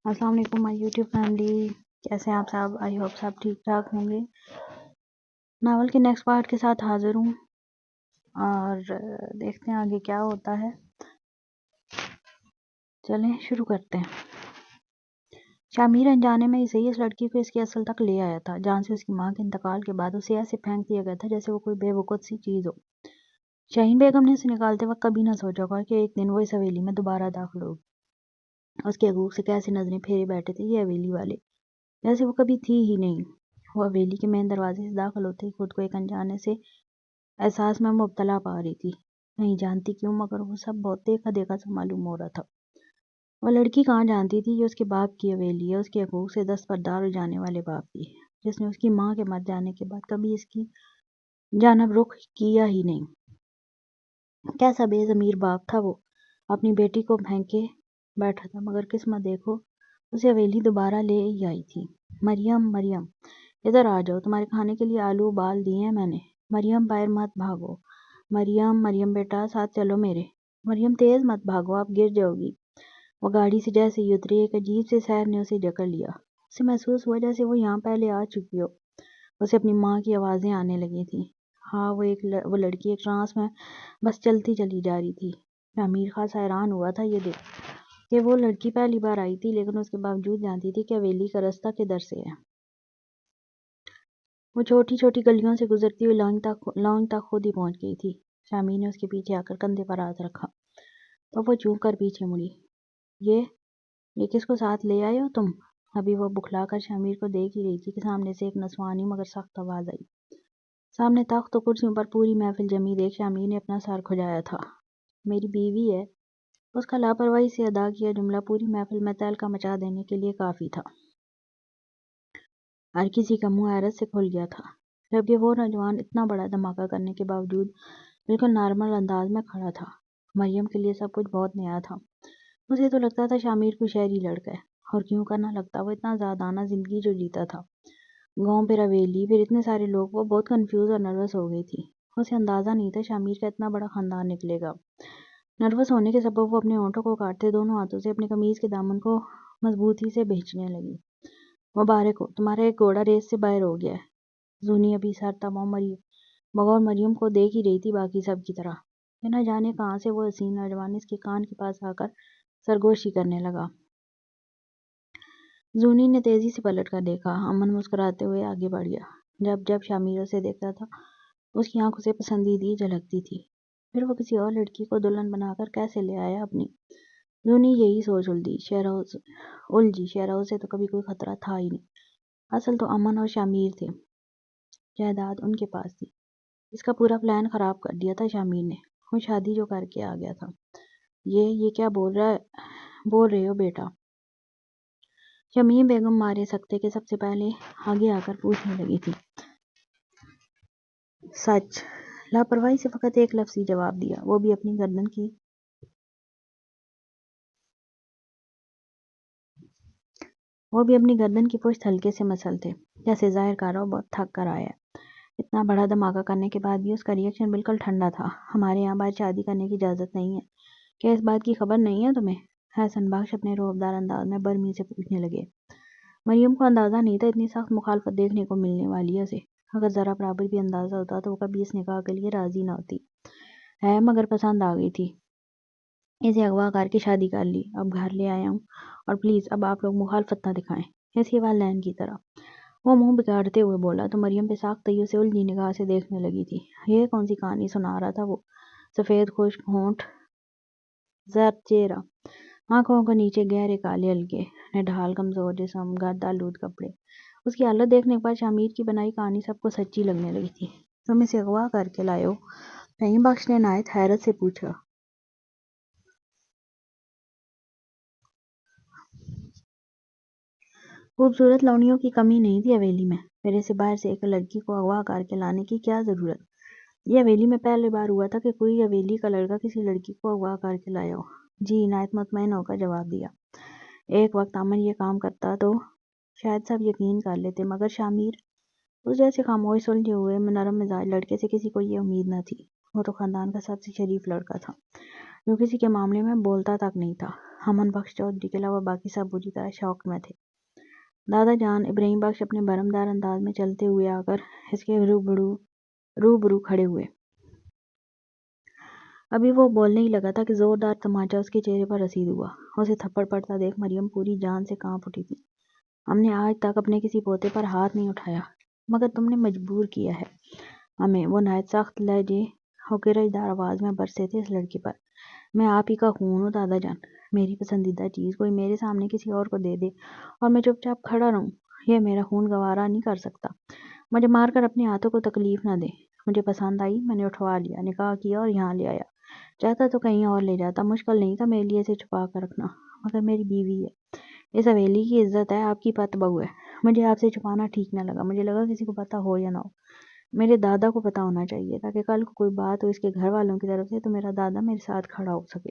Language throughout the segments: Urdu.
السلام علیکم مائی یوٹیوب فیملی، کیسے ہیں آپ سب؟ آئی ہوپ سب ٹھیک ٹھاک ہوں گے۔ ناول کے نیکسٹ پارٹ کے ساتھ حاضر ہوں اور دیکھتے ہیں آگے کیا ہوتا ہے۔ چلیں شروع کرتے ہیں۔ شامیر انجانے میں ہی اس لڑکی کو اس کی اصل تک لے آیا تھا، جہاں سے اس کی ماں کے انتقال کے بعد اسے ایسے پھینک دیا گیا تھا جیسے وہ کوئی بے وقوف سی چیز ہو۔ شاہین بیگم نے اسے نکالتے وقت کبھی نہ سوچا ہوگا کہ ایک دن وہ اس حویلی میں دوبارہ داخل ہوگی۔ اس کے حقوق سے کیسے نظریں پھیرے بیٹھے تھے یہ حویلی والے، جیسے وہ کبھی تھی ہی نہیں۔ وہ حویلی کے مین دروازے سے داخل ہوتے ہی خود کو ایک انجانے سے احساس میں مبتلا پا رہی تھی، نہیں جانتی کیوں، مگر وہ سب بہت دیکھا دیکھا سا معلوم ہو رہا تھا۔ وہ لڑکی کہاں جانتی تھی یہ اس کے باپ کی حویلی ہے، اس کے حقوق سے دستبردار ہو جانے والے باپ کی، جس نے اس کی ماں کے مر جانے کے بعد کبھی اس کی جانب رخ کیا ہی نہیں۔ کیسا بے ضمیر باپ تھا وہ، اپنی بیٹی کو پھینکے بیٹھا تھا، مگر قسمت دیکھو اسے حویلی دوبارہ لے ہی آئی تھی۔ مریم مریم ادھر آ جاؤ، تمہارے کھانے کے لیے آلو ابال دیے ہیں میں نے۔ مریم باہر مت بھاگو، مریم مریم بیٹا ساتھ چلو میرے۔ مریم تیز مت بھاگو، آپ گر جاؤ گی۔ وہ گاڑی سے جیسے ہی اتری ایک عجیب سے سحر نے اسے جکڑ لیا۔ اسے محسوس ہوا جیسے وہ یہاں پہلے آ چکی ہو۔ اسے اپنی ماں کی آوازیں آنے لگی تھیں۔ ہاں وہ لڑکی ایک ٹرانس میں بس چلتی چلی جا رہی تھی۔ شامیر خاصا حیران ہوا تھا یہ دیکھ کہ وہ لڑکی پہلی بار آئی تھی، لیکن اس کے باوجود جانتی تھی کہ حویلی کا رستہ کدھر سے ہے۔ وہ چھوٹی چھوٹی گلیوں سے گزرتی ہوئی لانگ تک خود ہی پہنچ گئی تھی۔ شامیر نے اس کے پیچھے آ کر کندھے پر ہاتھ رکھا تو وہ چونک کر پیچھے مڑی۔ یہ کس کو ساتھ لے آئے ہو تم؟ ابھی وہ بکھلا کر شامیر کو دیکھ ہی رہی تھی کہ سامنے سے ایک نسوانی مگر سخت آواز آئی۔ سامنے تخت و کرسیوں پر پوری محفل جمی دیکھ شامیر نے اپنا سر کھجایا تھا۔ میری بیوی ہے، اس کا لاپرواہی سے ادا کیا جملہ پوری محفل میں تہلکہ مچا دینے کے لیے کافی تھا۔ ہر کسی کا منہ حیرت سے کھل گیا تھا، جبکہ وہ نوجوان اتنا بڑا دھماکہ کرنے کے باوجود بالکل نارمل انداز میں کھڑا تھا۔ مریم کے لیے سب کچھ بہت نیا تھا۔ اسے تو لگتا تھا شامیر کوئی شہری لڑکا ہے، اور کیوں کا نہ لگتا، وہ اتنا زادانہ زندگی جو جیتا تھا، گاؤں پھر حویلی پھر اتنے سارے لوگ، وہ بہت کنفیوز اور نروس ہو گئی تھی۔ اسے اندازہ نہیں تھا شامیر کا اتنا بڑا خاندان نکلے گا۔ نروس ہونے کے سبب وہ اپنے ہونٹوں کو کاٹتے دونوں ہاتھوں سے اپنی قمیض کے دامن کو مضبوطی سے بھینچنے لگی۔ مبارک ہو، تمہارا ایک گھوڑا ریس سے باہر ہو گیا ہے۔ زونی ابھی سر بغور مریم کو دیکھ ہی رہی تھی باقی سب کی طرح، کہ نہ جانے کہاں سے وہ حسین نوجوان اس کے کان کے پاس آ کر سرگوشی کرنے لگا۔ زونی نے تیزی سے پلٹ کر دیکھا، امن مسکراتے ہوئے آگے بڑھ گیا۔ جب شامیر اسے دیکھتا تھا اس کی آنکھوں سے پسندیدگی جھلکتی تھی۔ پھر وہ کسی اور لڑکی کو دلہن بنا کر کیسے لے آیا اپنی؟ زونی یہی سوچ الجھی، شہراز سے تو کبھی کوئی خطرہ تھا ہی نہیں، اصل تو امن اور شامیر تھے، جائیداد ان کے پاس تھی۔ اس کا پورا پلان خراب کر دیا تھا شامیر نے، وہ شادی جو کر کے آ گیا تھا۔ یہ کیا بول رہے ہو بیٹا؟ شمیم بیگم مارے سکتے کے سب سے پہلے آگے آ کر پوچھنے لگی تھی۔ سچ؟ لاپرواہی سے فقط ایک لفظ ہی جواب دیا، وہ بھی اپنی گردن کی پشت ہلکے سے مسلتے، جیسے ظاہر کر رہا ہو بہت تھک کر آیا ہے۔ اتنا بڑا دھماکہ کرنے کے بعد بھی اس کا ریئیکشن بالکل ٹھنڈا تھا۔ ہمارے یہاں باہر شادی کرنے کی اجازت نہیں ہے، کیا اس بات کی خبر نہیں ہے تمہیں؟ حسن بخش اپنے رعبدار انداز میں برمی سے پوچھنے لگے۔ مریم کو اندازہ نہیں تھا اتنی سخت مخالفت دیکھنے کو ملنے والی ہے اسے۔ اگر ذرا برابر بھی اندازہ ہوتا تو وہ کبھی اس نکاح کے لیے راضی نہ ہوتی ہے، مگر پسند آ گئی تھی۔ اسے اغوا کر کے شادی کر لی، اب گھر لے آیا ہوں، اور پلیز اب آپ لوگ مخالفت نہ دکھائیں، اس کے والدین کی طرح۔ وہ منہ بگاڑتے ہوئے بولا تو مریم پہ ساختگی سے الجھی نگاہ سے دیکھنے لگی تھی۔ یہ کون سی کہانی سنا رہا تھا وہ؟ سفید خشک ہونٹ، زرد چہرہ، آنکھوں کے نیچے گہرے کالے حلقے، نڈھال کمزور جسم، گرد آلود کپڑے۔ اس کی حالت دیکھنے کے بعد شامیر کی بنائی کہانی سب کو سچی لگنے لگی تھی۔ تم اسے اغوا کر کے لائے ہو؟ فہیم بخش نے نہایت حیرت سے پوچھا۔ خوبصورت لونڈیوں کی کمی نہیں تھی حویلی میں، پھر اسے باہر سے ایک لڑکی کو اغوا کر کے لانے کی کیا ضرورت؟ یہ حویلی میں پہلی بار ہوا تھا کہ کوئی حویلی کا لڑکا کسی لڑکی کو اغوا کر کے لایا ہو۔ جی، عنایت مطمئن ہو کر جواب دیا۔ ایک وقت امن یہ کام کرتا تو شاید سب یقین کر لیتے، مگر شامیر، اس جیسے خاموش سلجھے ہوئے نرم مزاج لڑکے سے کسی کو یہ امید نہ تھی۔ وہ تو خاندان کا سب سے شریف لڑکا تھا جو کسی کے معاملے میں بولتا تک نہیں تھا۔ امن بخش چودھری کے علاوہ باقی سب بری طرح شوق میں تھے۔ دادا جان ابراہیم بخش اپنے برمدار انداز میں چلتے ہوئے آ کر اس کے روبرو کھڑے ہوئے۔ ابھی وہ بولنے ہی لگا تھا کہ زوردار تماچا اس کے چہرے پر رسید ہوا۔ اسے تھپڑ پڑتا دیکھ مریم پوری جان سے کانپ اٹھی تھی۔ ہم نے آج تک اپنے کسی پوتے پر ہاتھ نہیں اٹھایا، مگر تم نے مجبور کیا ہے ہمیں۔ وہ نہایت سخت لہجے اور گرجدار آواز میں برسے تھے اس لڑکی پر۔ میں آپ ہی کا خون ہوں دادا جان۔ میری پسندیدہ چیز کوئی میرے سامنے کسی اور کو دے دے اور میں چپ چاپ کھڑا رہوں، یہ میرا خون گوارا نہیں کر سکتا۔ مجھے مار کر اپنے ہاتھوں کو تکلیف نہ دے۔ مجھے پسند آئی، میں نے اٹھوا لیا، نکاح کیا اور یہاں لے آیا۔ چاہتا تو کہیں اور لے جاتا، مشکل نہیں تھا میرے لیے اسے چھپا کر رکھنا، مگر میری بیوی ہے، اس حویلی کی عزت ہے، آپ کی پت بہو ہے۔ مجھے آپ سے چھپانا ٹھیک نہ لگا، مجھے لگا کسی کو پتا ہو یا نہ ہو، میرے دادا کو پتا ہونا چاہیے تاکہ کل کو کوئی بات ہو اس کے گھر والوں کی طرف سے تو میرا دادا میرے ساتھ کھڑا ہو سکے۔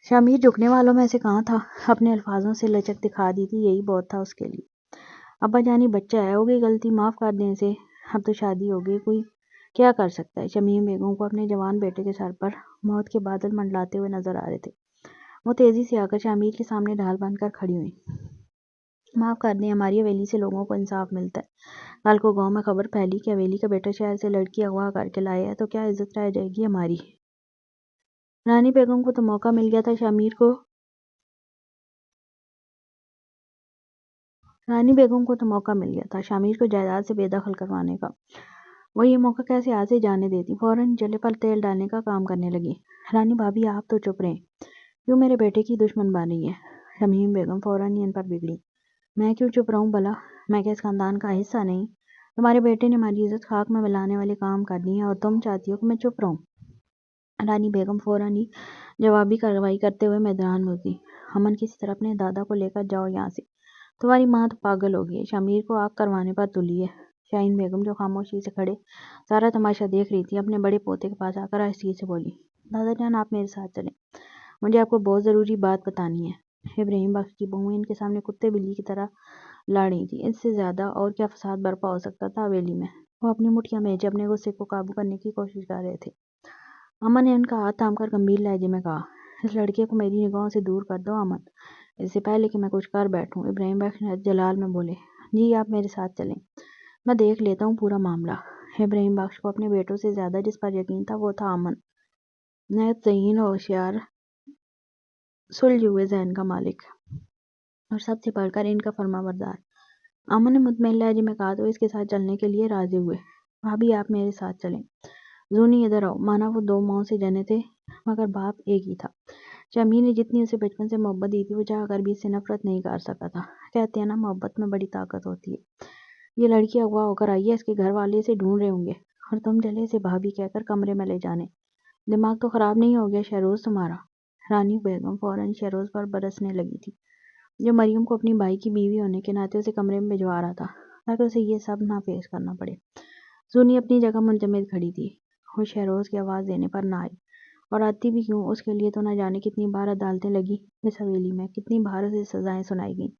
شامیر جھکنے والوں میں سے کہاں تھا، اپنے الفاظوں سے لچک دکھا دی تھی، یہی بہت تھا اس کے لیے۔ ابا جانی بچہ ہے، ہو گئی غلطی، معاف کر دیں اسے، اب تو شادی ہو گئی، کوئی کیا کر سکتا ہے۔ شمیم بیگم کو اپنے جوان بیٹے کے سر پر موت کے بادل منڈلاتے ہوئے نظر آ رہے تھے۔ وہ تیزی سے آ کر شامیر کے سامنے ڈھال بن کر کھڑی ہوئی۔ معاف کر دیں، ہماری حویلی سے لوگوں کو انصاف ملتا ہے، کل کو گاؤں میں خبر پھیلی کہ حویلی کا بیٹا شہر سے لڑکی اغوا کر کے لائے ہے تو کیا عزت رہ جائے گی ہماری۔ رانی بیگم کو تو موقع مل گیا تھا شامیر کو جائیداد سے بے دخل کروانے کا۔ وہ یہ موقع کیسے ہاتھ سے جانے دیتی، فوراً جلے پر تیل ڈالنے کا کام کرنے لگی۔ رانی بھابھی آپ تو چپ رہیں، کیوں میرے بیٹے کی دشمن بن رہی ہے۔ شمیم بیگم فوراً ہی ان پر بگڑی۔ میں کیوں چپ رہوں بھلا، میں کیا اس خاندان کا حصہ نہیں؟ تمہارے بیٹے نے ہماری عزت خاک میں ملانے والے کام کر دیے ہیں اور تم چاہتی ہو کہ میں چپ رہوں۔ رانی بیگم فوراً ہی جوابی کارروائی کرتے ہوئے میدان میں اتری۔ امن کسی طرح اپنے دادا کو لے کر جاؤ یہاں سے، تمہاری ماں تو پاگل ہو گئی ہے، شامیر کو آگ کروانے پر تلی ہے۔ شاہین بیگم جو خاموشی سے کھڑے سارا تماشا دیکھ رہی تھی، اپنے بڑے پوتے کے پاس آ کر آہستگی سے بولی، دادا جان آپ میرے ساتھ چلیں، مجھے آپ کو بہت ضروری بات بتانی ہے۔ ابراہیم بخش کی بہویں ان کے سامنے کتے بلی کی طرح لڑ رہی تھی، اس سے زیادہ اور کیا فساد برپا ہو سکتا تھا حویلی میں۔ وہ اپنی مٹھیاں بھیجے اپنے غصے کو قابو کرنے کی کوشش کر رہے تھے۔ امن نے ان کا ہاتھ تھام کر گمبھیر لہجے میں کہا، اس لڑکے کو میری نگاہوں سے دور کر دو امن، اس سے پہلے کہ میں کچھ کر بیٹھوں۔ ابراہیم بخش جلال میں بولے، جی آپ میرے ساتھ چلیں، میں دیکھ لیتا ہوں پورا معاملہ۔ ابراہیم بخش کو اپنے بیٹوں سے زیادہ جس پر یقین تھا وہ تھا امن، نہایت ذہین اور ہوشیار، سلجھے ہوئے ذہن کا مالک، اور سب سے بڑھ کر ان کا فرمانبردار۔ امن نے مطمئن لہجے میں کہا تو اس کے ساتھ چلنے کے لیے راضی ہوئے۔ بھابھی آپ میرے ساتھ چلیں، زونی ادھر آؤ۔ مانا وہ دو ماؤں سے جنے تھے مگر باپ ایک ہی تھا۔ شمیر نے جتنی اسے بچپن سے محبت دی تھی وہ چاہ کر بھی اس سے نفرت نہیں کر سکا تھا۔ کہتے ہیں نا محبت میں بڑی طاقت ہوتی ہے۔ یہ لڑکی اغوا ہو کر آئی ہے، اس کے گھر والے اسے ڈھونڈ رہے ہوں گے اور تم چلے اسے بھابھی کہہ کر کمرے میں لے جانے۔ دماغ تو خراب نہیں ہو گیا شہروز تمہارا؟ رانی بیگم فوراً شہروز پر برسنے لگی تھی، جو مریم کو اپنی بھائی کی بیوی ہونے کے ناطے اسے کمرے میں بھجوا رہا تھا تاکہ اسے یہ سب نہ پیش کرنا پڑے۔ زونی اپنی جگہ منجمد کھڑی تھی، وہ شہروز کی آواز دینے پر نہ آئی، اور آتی بھی کیوں، اس کے لیے تو نہ جانے کتنی بار عدالتیں لگی اس حویلی میں، کتنی بار اسے سزائیں سنائی گئیں۔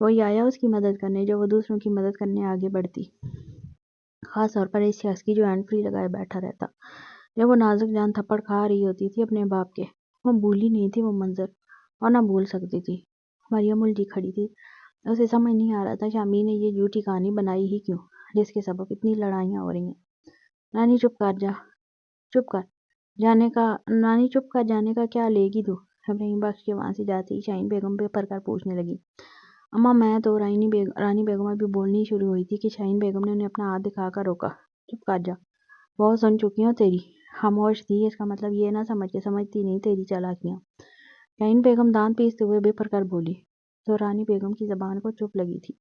وہی آیا اس کی مدد کرنے جو وہ دوسروں کی مدد کرنے آگے بڑھتی، خاص طور پر اس شخص کی جو ہینڈ فری لگائے بیٹھا رہتا جب وہ نازک جان تھپڑ کھا رہی ہوتی تھی اپنے باپ کے۔ وہ بھولی نہیں تھی وہ منظر، اور نہ بھول سکتی تھی۔ مریم الجھی کھڑی تھی، اسے سمجھ نہیں آ رہا تھا شامیر نے یہ جھوٹی کہانی بنائی ہی کیوں جس کے سبب اتنی لڑائیاں ہو رہی ہیں۔ رانی چپ کر جانے کا کیا لے گی تو؟ ابراہیم بخش کے وہاں سے جاتے ہی شاہین بیگم بے پر کر پوچھنے لگی۔ اماں میں تو رانی بیگم ابھی بولنی شروع ہوئی تھی کہ شاہین بیگم نے انہیں اپنا ہاتھ دکھا کر روکا۔ چپ کر جا، بہت سن چکی ہوں تیری۔ خاموش تھی، اس کا مطلب یہ نہ سمجھ کہ سمجھتی نہیں تیری چالاکیاں۔ شاہین بیگم دانت پیستے ہوئے بے پر کر بولی تو رانی بیگم کی زبان کو چپ لگی تھی۔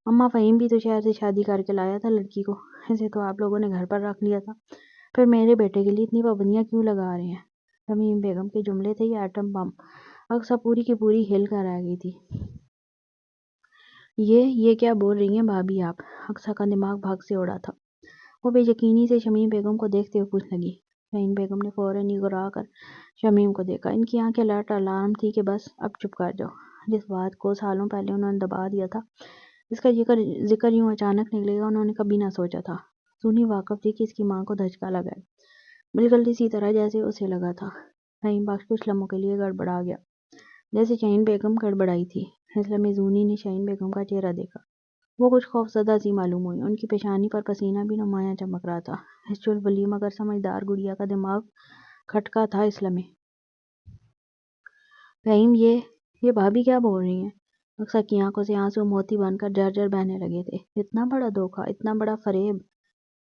اماں فہیم بھی تو شہر سے شادی کر کے لایا تھا لڑکی کو، اسے تو آپ لوگوں نے گھر پر رکھ لیا تھا، پھر میرے بیٹے کے لیے اتنی پابندیاں کیوں لگا رہے ہیں؟ شمیم بیگم کے جملے تھے یہ ایٹم بم، اقصیٰ پوری کی پوری ہل کر رہ گئی تھی۔ یہ کیا بول رہی ہیں بھابھی آپ؟ اقصیٰ کا دماغ بھگ سے اڑا تھا، وہ بے یقینی سے شمیم بیگم کو دیکھتے ہوئے پوچھنے لگی۔ شاہین بیگم نے فوراً ہی گھبرا کر شمیم کو دیکھا، ان کی آنکھیں لٹ الارم تھی کہ بس اب چپ کر جاؤ۔ جس بات کو سالوں پہلے انہوں نے دبا دیا تھا، اس کا ذکر یوں اچانک نکلے گا انہوں نے کبھی نہ سوچا تھا۔ سونی واقف تھی کہ اس کی ماں کو دھچکا لگا ہے، بالکل اسی طرح جیسے اسے لگا تھا۔ فہیم بخش کچھ لمحوں کے لیے گڑبڑا گیا، جیسے شاہین بیگم گڑبڑائی تھی۔ اس لمحے زونی نے شاہین بیگم کا چہرہ دیکھا۔ وہ کچھ خوفزدہ سی معلوم ہوئی، ان کی پیشانی پر پسینہ بھی نمایاں چمک رہا تھا۔ اس چلبلی مگر سمجھدار گڑیا کا دماغ کھٹکا تھا اس لمحے۔ فہیم یہ بھابی کیا بول رہی ہیں؟ اکثر کی آنکھوں سے آنسو موتی بن کر جھرجھر بہنے لگے تھے۔ اتنا بڑا دھوکہ، اتنا بڑا فریب،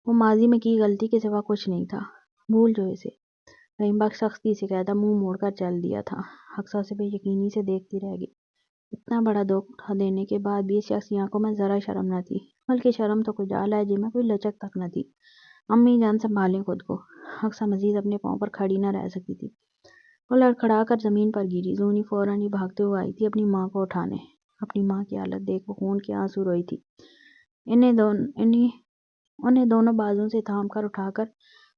وہ ماضی میں کی غلطی کے سوا کچھ نہیں تھا، بھول جو اسے۔ فہیم بخش سختی سے کہتا منہ موڑ کر چل دیا تھا۔ اکثر اسے بے یقینی سے دیکھتی رہ گئی۔ اتنا بڑا دھوکہ دینے کے بعد بھی اس شخص کی آنکھوں میں ذرا شرم نہ تھی، بلکہ شرم تو کچھ لہجے میں کوئی لچک تک نہ تھی۔ امی جان سنبھالیں خود کو۔ اکثر مزید اپنے پاؤں پر کھڑی نہ رہ سکی تھی۔ وہ لڑکھڑا کر زمین پر گری۔ زونی فوراً ہی بھاگتے ہوئے آئی تھی اپنی ماں کو اٹھانے۔ اپنی ماں کی حالت دیکھ وہ خون کے آنسو روئی تھی۔ انہیں دونوں بازوں سے تھام کر اٹھا کر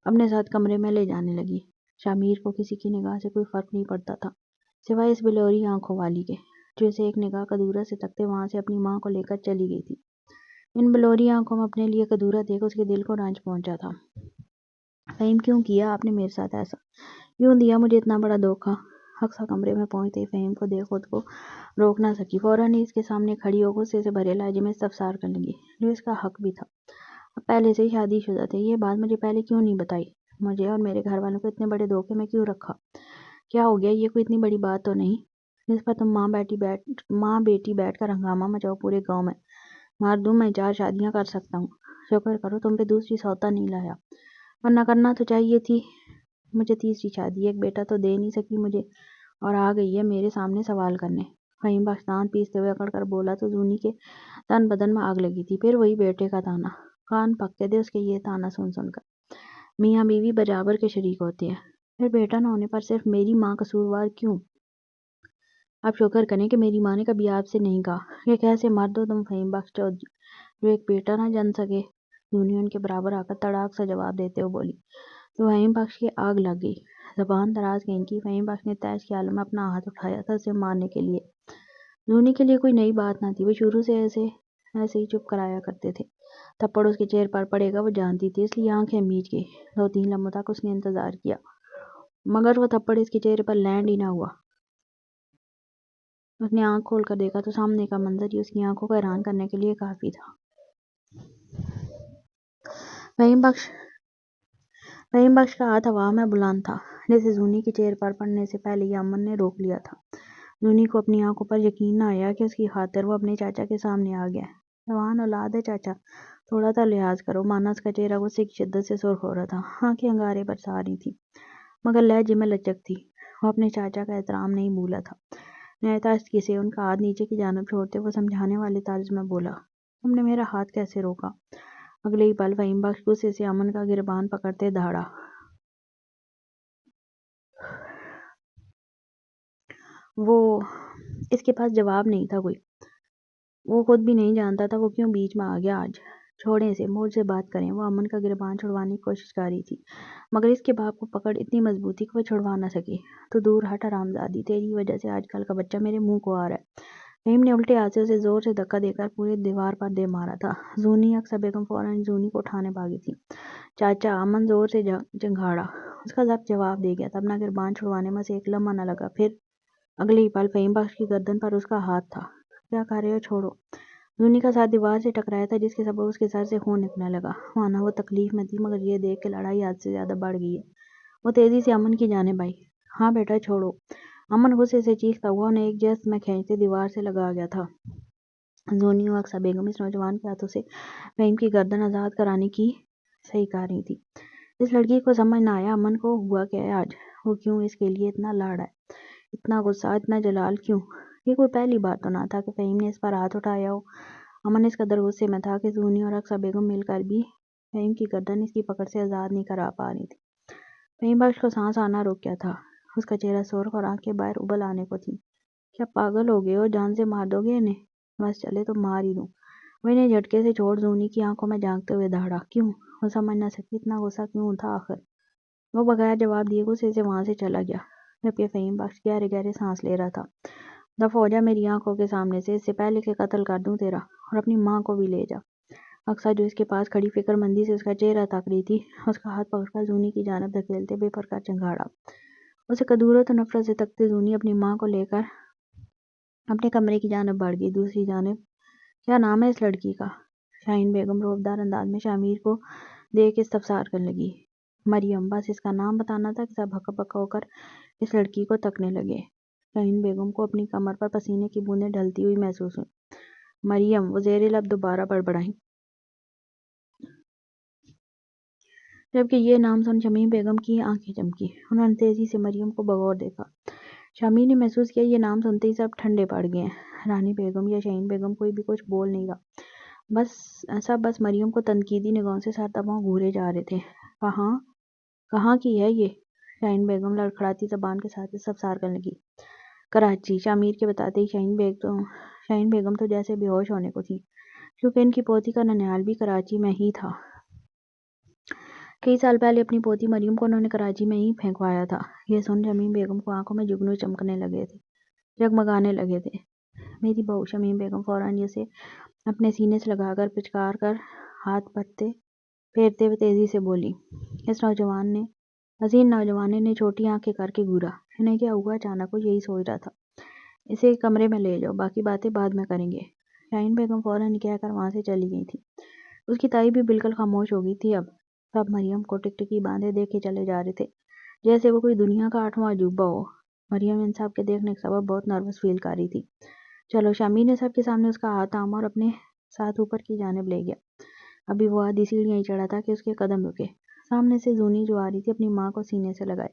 اپنے ساتھ کمرے میں لے جانے لگی۔ شامیر کو کسی کی نگاہ سے کوئی فرق نہیں پڑتا تھا، سوائے اس بلوری آنکھوں والی کے، جو اسے ایک نگاہ قدورت سے تکتے وہاں سے اپنی ماں کو لے کر چلی گئی تھی۔ ان بلوری آنکھوں میں اپنے لیے قدورت دیکھ اس کے دل کو رنج پہنچا تھا۔ فہیم، کیوں کیا آپ نے میرے ساتھ ایسا؟ کیوں دیا مجھے اتنا بڑا دھوکہ؟ اکثر کمرے میں پہنچتے ہی فہیم کو دیکھ خود کو روک نہ سکی۔ فوراً ہی اس کے سامنے کھڑی ہو غصے سے بھرے لہجے میں استفسار کرنے لگی، جو اس کا حق بھی تھا۔ اب پہلے سے ہی شادی شدہ تھے، یہ بات مجھے پہلے کیوں نہیں بتائی؟ مجھے اور میرے گھر والوں کو اتنے بڑے دھوکے میں کیوں رکھا؟ کیا ہو گیا؟ یہ کوئی اتنی بڑی بات تو نہیں جس پر تم ماں بیٹی بیٹھ کر ہنگامہ مچاؤ پورے گاؤں میں؟ مردوں میں 4 شادیاں کر سکتا ہوں، شکر کرو تم پہ دوسری سوتا نہیں لایا، ورنہ کرنا تو چاہیے تھی مجھے تیسری شادی۔ ایک بیٹا تو دے نہیں سکی مجھے، اور آ گئی ہے میرے سامنے سوال کرنے۔ فہیم بخش دانت پیستے ہوئے اکڑ کر بولا تو زونی کے تن بدن میں آگ لگی تھی۔ پھر وہی بیٹے کا تانا، کان پکے تھے اس کے یہ تانا سن سن کر۔ میاں بیوی برابر کے شریک ہوتے ہیں، پھر بیٹا نہ ہونے پر صرف میری ماں قصوروار کیوں؟ آپ شکر کریں کہ میری ماں نے کبھی آپ سے نہیں کہا کہ کیسے مرد ہو تم فہیم بخش چودھری، جو ایک بیٹا نہ جن سکے۔ زونی ان کے برابر آ کر تڑاک سا جواب دیتے ہوئے بولی تو فہیم بخش کی آگ لگ گئی۔ زبان دراز کہیں کی فہیم بخش نے تیش کے عالم میں اپنا ہاتھ اٹھایا تھا اسے مارنے کے لیے۔ زونی کے لیے کوئی نئی بات نہ تھی، وہ شروع سے ایسے ہی چپ کرایا کرتے تھے۔ تھپڑ اس کے چہرے پر پڑے گا وہ جانتی تھی، اس لیے آنکھیں میچ گئی۔ 2-3 لمحوں تک اس نے انتظار کیا، مگر وہ تھپڑ اس کے چہرے پر لینڈ ہی نہ ہوا۔ اس نے آنکھ کھول کر دیکھا تو سامنے کا منظر ہی اس کی آنکھوں کو حیران کرنے کے لیے کافی تھا۔ فہیم بخش کا ہاتھ ہوا میں بلند تھا، جسے زونی کے چہرے پر پڑنے سے پہلے ہی امن نے روک لیا تھا۔ زونی کو اپنی آنکھوں پر یقین نہ آیا کہ اس کی خاطر وہ اپنے چاچا کے سامنے آ گیا ہے۔ جوان اولاد ہے چاچا، تھوڑا تو لحاظ کرو۔ مانس کا چہرہ غصے کی شدت سے سرخ ہو رہا تھا، آنکھیں انگارے برسا رہی تھی، مگر لہجے میں لچک تھی۔ وہ اپنے چاچا کا احترام نہیں بھولا تھا۔ نہایت آہستگی سے ان کا ہاتھ نیچے کی جانب چھوڑتے وہ سمجھانے والے طرز میں بولا، تم نے میرا ہاتھ کیسے روکا؟ اگلے ہی پل فہیم بخش غصے سے امن کا گریبان پکڑتے دھاڑا۔ اس کے پاس جواب نہیں تھا کوئی، وہ خود بھی نہیں جانتا تھا وہ کیوں بیچ میں آ گیا آج۔ چھوڑیں اسے، مجھ سے بات کریں۔ وہ امن کا گریبان چھڑوانے کی کوشش کر رہی تھی، مگر اس کے باپ کو پکڑ اتنی مضبوط تھی کہ وہ چھڑوا نہ سکی۔ تو دور ہٹ حرامزادی، تیری وجہ سے آج کل کا بچہ میرے منہ کو آ رہا ہے۔ فہیم نے الٹے ہاتھ سے اسے زور سے دھکا دے کر پورے دیوار پر دے مارا تھا۔ زونی اکثر بیگم فوراً زونی کو اٹھانے بھاگی تھی۔ چاچا، امن زور سے جھنگھاڑا۔ اس کا ضبط جواب دے گیا تھا، اپنا گریبان چھڑوانے میں سے ایک لمحہ نہ لگا۔ پھر اگلے ہی پل فہیم بخش کی گردن پر اس کا ہاتھ تھا۔ کیا کر رہے ہو؟ چھوڑو۔ زونی کا ساتھ دیوار سے ٹکرایا تھا، جس کے سبب اس کے سر سے خون نکلنے لگا۔ مانا وہ تکلیف میں تھی، مگر یہ دیکھ کہ لڑائی حد سے زیادہ بڑھ گئی ہے، وہ تیزی سے امن کی جانب آئی۔ ہاں بیٹا، چھوڑو۔ امن غصے سے چیختا ہوا انہیں ایک جست میں کھینچتے دیوار سے لگا گیا تھا۔ زونی و اکثر بیگم اس نوجوان کے ہاتھوں سے فہیم کی گردن آزاد کرانے کی صحیح کر رہی تھی۔ اس لڑکی کو سمجھ نہ آیا امن کو ہوا کیا ہے آج، وہ کیوں اس کے لیے اتنا لڑ رہا ہے، اتنا غصہ، اتنا جلال کیوں؟ یہ کوئی پہلی بار تو نہ تھا کہ فہیم نے اس پر ہاتھ اٹھایا ہو۔ امن اس قدر غصے میں تھا کہ زونی اور اکثر بیگم مل کر بھی فہیم کی گردن اس کی پکڑ سے آزاد نہیں کرا پا رہی تھی۔ فہیم بخش کو سانس آنا رک گیا تھا، اس کا چہرہ سرخ اور آنکھیں باہر ابل آنے کو تھیں۔ کیا پاگل ہو گئے ہو؟ جان سے مار دو گے انہیں؟ بس چلے تو مار ہی دوں۔ وہ انہیں جھٹکے سے چھوڑ زونی کی آنکھوں میں جھانکتے ہوئے دھاڑا۔ کیوں؟ وہ سمجھ نہ سکی اتنا غصہ کیوں تھا آخر۔ وہ بغیر جواب دیے غصے سے وہاں سے چلا گیا، جبکہ فہیم بخش گہرے گہرے سانس لے رہا تھا۔ دفع ہو جا میری آنکھوں کے سامنے سے، اس سے پہلے کہ قتل کر دوں تیرا، اور اپنی ماں کو بھی لے جا۔ اکثر جو اس کے پاس کھڑی فکر مندی سے اس کا چہرہ تاک رہی تھی، اس کا ہاتھ پکڑ کر زونی کی جانب دھکیلتے بے پرکار چنگاڑا۔ اسے کدورت و نفرت سے تکتے زونی اپنی ماں کو لے کر اپنے کمرے کی جانب بڑھ گئی۔ دوسری جانب کیا نام ہے اس لڑکی کا؟ شاہین بیگم روبدار انداز میں شامیر کو دیکھ استفسار کرنے لگی۔ مریم، بس اس کا نام بتانا تھا کہ سب ہکا پکا ہو کر اس لڑکی کو تکنے لگے۔ شاہین بیگم کو اپنی کمر پر پسینے کی بوندیں ڈھلتی ہوئی محسوس ہوئی۔ مریم، وہ زیر لب دوبارہ بڑبڑائیں۔ جبکہ یہ نام سن شمیم بیگم کی آنکھیں چمکی۔ انہوں نے تیزی سے مریم کو بغور دیکھا۔ شامیر نے محسوس کیا یہ نام سنتے ہی سب ٹھنڈے پڑ گئے ہیں۔ رانی بیگم یا شاہین بیگم کوئی بھی کچھ بول نہیں رہا۔ سب بس مریم کو تنقیدی نگاہوں سے سر تپاں گھورے جا رہے تھے۔ کہاں کی ہے یہ؟ شاہین بیگم لڑکھڑاتی زبان کے ساتھ استفسار کرنے لگی۔ کراچی، شامیر کے بتاتے ہی شاہین بیگم تو جیسے بے ہوش ہونے کو تھی، کیونکہ ان کی پوتی کا ننیال بھی کراچی میں ہی تھا۔ کئی سال پہلے اپنی پوتی مریم کو انہوں نے کراچی میں ہی پھینکوایا تھا۔ یہ سن شمیم بیگم کو آنکھوں میں جگنو جگمگانے لگے تھے۔ میری بہو! شمیم بیگم فوراً اسے اپنے سینے سے لگا کر پچکار کر ہاتھ پھیرتے ہوئے تیزی سے بولی۔ اس حسین نوجوان نے چھوٹی آنکھیں کر کے گھورا۔ انہیں کیا ہوا؟ اچانک وہ یہی سوچ رہا تھا۔ اسے کمرے میں لے جاؤ، باقی باتیں بعد میں کریں گے۔ شاہین بیگم فوراً کہہ کر وہاں سے چلی گئی تھی۔ اس کی تائی بھی بالکل خاموش ہو گئی تھی اب۔ سب مریم کو ٹکٹکی باندھے دیکھے چلے جا رہے تھے، جیسے وہ کوئی دنیا کا 8واں عجوبہ ہو۔ مریم ان سب کے دیکھنے کے سبب بہت نروس فیل کر رہی تھی۔ چلو، شامیر نے سب کے سامنے اس کا ہاتھ تھاما اور اپنے ساتھ اوپر کی جانب لے گیا۔ ابھی وہ آدھی سیڑھیاں ہی چڑھا تھا کہ اس کے قدم رکے۔ سامنے سے زونی جو آ رہی تھی اپنی ماں کو سینے سے لگائے۔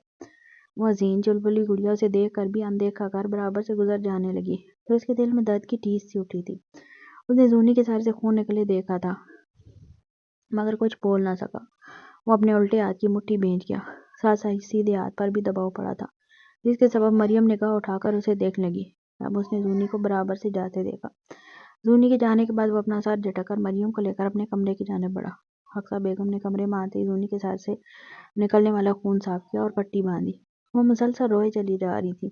وہ حسین چلبلی گڑیا اسے دیکھ کر بھی اندیکھا کر برابر سے گزر جانے لگی، تو اس کے دل میں درد کی ٹھیس سی اٹھی تھی۔ اس نے زونی کے سر سے خون نکلے دیکھا تھا، مگر کچھ بول نہ سکا۔ وہ اپنے الٹے ہاتھ کی مٹھی بھینچ گیا۔ ساتھ سیدھے ہاتھ پر بھی دباؤ پڑا تھا، جس کے سبب مریم نگاہ اٹھا کر اسے دیکھنے لگی۔ اب اس نے زونی کو برابر سے جاتے دیکھا۔ زونی کے جانے کے بعد وہ اپنا سر جھٹک کر مریم کو لے کر اپنے کمرے کی جانب بڑھا۔ حفصہ بیگم نے کمرے میں آتے ہی زونی کے سر سے نکلنے والا خون صاف کیا اور پٹی باندھی۔ وہ مسلسل روئے چلی جا رہی تھی۔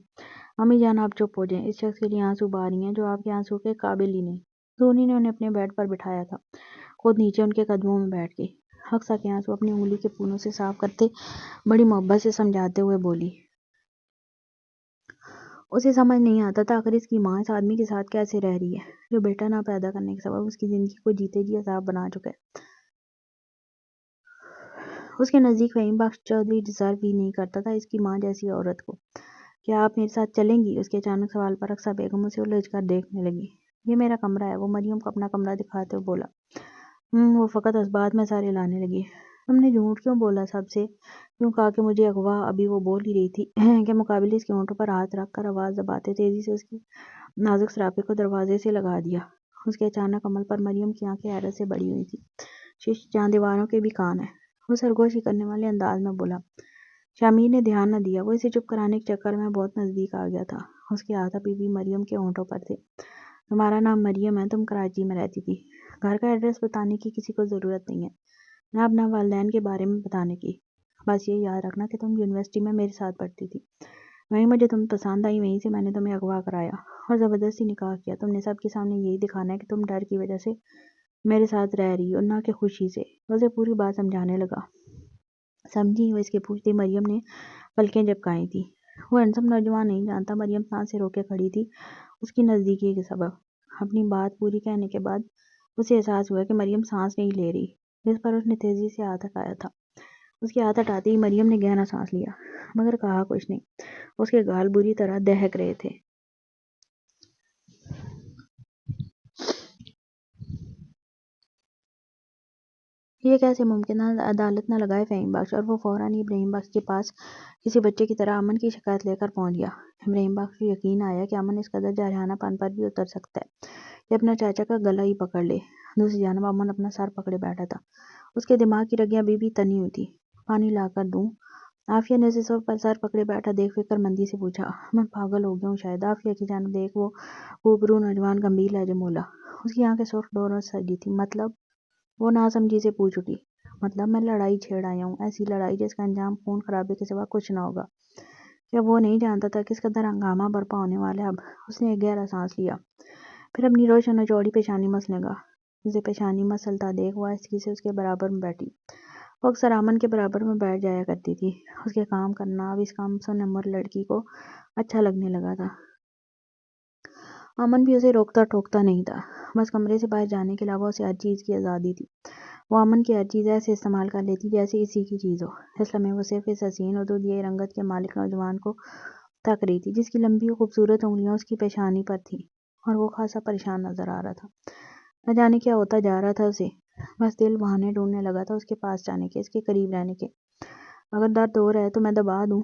امی جان، آپ چپ ہو جائیں، اس شخص کے لیے آنسو بہا رہی ہیں جو آپ کے آنسو کے قابل ہی نہیں۔ زونی نے انہیں اپنے بیڈ پر بٹھایا تھا، خود نیچے ان کے قدموں میں بیٹھ گئی۔ حفصہ کے آنسو اپنی انگلی کے پونوں سے صاف کرتے بڑی محبت سے سمجھاتے ہوئے بولی۔ اسے سمجھ نہیں آتا تھا آخر اس کی ماں اس آدمی کے ساتھ کیسے رہ رہی ہے، جو بیٹا نہ پیدا کرنے کے سبب اس کی زندگی کو جیتے جی عذاب بنا چکا ہے۔ اس کے نزدیک فہیم بخش چودھری ڈیزرو ہی نہیں کرتا تھا اس کی ماں جیسی عورت کو۔ کیا آپ میرے ساتھ چلیں گی؟ اس کے اچانک سوال پر حفصہ بیگم اسے الجھ کر دیکھنے لگی۔ یہ میرا کمرہ ہے، وہ مریم کو اپنا کمرہ دکھاتے ہوئے بولا۔ وہ فقط اس بات میں سر ہلانے لگی۔ تم نے جھوٹ کیوں بولا سب سے؟ کیوں کہا کہ مجھے اغوا؟ ابھی وہ بول ہی رہی تھی کہ مقابل اس کے ہونٹوں پر ہاتھ رکھ کر آواز دباتے تیزی سے اس کے نازک سراپے کو دروازے سے لگا دیا۔ اس کے اچانک عمل پر مریم کی آنکھیں حیرت سے بڑی ہوئی تھی۔ شش، جہاں دیواروں کے بھی کان ہیں، وہ سرگوشی کرنے والے انداز میں بولا۔ شامیر نے دھیان نہ دیا، وہ اسے چپ کرانے کے چکر میں بہت نزدیک آ گیا تھا۔ اس کے ہاتھ ابھی بھی مریم کے ہونٹوں پر تھے۔ تمہارا نام مریم ہے، تم کراچی میں رہتی تھی۔ گھر کا ایڈریس بتانے کی کسی کو ضرورت نہیں ہے، نہ اپنا والدین کے بارے میں بتانے کی۔ بس یہ یاد رکھنا کہ تم یونیورسٹی میں میرے ساتھ پڑھتی تھی، وہیں مجھے تم پسند آئی، وہیں سے میں نے تمہیں اغوا کرایا اور زبردستی نکاح کیا۔ تم نے سب کے سامنے یہی دکھانا ہے کہ تم ڈر کی وجہ سے میرے ساتھ رہ رہی ہو، نہ کہ خوشی سے۔ اسے پوری بات سمجھانے لگا۔ سمجھی؟ وہ اس کے پوچھتے مریم نے پلکیں جھپکائی تھی۔ وہ ہینڈسم نوجوان نہیں جانتا مریم سانس سے رو کے کھڑی تھی اس کی نزدیکی کے سبب۔ اپنی بات پوری کہنے کے بعد اسے احساس ہوا کہ مریم سانس نہیں لے رہی، جس پر اس نے تیزی سے ہاتھ ہٹایا تھا۔ اس کے ہاتھ ہٹاتے ہی مریم نے گہرا سانس لیا، مگر کہا کچھ نہیں۔ اس کے گال بری طرح دہک رہے تھے۔ یہ کیسے ممکن ہے؟ عدالت نہ لگائے فہیم بخش، اور وہ فوراً ہی ابراہیم بخش کے پاس کسی بچے کی طرح امن کی شکایت لے کر پہنچ گیا۔ ابراہیم بخش کو یقین آیا کہ امن اس قدر جارحانہ پن پر بھی اتر سکتا ہے کہ اپنا چاچا کا گلا ہی پکڑ لے۔ دوسری جانب امن اپنا سر پکڑے بیٹھا تھا، اس کے دماغ کی رگیں ابھی بھی تنی ہوئی تھی۔ پانی لا کر دوں؟ عافیہ نے اسے سر پکڑے بیٹھا دیکھ فکر مندی سے پوچھا۔ میں پاگل ہو گیا ہوں شاید؟ عافیہ کی جانب دیکھ وہ روبرو نوجوان گمبھیر لہجے میں بولا۔ اس کی آنکھیں سرخ ڈوروں سے سجی تھیں۔ مطلب؟ وہ ناسمجھی سے پوچھ اٹھی۔ مطلب میں لڑائی چھیڑ آیا ہوں، ایسی لڑائی جس کا انجام خون خرابے کے سوا کچھ نہ ہوگا۔ کیا وہ نہیں جانتا تھا کس قدر ہنگامہ برپا ہونے والا ہے؟ اب اس نے ایک گہرا سانس لیا، پھر اپنی روشن و چوڑی پیشانی مسنے لگا۔ اسے پیشانی مسلتا دیکھ وہ آہستگی سے اس کے برابر میں بیٹھی۔ وہ اکثر امن کے برابر میں بیٹھ جایا کرتی تھی۔ اس کے کام کرنا اب اس کم سن عمر لڑکی کو اچھا لگنے لگا تھا۔ امن بھی اسے روکتا ٹوکتا نہیں تھا، بس کمرے سے باہر جانے کے علاوہ اسے ہر چیز کی آزادی تھی۔ وہ امن کی ہر چیز ایسے استعمال کر لیتی جیسے کسی کی چیز ہو۔ اس لمحے وہ صرف اس حسین اور دودھیائی رنگت کے مالک نوجوان کو تک رہی تھی، جس کی لمبی و خوبصورت انگلیاں اس کی پیشانی پر تھیں، اور وہ خاصا پریشان نظر آ رہا تھا۔ نہ جانے کیا ہوتا جا رہا تھا اسے، بس دل بہانے ڈھونڈنے لگا تھا اس کے پاس جانے کے، اس کے قریب رہنے کے۔ اگر درد ہو رہا ہے تو میں دبا دوں؟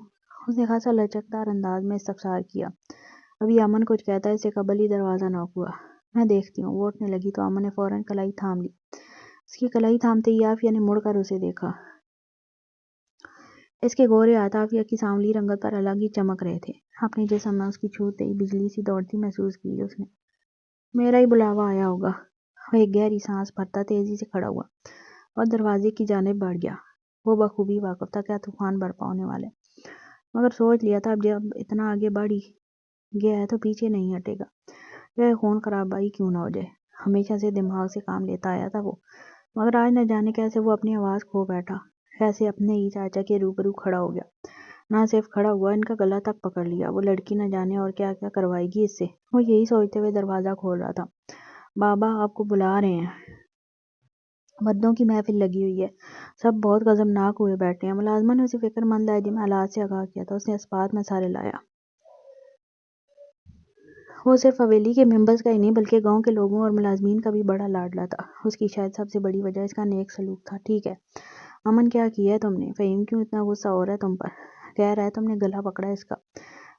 اس نے خاصا لچکدار انداز میں استفسار کیا۔ ابھی امن کچھ کہتا ہے اس سے قبل ہی دروازہ ناک ہوا۔ میں دیکھتی ہوں۔ وہ اٹھنے لگی تو امن نے فوراً کلائی تھام لی۔ اس کی کلائی تھامتے ہی عافیہ نے مڑ کر اسے دیکھا۔ اس کے گورے ہاتھ عافیہ کی سانولی رنگت پر الگ ہی چمک رہے تھے۔ اپنے جسم میں اس کی چھوتے ہی بجلی سی دوڑتی محسوس کی اس نے۔ میرا ہی بلاوا آیا ہوگا۔ وہ ایک گہری سانس بھرتا تیزی سے کھڑا ہوا اور دروازے کی جانب بڑھ گیا۔ وہ بخوبی واقف تھا کیا طوفان برپا ہونے والا ہے، مگر سوچ لیا تھا اب جب اتنا آگے بڑھ ہی گیا ہے تو پیچھے نہیں ہٹے گا، چاہے خون خرابائی کیوں نہ ہو جائے۔ ہمیشہ سے دماغ سے کام لیتا آیا تھا وہ، مگر آج نہ جانے کیسے وہ اپنی آواز کھو بیٹھا، کیسے اپنے ہی چاچا کے روبرو کھڑا ہو گیا۔ نہ صرف کھڑا ہوا، ان کا گلا تک پکڑ لیا۔ وہ لڑکی نہ جانے اور کیا کیا کروائے گی اس سے، وہ یہی سوچتے ہوئے دروازہ کھول رہا تھا۔ بابا آپ کو بلا رہے ہیں۔ مردوں کی محفل لگی ہوئی ہے، سب بہت غضبناک ہوئے بیٹھے ہیں۔ ملازمہ نے اسے فکر مند لہجے میں حالات سے آگاہ کیا تھا۔ اس نے اسبات میں سارے لایا۔ وہ صرف حویلی کے ممبرز کا ہی نہیں بلکہ گاؤں کے لوگوں اور ملازمین کا بھی بڑا لاڈلا تھا۔ اس کی شاید سب سے بڑی وجہ اس کا نیک سلوک تھا۔ ٹھیک ہے امن، کیا کیا ہے تم نے؟ فہیم کیوں اتنا غصہ ہو رہا ہے تم پر؟ کہہ رہا ہے تم نے گلا پکڑا اس کا۔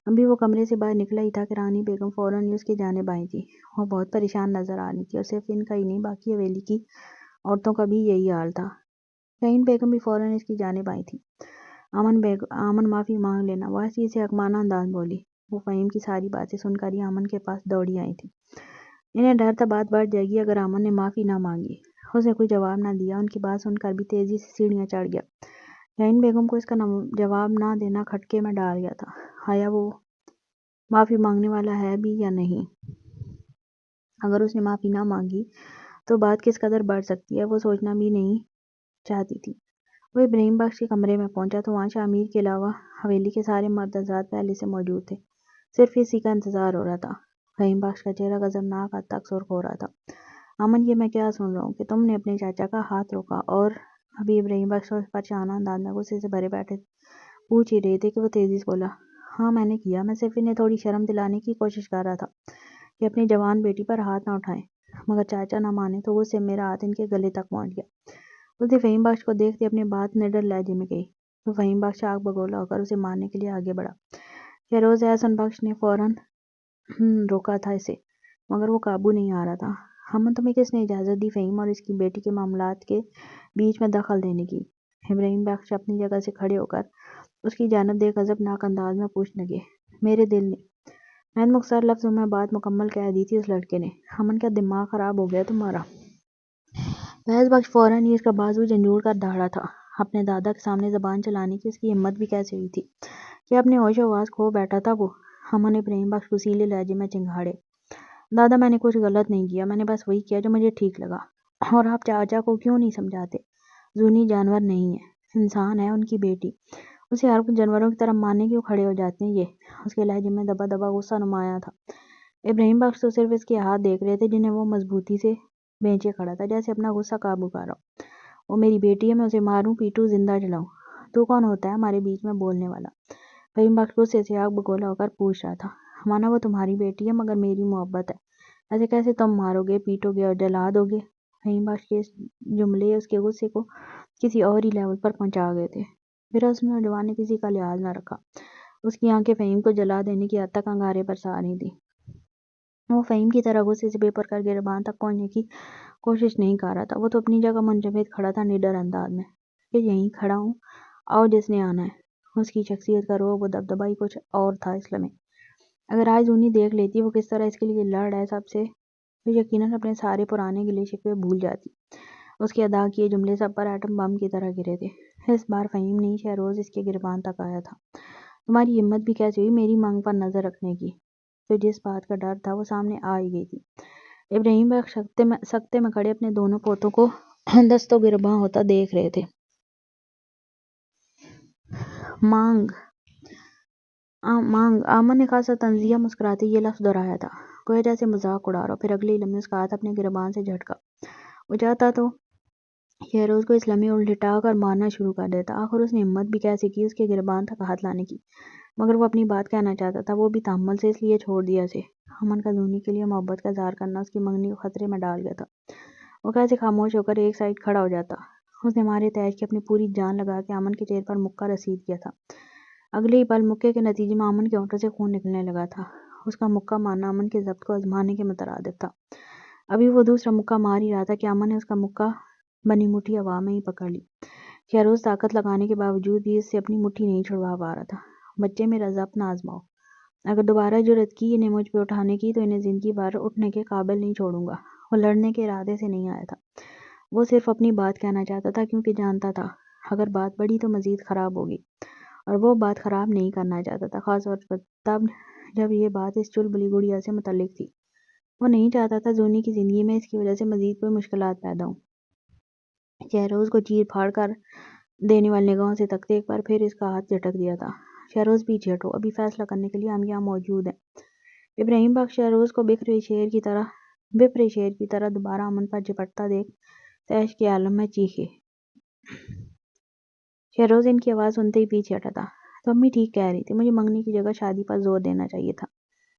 ابھی وہ کمرے سے باہر نکلا ہی تھا کہ رانی بیگم فوراً ہی اس کی جانب آئی تھی۔ وہ بہت پریشان نظر آ رہی تھی، اور صرف ان کا ہی نہیں باقی حویلی کی عورتوں کا بھی یہی حال تھا۔ شاہین بیگم بھی فوراً اس کی جانب آئی تھی۔ امن معافی مانگ لینا، وہ ایسی سے حکمانہ انداز بولی۔ وہ فہیم کی ساری باتیں سن کر ہی امن کے پاس دوڑی آئی تھی۔ انہیں ڈر تھا بات بڑھ جائے گی اگر امن نے معافی نہ مانگی۔ اس نے کوئی جواب نہ دیا، ان کی بات سن کر بھی تیزی سے سیڑھیاں چڑھ گیا۔ شاہین بیگم کو اس کا جواب نہ دینا کھٹکے میں ڈال گیا تھا۔ آیا وہ معافی مانگنے والا ہے بھی یا نہیں؟ اگر اس نے معافی نہ مانگی تو بات کس قدر بڑھ سکتی ہے، وہ سوچنا بھی نہیں چاہتی تھی۔ وہ ابراہیم بخش کے کمرے میں پہنچا تو وہاں شاہ امیر کے علاوہ حویلی کے سارے مرد حضرات پہلے سے موجود تھے۔ صرف اسی کا انتظار ہو رہا تھا۔ فہیم بخش کا چہرہ غضبناک حد تک سرخ ہو رہا تھا۔ امن، یہ میں کیا سن رہا ہوں کہ تم نے اپنے چاچا کا ہاتھ روکا اور ابھی ابراہیم بخش پرچانہ انداز میں غصے سے بھرے بیٹھے پوچھ ہی رہے تھے کہ وہ تیزی سے بولا، ہاں میں نے کیا، میں صرف انہیں تھوڑی شرم دلانے کی کوشش کر رہا تھا کہ اپنی جوان بیٹی پر ہاتھ نہ اٹھائیں، مگر چاچا نہ مانے تو غصے میں میرا ہاتھ ان کے گلے تک پہنچ گیا۔ اس نے فہیم بخش کو دیکھتے اپنی بات نڈر لہجے میں کہی تو فہیم بخش آگ بگولا ہو کر اسے مارنے کے لیے آگے بڑھا۔ فیروز احسن بخش نے فوراً روکا تھا اسے، مگر وہ قابو نہیں آ رہا تھا۔ امن، تمہیں کس نے اجازت دی فہیم اور اس کی بیٹی کے معاملات کے بیچ میں دخل دینے کی؟ ابراہیم بخش اپنی جگہ سے کھڑے ہو کر اس کی جانب دیکھ غضبناک انداز میں پوچھنے لگے۔ میرے دل نے میں مختصر لفظوں میں بات مکمل کہہ دی تھی اس لڑکے نے۔ امن، کیا دماغ خراب ہو گیا تمہارا؟ فیض بخش فوراً ہی اس کا بازو جھنجھوڑ کر دھاڑا تھا۔ اپنے دادا کے سامنے زبان چلانے کی اس کی ہمت بھی کیسے ہوئی تھی؟ کیا اپنے ہوش و حواس کھو بیٹھا تھا وہ؟ امن نے ابراہیم بخش کو سیلے لہجے میں چنگھاڑے۔ دادا، میں نے کچھ غلط نہیں کیا، میں نے بس وہی کیا جو مجھے ٹھیک لگا۔ اور آپ چاچا کو کیوں نہیں سمجھاتے؟ زونی جانور نہیں ہے، انسان ہے، ان کی بیٹی، اسے ہر کچھ جانوروں کی طرح ماننے کیوں کھڑے ہو جاتے ہیں یہ؟ اس کے لہجے میں دبا دبا غصہ نمایاں تھا۔ ابراہیم بخش تو صرف اس کے ہاتھ دیکھ رہے تھے جنہیں وہ مضبوطی سے بینچے کھڑا تھا، جیسے اپنا غصہ قابو کر رہا ہو۔ وہ میری بیٹی ہے، میں اسے ماروں پیٹوں زندہ جلاؤں؟ تو کون ہوتا ہے ہمارے بیچ میں بولنے والا؟ فہیم بخش غصے سے آگ بگولا ہو کر پوچھ رہا تھا۔ مانا وہ تمہاری بیٹی ہے مگر میری محبت ہے، ایسے کیسے تم مارو گے، پیٹو گے اور جلا دو گے؟ فہیم بخش کے جملے اس کے غصے کو کسی اور ہی لیول پر پہنچا گئے تھے۔ پھر اس نوجوان نے کسی کا لحاظ نہ رکھا۔ اس کی آنکھیں فہیم کو جلا دینے کی حد تک انگارے برسا رہی تھیں۔ وہ فہیم کی طرح غصے سے بے پر کر گریباں تک پہنچنے کی کوشش نہیں کر رہا تھا۔ وہ تو اپنی جگہ منجمد کھڑا تھا نڈر انداز میں کہ یہیں کھڑا ہوں، آؤ جس نے آنا ہے۔ اس کی شخصیت کا روب و دبدبہ ہی کچھ اور تھا اس لمحے۔ اگر آج زونی دیکھ لیتی وہ کس طرح اس کے لیے لڑ رہا ہے سب سے، تو یقیناً اپنے سارے پرانے گلے شکوے بھول جاتی۔ اس کے ادا کیے جملے سب پر ایٹم بم کی طرح گرے تھے۔ اس بار فہیم نہیں، شہروز اس کے گریباں تک آیا تھا۔ تمہاری ہمت بھی کیسے ہوئی میری مانگ پر نظر رکھنے کی؟ تو جس بات کا ڈر تھا وہ سامنے آ ہی گئی تھی۔ ابراہیم بخش سکتے میں کھڑے اپنے دونوں پوتوں کو دست و گریباں ہوتا دیکھ رہے تھے۔ مانگ مانگ آمن نے خاصا تنزیہ مسکراتے یہ لفظ دہرایا تھا، گویا جیسے مذاق اڑا رہا، پھر اگلے ہی لمحے اس کا ہاتھ اپنے گریبان سے جھٹکا۔ وہ چاہتا تو شہروز کو اس لمحے الٹا کر مارنا شروع کر دیتا، آخر اس نے ہمت بھی کیسے کی اس کے گریبان تک ہاتھ لانے کی، مگر وہ اپنی بات کہنا چاہتا تھا، وہ بھی تحمل سے، اس لیے چھوڑ دیا اسے۔ امن کا زونی کے لیے محبت کا اظہار کرنا اس کی منگنی کو خطرے میں ڈال گیا تھا۔ وہ کیسے خاموش ہو کر ایک سائیڈ کھڑا ہو جاتا۔ اس نے مارے تیش کی اپنی پوری جان لگا کے امن کے چہرے پر مکہ رسید کیا تھا۔ اگلے ہی پل مکے کے نتیجے میں امن کے ہونٹوں سے خون نکلنے لگا تھا۔ اس کا مکہ مارنا امن کے ضبط کو آزمانے کے مترادف تھا۔ ابھی وہ دوسرا مکہ مار ہی رہا تھا کہ امن نے اس کا مکہ بنی مٹھی ہوا میں ہی پکڑ لی۔ شہروز طاقت لگانے کے باوجود بھی اس سے اپنی مٹھی نہیں چھڑوا پا رہا تھا۔ بچے میرا ضبط نہ آزماؤ، اگر دوبارہ جرأت کی انہیں مجھ پہ اٹھانے کی تو انہیں زندگی بھر اٹھنے کے قابل نہیں چھوڑوں گا۔ وہ لڑنے کے ارادے سے نہیں آیا تھا، وہ صرف اپنی بات کہنا چاہتا تھا، کیونکہ جانتا تھا اگر بات بڑھی تو مزید خراب ہوگی، اور وہ بات خراب نہیں کرنا چاہتا تھا، خاص طور پر تب جب یہ بات اس چلبلی گڑیا سے متعلق تھی۔ وہ نہیں چاہتا تھا زونی کی زندگی میں اس کی وجہ سے مزید کوئی مشکلات پیدا ہوں۔ شہروز کو چیر پھاڑ کر دینے والی نگاہوں سے تکتے ایک بار پھر اس کا ہاتھ جھٹک دیا تھا۔ شہروز پیچھے ہٹو، ابھی فیصلہ کرنے کے لیے ہم یہاں موجود ہیں۔ ابراہیم بخش شہروز کو بپھرے شیر کی طرح دوبارہ امن پر جھپٹتا دیکھ تیش کے عالم میں چیخے۔ شہروز ان کی آواز سنتے ہی پیچھے ہٹا تھا۔ تو امی ٹھیک کہہ رہی تھی، مجھے منگنی کی جگہ شادی پر زور دینا چاہیے تھا۔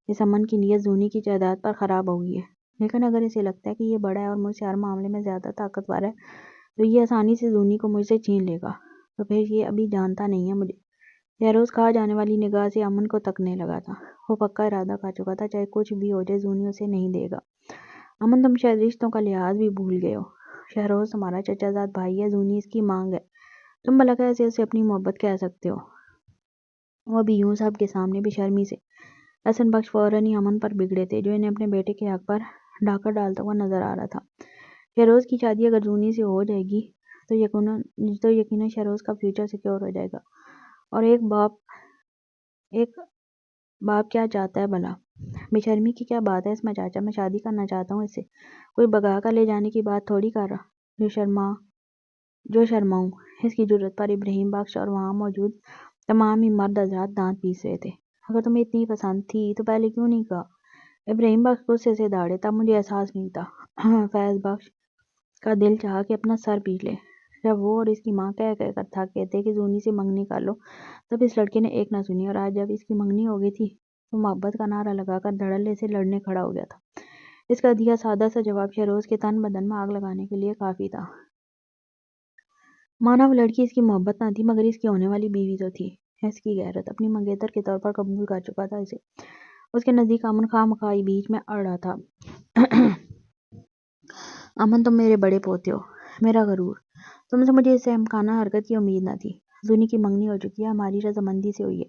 اس امن کی نیت زونی کی جائیداد پر خراب ہو گئی ہے، لیکن اگر اسے لگتا ہے کہ یہ بڑا ہے اور مجھ سے ہر معاملے میں زیادہ طاقتور ہے تو یہ آسانی سے زونی کو مجھ سے چھین لے گا، تو پھر یہ ابھی جانتا نہیں ہے مجھے۔ شہروز کھا جانے والی نگاہ سے امن کو تکنے لگا تھا۔ وہ پکا ارادہ کر چکا تھا، چاہے کچھ بھی ہو جائے زونی اسے نہیں دے گا۔ امن، تم شاید رشتوں کا لحاظ بھی بھول گئے ہو۔ شہروز تمہارا چچا زاد بھائی ہے، زونی اس کی مانگ ہے، تم بھلا کیسے اسے اپنی محبت کہہ سکتے ہو؟ وہ بھی یوں سب کے سامنے بے شرمی سے۔ حسن بخش فوراً ہی امن پر بگڑے تھے، جو انہیں اپنے بیٹے کے حق پر ڈاکر ڈالتا ہوا نظر آ رہا تھا۔ شہروز کی شادی اگر زونی سے ہو جائے گی تو یقیناً شہروز کا فیوچر سیکیور ہو جائے گا، اور ایک باپ کیا چاہتا ہے بھلا؟ بے شرمی کی کیا بات ہے اس میں چاچا، میں شادی کرنا چاہتا ہوں اس سے، کوئی بگا کر لے جانے کی بات تھوڑی کر رہا۔ جو شرماؤں، اس کی جرأت پر ابراہیم بخش اور وہاں موجود تمام ہی مرد حضرات دانت پیس رہے تھے۔ اگر تمہیں اتنی پسند تھی تو پہلے کیوں نہیں کہا؟ ابراہیم بخش غصے سے داڑے، تب مجھے احساس نہیں تھا۔ فیض بخش کا دل چاہا کہ اپنا سر پیٹ لے۔ جب وہ اور اس کی ماں کہہ کر تھک گئے تھے کہ زونی سے منگنی کر لو، تب اس لڑکے نے ایک نہ سنی، اور آج جب اس کی منگنی ہو گئی تھی تو محبت کا نعرہ لگا کر دھڑلے سے لڑنے کھڑا ہو گیا تھا۔ اس کا دیا سادہ سا جواب شہروز کے تن بدن میں آگ لگانے کے لیے کافی تھا۔ مانا وہ لڑکی اس کی محبت نہ تھی، مگر اس کی ہونے والی بیوی تو تھی۔ اس کی غیرت اپنی منگیتر کے طور پر قبول کر چکا تھا اسے۔ اس کے نزدیک امن خواہ مخواہ ہی بیچ میں اڑ رہا تھا۔ امن، تم میرے بڑے پوتے ہو، میرا غرور، تم سے مجھے اس احمقانہ حرکت کی امید نہ تھی۔ زونی کی منگنی ہو چکی ہے، ہماری رضامندی سے ہوئی ہے،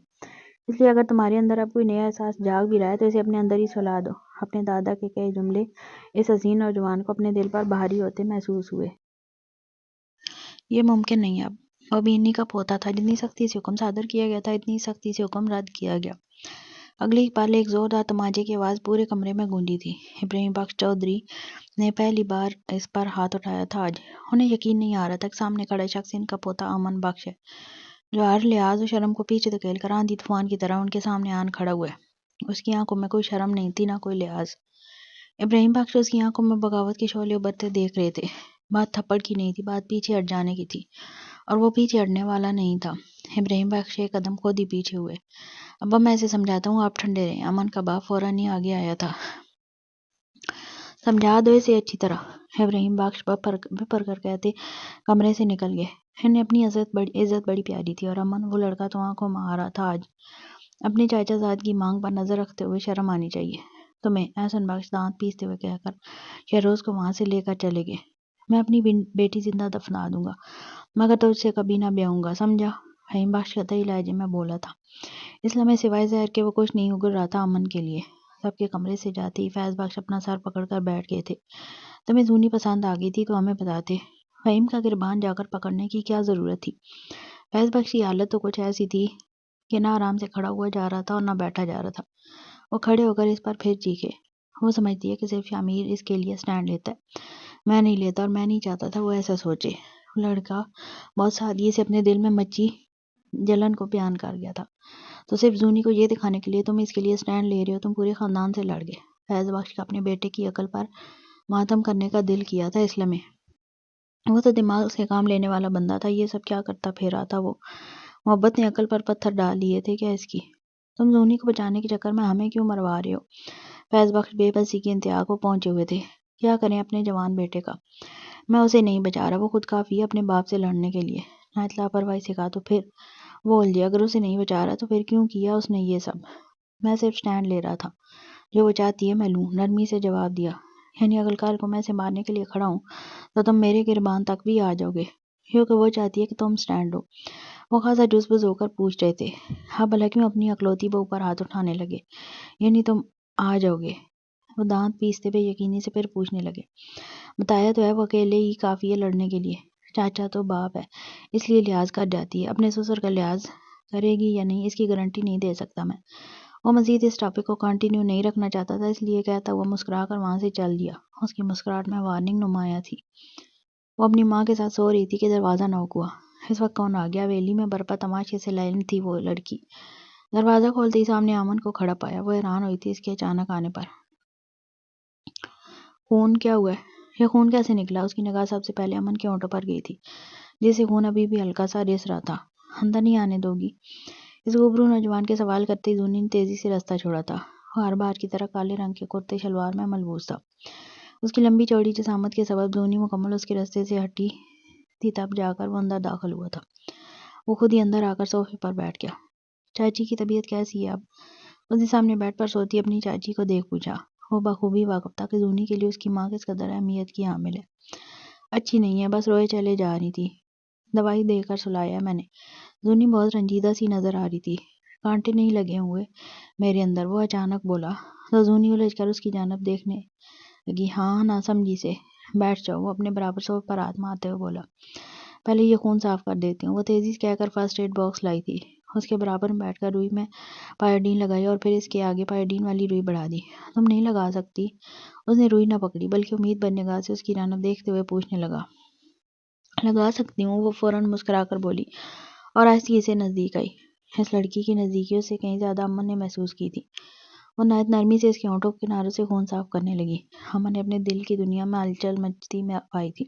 اس لیے اگر تمہارے اندر اب کوئی نیا احساس جاگ بھی رہا ہے تو اسے اپنے اندر ہی سلا دو۔ اپنے دادا کے کئی جملے اس حسین نوجوان کو اپنے دل پر بھاری ہوتے محسوس ہوئے۔ یہ ممکن نہیں ہے، اب وہ بھی انہی کا پوتا تھا۔ جتنی سختی سے حکم صادر کیا گیا تھا، اتنی سختی سے حکم رد کیا گیا۔ اگلے ہی پل ایک زوردار تماچے کی آواز پورے کمرے میں گونجی تھی۔ ابراہیم بخش چودھری نے پہلی بار اس پر ہاتھ اٹھایا تھا آج۔ انہیں یقین نہیں آ رہا تھا کہ سامنے کھڑا شخص ان کا پوتا امن بخش ہے، جو ہر لحاظ و شرم کو پیچھے دھکیل کر آندھی طوفان کی طرح ان کے سامنے آن کھڑا ہوا ہے۔ اس کی آنکھوں میں کوئی شرم نہیں تھی، نہ کوئی لحاظ۔ ابراہیم بخش اس کی آنکھوں میں بغاوت کے شعلے ابھرتے دیکھ رہے تھے۔ بات تھپڑ کی نہیں تھی، بات پیچھے ہٹ جانے کی تھی، اور وہ پیچھے ہٹنے والا نہیں تھا۔ ابراہیم بخش ایک قدم خود ہی پیچھے ہوئے۔ ابا، میں اسے سمجھاتا ہوں، آپ ٹھنڈے رہیں۔ امن کا باپ فوراً ہی آگے آیا تھا۔ سمجھا دو اسے اچھی طرح، ابراہیم بخش بپر کر کہتے کمرے سے نکل گئے۔ انہیں اپنی عزت بڑی پیاری تھی، اور امن، وہ لڑکا تو آنکھوں میں آ رہا تھا آج۔ اپنے چاچا زاد کی مانگ پر نظر رکھتے ہوئے شرم آنی چاہیے تمہیں، احسن بخش دانت پیستے ہوئے کہہ کر شہروز کو وہاں سے لے کر چلے گئے۔ میں اپنی بیٹی زندہ دفنا دوں گا، مگر تجھ سے کبھی نہ بیاہوں گا، سمجھا؟ ابراہیم بخش قطعی لہجے میں بولا تھا۔ اس لمحے سوائے زہر کے وہ کچھ نہیں اگل رہا تھا امن کے لیے۔ سب کے کمرے سے جاتے ہی فیض بخش اپنا سر پکڑ کر بیٹھ گئے تھے۔ تمہیں زونی پسند آ گئی تھی تو ہمیں بتاتے، فہیم کا گریبان جا کر پکڑنے کی کیا ضرورت تھی؟ فیض بخش کی حالت تو کچھ ایسی تھی کہ نہ آرام سے کھڑا ہوا جا رہا تھا اور نہ بیٹھا جا رہا تھا۔ وہ کھڑے ہو کر اس پر پھر چیخے۔ وہ سمجھتی ہے کہ صرف شامیر اس کے لیے سٹینڈ لیتا ہے، میں نہیں لیتا، اور میں نہیں چاہتا تھا وہ ایسا سوچے۔ وہ لڑکا بہت سادگی سے اپنے دل میں مچی جلن کو بیان کر گیا تھا۔ تو صرف زونی کو یہ دکھانے کے لیے تم اس کے لیے سٹینڈ لے رہے ہو، تم پورے خاندان سے لڑ گئے۔ فیض بخش کا اپنے بیٹے کی عقل پر ماتم کرنے کا دل کیا تھا اس لمحے۔ وہ تو دماغ سے کام لینے والا بندہ تھا، یہ سب کیا کرتا پھر رہا تھا وہ؟ محبت نے عقل پر پتھر ڈال لیے تھے کیا اس کی؟ تم زونی کو بچانے کے چکر میں ہمیں کیوں مروا رہے ہو؟ فیض بخش بے بسی کی انتہا کو پہنچے ہوئے تھے۔ کیا کریں اپنے جوان بیٹے کا؟ میں اسے نہیں بچا رہا، وہ خود کافی ہے اپنے باپ سے لڑنے کے لیے۔ نہایت لاپرواہی سے کہا تو پھر وہ الجھے، اگر اسے نہیں بچا رہا تو پھر کیوں کیا اس نے یہ سب؟ میں صرف سٹینڈ لے رہا تھا، جو وہ چاہتی ہے میں لوں، نرمی سے جواب دیا۔ یعنی اگلکار کو میں سے مارنے کے لیے کھڑا ہوں تو تم میرے گربان تک بھی آ جاؤ گے، کیونکہ وہ چاہتی ہے کہ تم سٹینڈ لو۔ وہ خاصا جزبز ہو کر پوچھ رہے تھے۔ ہاں بھلا کیوں اپنی اکلوتی بہو پر ہاتھ اٹھانے لگے؟ یعنی تم آ جاؤ گے؟ وہ دانت پیستے بے یقینی سے پھر پوچھنے لگے۔ بتایا تو ہے وہ اکیلے ہی کافی ہے لڑنے کے لیے، چاچا تو باپ ہے اس لیے لحاظ کر جاتی ہے، اپنے سسر کا لحاظ کرے گی یا نہیں اس کی گارنٹی نہیں دے سکتا میں۔ وہ مزید اس ٹاپک کو کنٹینیو نہیں رکھنا چاہتا تھا، اس لیے کہتا ہوا مسکرا کر وہاں سے چل دیا۔ اس کی مسکراہٹ میں وارننگ نمایاں تھی۔ وہ اپنی ماں کے ساتھ سو رہی تھی کہ دروازہ نوک ہوا۔ اس وقت کون آ گیا؟ حویلی میں برپا تماشے سے لائن تھی وہ لڑکی۔ دروازہ کھولتے ہی سامنے امن کو کھڑا پایا۔ وہ حیران ہوئی تھی اس کے اچانک آنے پر۔ خون کیا ہوا ہے؟ یہ خون کیسے نکلا؟ اس کی نگاہ سب سے پہلے امن کے ہونٹوں پر گئی تھی، جسے خون ابھی بھی ہلکا سا رس رہا تھا۔ اندر نہیں آنے دو گی؟ اس گبرو نوجوان کے سوال کرتے ہی زونی نے تیزی سے رستہ چھوڑا تھا۔ وہ ہر بار کی طرح کالے رنگ کے کرتے شلوار میں ملبوس تھا۔ اس کی لمبی چوڑی جسامت کے سبب زونی مکمل اس کے رستے سے ہٹی تھی، تب جا کر وہ اندر داخل ہوا تھا۔ وہ خود ہی اندر آ کر صوفے پر بیٹھ گیا۔ چاچی کی طبیعت کیسی ہے اب؟ اس نے سامنے بیڈ پر سوتی اپنی چاچی کو دیکھ پوچھا۔ وہ بخوبی واقف تھا کہ زونی کے لیے اس کی ماں کس قدر اہمیت کی حامل ہے۔ اچھی نہیں ہے، بس روئے چلے جا رہی تھی، دوائی دے کر سلایا ہے میں نے۔ زونی بہت رنجیدہ سی نظر آ رہی تھی۔ کانٹے نہیں لگے ہوئے میرے اندر؟ وہ اچانک بولا تو زونی الجھ کر اس کی جانب دیکھنے لگی۔ ہاں نہ سمجھی سے بیٹھ جاؤ، وہ اپنے برابر صوفے پر ہاتھ مارتے ہوئے بولا۔ پہلے یہ خون صاف کر دیتی ہوں۔ وہ تیزی سے کہہ کر فرسٹ ایڈ باکس لائی تھی۔ اس کے برابر میں بیٹھ کر روئی میں پائیڈین لگائی اور پھر اس کے آگے پائیڈین والی روئی بڑھا دی۔ تم نہیں لگا سکتی؟ اس نے روئی نہ پکڑی بلکہ امید بھری نگاہ سے اس کی جانب دیکھتے ہوئے پوچھنے لگا۔ لگا سکتی ہوں، وہ فوراً مسکرا کر بولی اور آہستگی سے نزدیک آئی۔ اس لڑکی کی نزدیکی اس سے کہیں زیادہ امن نے محسوس کی تھی۔ وہ نہایت نرمی سے اس کے ہونٹوں کے کناروں سے خون صاف کرنے لگی۔ امن نے اپنے دل کی دنیا میں ہلچل مچتی میں پائی تھی۔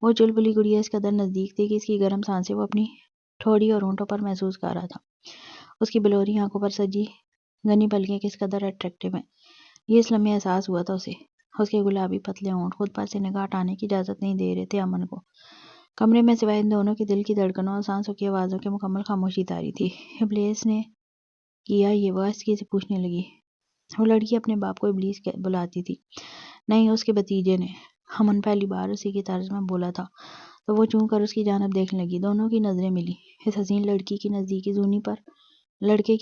وہ چلبلی گڑیا اس قدر نزدیک تھی کہ اس کی گرم سانسیں وہ اپنی ٹھوڑی اور ہونٹوں پر محسوس کر رہا تھا۔ اس کی بلوری آنکھوں پر سجی گھنی پلکیں کس قدر اٹریکٹیو ہیں، یہ اس لمحے احساس ہوا تھا اسے۔ اس کے گلابی پتلے ہونٹ خود پر سے نگاہ ہٹانے کی اجازت نہیں دے رہے تھے امن کو۔ کمرے میں سوائے ان دونوں کے دل کی دھڑکنوں اور سانسوں کی آوازوں کے مکمل خاموشی طاری تھی۔ ابلیس نے کیا یہ؟ وہ آہستگی سے پوچھنے لگی۔ وہ لڑکی اپنے باپ کو ابلیس بلاتی تھی۔ نہیں، اس کے بھتیجے نے۔ امن پہلی بار اسی کی طرز میں بولا تھا تو وہ چون کر اس کی جانب دیکھنے لگی۔ دونوں کی نظریں ملی۔ اس حسین لڑکے کی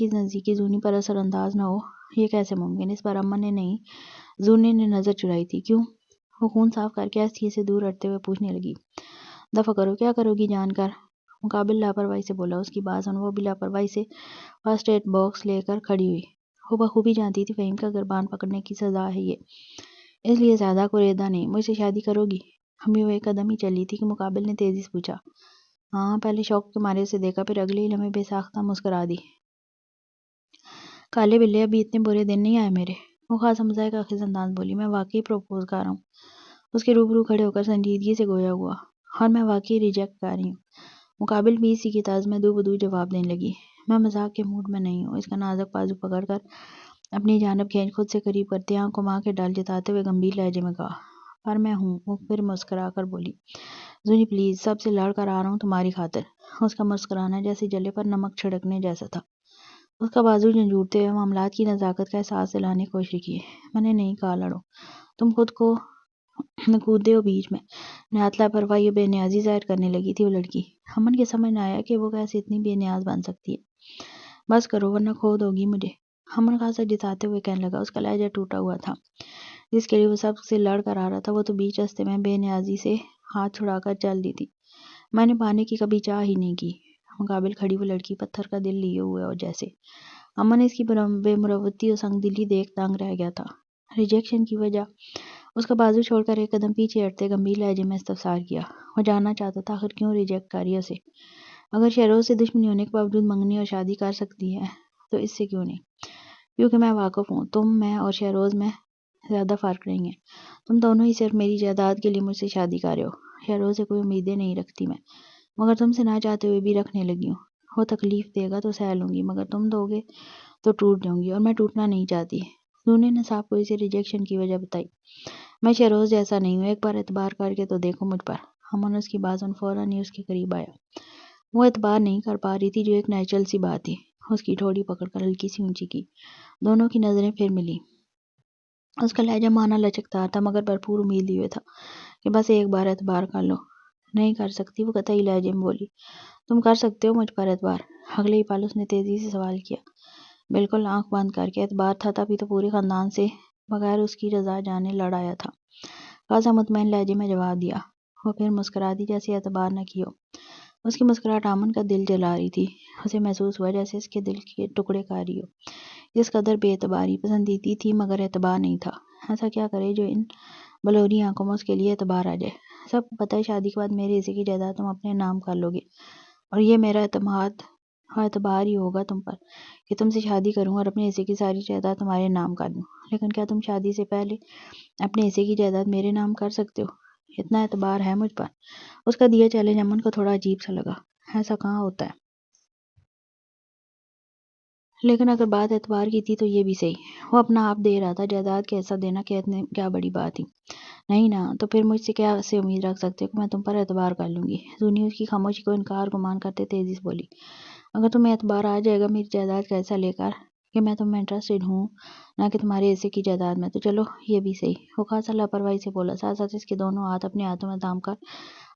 نزدیکی زونی پر اثر انداز نہ ہو، یہ کیسے ممکن؟ اس بار امن نے نہیں، زونی نے نظر چرائی تھی۔ کیوں؟ وہ خون صاف کر کے آہستگی سے دور ہٹتے ہوئے پوچھنے لگی۔ دفع کرو، کیا کرو گی جان کر؟ مقابل لاپرواہی سے بولا۔ اس کی بات سن وہ بھی لاپرواہی سے فرسٹ ایڈ باکس لے کر کھڑی ہوئی۔ وہ بخوبی جانتی تھی فہیم کا گربان پکڑنے کی سزا ہے یہ، اس لیے زیادہ کوریدا نہیں۔ مجھ سے شادی کرو گی؟ امی وہ ایک قدم ہی چلی تھی کہ مقابل نے تیزی سے پوچھا۔ ہاں، پہلے شوق کے مارے اسے دیکھا، پھر اگلے ہی لمحے بے ساختہ مسکرا دی۔ کالے بلے، ابھی اتنے برے دن نہیں آئے میرے۔ وہ خاصا مضحکہ خیز انداز بولی۔ میں واقعی پروپوز کر رہا ہوں۔ اس کے روبرو کھڑے ہو کر سنجیدگی سے گویا ہوا۔ اور میں واقعی ریجیکٹ کر رہی ہوں۔ مقابل بھی اسی کی طرز میں دو بدو جواب دینے لگی۔ میں مذاق کے موڈ میں نہیں ہوں۔ اس کا نازک بازو پکڑ کر اپنی جانب کھینچ خود سے قریب کرتے آنکھ کو ماں کے ڈال جتاتے ہوئے گمبھیر لہجے میں کہا۔ پر میں ہوں۔ وہ پھر مسکرا کر بولی۔ زونی پلیز، سب سے لڑ کر آ رہا ہوں تمہاری خاطر۔ اس کا مسکرانا جیسے جلے پر نمک چھڑکنے جیسا تھا۔ اس کا بازو جھنجھوڑتے ہوئے معاملات کی نزاکت کا احساس دلانے کی کوشش کی۔ میں نے نہیں کہا لڑو، تم خود کو کودے ہو بیچ میں۔ نہایت لاپرواہی اور بے نیازی ظاہر کرنے لگی تھی وہ لڑکی۔ امن کے سمجھ نہ آیا کہ وہ کیسے اتنی بے نیاز بن سکتی ہے۔ بس کرو ورنہ کھو دو گی مجھے، امن خاصا جتاتے ہوئے کہنے لگا۔ اس کا لہجہ ٹوٹا ہوا تھا۔ جس کے لیے وہ سب سے لڑ کر آ رہا تھا، وہ تو بیچ راستے میں بے نیازی سے ہاتھ چھڑا کر چل دی تھی۔ میں نے پانے کی کبھی چاہ ہی نہیں کی۔ مقابل کھڑی وہ لڑکی پتھر کا دل لیے ہوئے اور جیسے امن اس کی بے مروتی اور سنگ دلی دیکھ دنگ رہ گیا تھا۔ ریجیکشن کی وجہ؟ اس کا بازو چھوڑ کر ایک قدم پیچھے ہٹتے گمبھیر لہجے میں استفسار کیا۔ وہ جاننا چاہتا تھا آخر کیوں ریجیکٹ کر رہی ہے اسے۔ اگر شہروز سے دشمنی ہونے کے باوجود منگنی اور شادی کر سکتی ہے تو اس سے کیوں نہیں؟ کیونکہ میں واقف ہوں، تم، میں اور شہروز میں زیادہ فرق نہیں ہے۔ تم دونوں ہی صرف میری جائیداد کے لیے مجھ سے شادی کر رہے ہو۔ شہروز سے کوئی امیدیں نہیں رکھتی میں، مگر تم سے نہ چاہتے ہوئے بھی رکھنے لگی ہوں۔ وہ تکلیف دے گا تو سہ لوں گی، مگر تم دو گے تو ٹوٹ جاؤں گی، اور میں ٹوٹنا نہیں چاہتی۔ دنیا نے صاحب کو اسے ریجیکشن کی وجہ بتائی۔ میں شہروز جیسا نہیں ہوں، ایک بار اعتبار کر کے تو دیکھو مجھ پر۔ امن اس کی بات سن فوراً ہی اس کے قریب آیا۔ وہ اعتبار نہیں کر پا رہی تھی، جو ایک نیچرل سی بات تھی۔ اس کی ٹھوڑی پکڑ کر ہلکی سی اونچی کی۔ دونوں کی نظریں پھر ملی۔ اس کا لہجہ مانا لچکدار تھا، مگر بھرپور امید لیے تھا کہ بس ایک بار اعتبار کر لو۔ نہیں کر سکتی، وہ قطعی لہجے میں بولی۔ تم کر سکتے ہو مجھ پر اعتبار؟ اگلے ہی پل اس نے تیزی سے سوال کیا۔ بالکل آنکھ بند کر کے۔ اعتبار تھا تبھی تو پورے خاندان سے بغیر اس کی رضا جانے لڑ آیا تھا۔ خاصا مطمئن لہجے میں جواب دیا۔ وہ پھر مسکرا دی جیسے اعتبار نہ کی ہو۔ اس کی مسکراہٹ امن کا دل جلا رہی تھی۔ اسے محسوس ہوا جیسے اس کے دل کے ٹکڑے کر رہی ہو۔ اس قدر بے اعتباری پسندیدی تھی، مگر اعتبار نہیں تھا۔ ایسا کیا کرے جو ان بلوری آنکھوں میں اس کے لیے اعتبار آ جائے؟ سب کو پتہ ہے شادی کے بعد میرے حصے کی جائیداد تم اپنے نام کر لو گے، اور یہ میرا اعتماد اور اعتبار ہی ہوگا تم پر کہ تم سے شادی کروں اور اپنے حصے کی ساری جائیداد تمہارے نام کر دوں۔ لیکن کیا تم شادی سے پہلے اپنے حصے کی جائیداد میرے نام کر سکتے ہو؟ اتنا اعتبار ہے مجھ پر؟ اس کا دیا چیلنج امن کو تھوڑا عجیب سا لگا۔ ایسا کہاں ہوتا ہے؟ لیکن اگر بات اعتبار کی تھی تو یہ بھی صحیح۔ وہ اپنا آپ دے رہا تھا، جائیداد کا حصہ دینا کیا بڑی بات تھی؟ نہیں نا، تو پھر مجھ سے کیا سے امید رکھ سکتے ہو کہ میں تم پر اعتبار کر لوں گی؟ زونی اس کی خاموشی کو انکار گمان کرتے تیزی سے بولی۔ اگر تمہیں اعتبار آ جائے گا میری جائیداد کا حصہ لے کر کہ میں تم میں انٹرسٹڈ ہوں، نہ کہ تمہارے حصے کی جائیداد میں، تو چلو یہ بھی صحیح۔ وہ خاصا لاپرواہی سے بولا، ساتھ ساتھ اس کے دونوں ہاتھ اپنے ہاتھوں میں تھام کر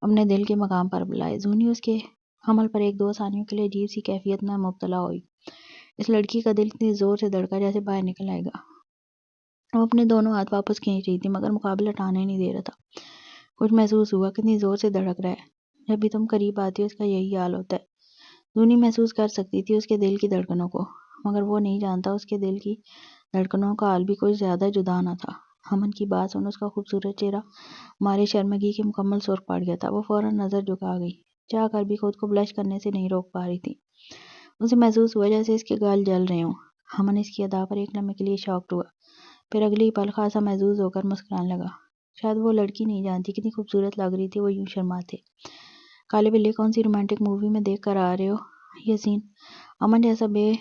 اپنے دل کے مقام پر بلائے۔ زونی اس کے حمل پر ایک دو ثانیوں کے لیے عجیب سی کیفیت میں مبتلا ہوئی۔ اس لڑکی کا دل اتنی زور سے دھڑکا جیسے باہر نکل آئے گا۔ وہ اپنے دونوں ہاتھ واپس کھینچ رہی تھی، مگر مقابلہ ٹھانے نہیں دے رہا تھا۔ کچھ محسوس ہوا، کتنی زور سے دھڑک رہا ہے۔ جب بھی تم قریب آتی ہو اس کا یہی حال ہوتا ہے۔ زونی محسوس کر سکتی تھی اس کے دل کی دھڑکنوں کو، مگر وہ نہیں جانتا اس کے دل کی دھڑکنوں کا حال بھی کوئی زیادہ جدا نہ تھا۔ امن کی بات سن اس کا خوبصورت چہرہ مارے شرمگی کے مکمل سرخ پڑ گیا تھا۔ وہ فوراً نظر جھکا گئی، چاہ کر بھی خود کو بلش کرنے سے نہیں روک پا رہی تھی۔ اسے محسوس ہوا جیسے اس کے گال جل رہے ہوں۔ امن اس کی ادا پر ایک لمحے کے لیے شاکڈ ہوا، پھر اگلے ہی پل خاصا محظوظ ہو کر مسکرانے لگا۔ شاید وہ لڑکی نہیں جانتی کتنی خوبصورت لگ رہی تھی وہ یوں شرماتے۔ کالے بلے کون سی رومانٹک مووی میں دیکھ کر آ رہے ہو یہ سین؟ امن جیسا بے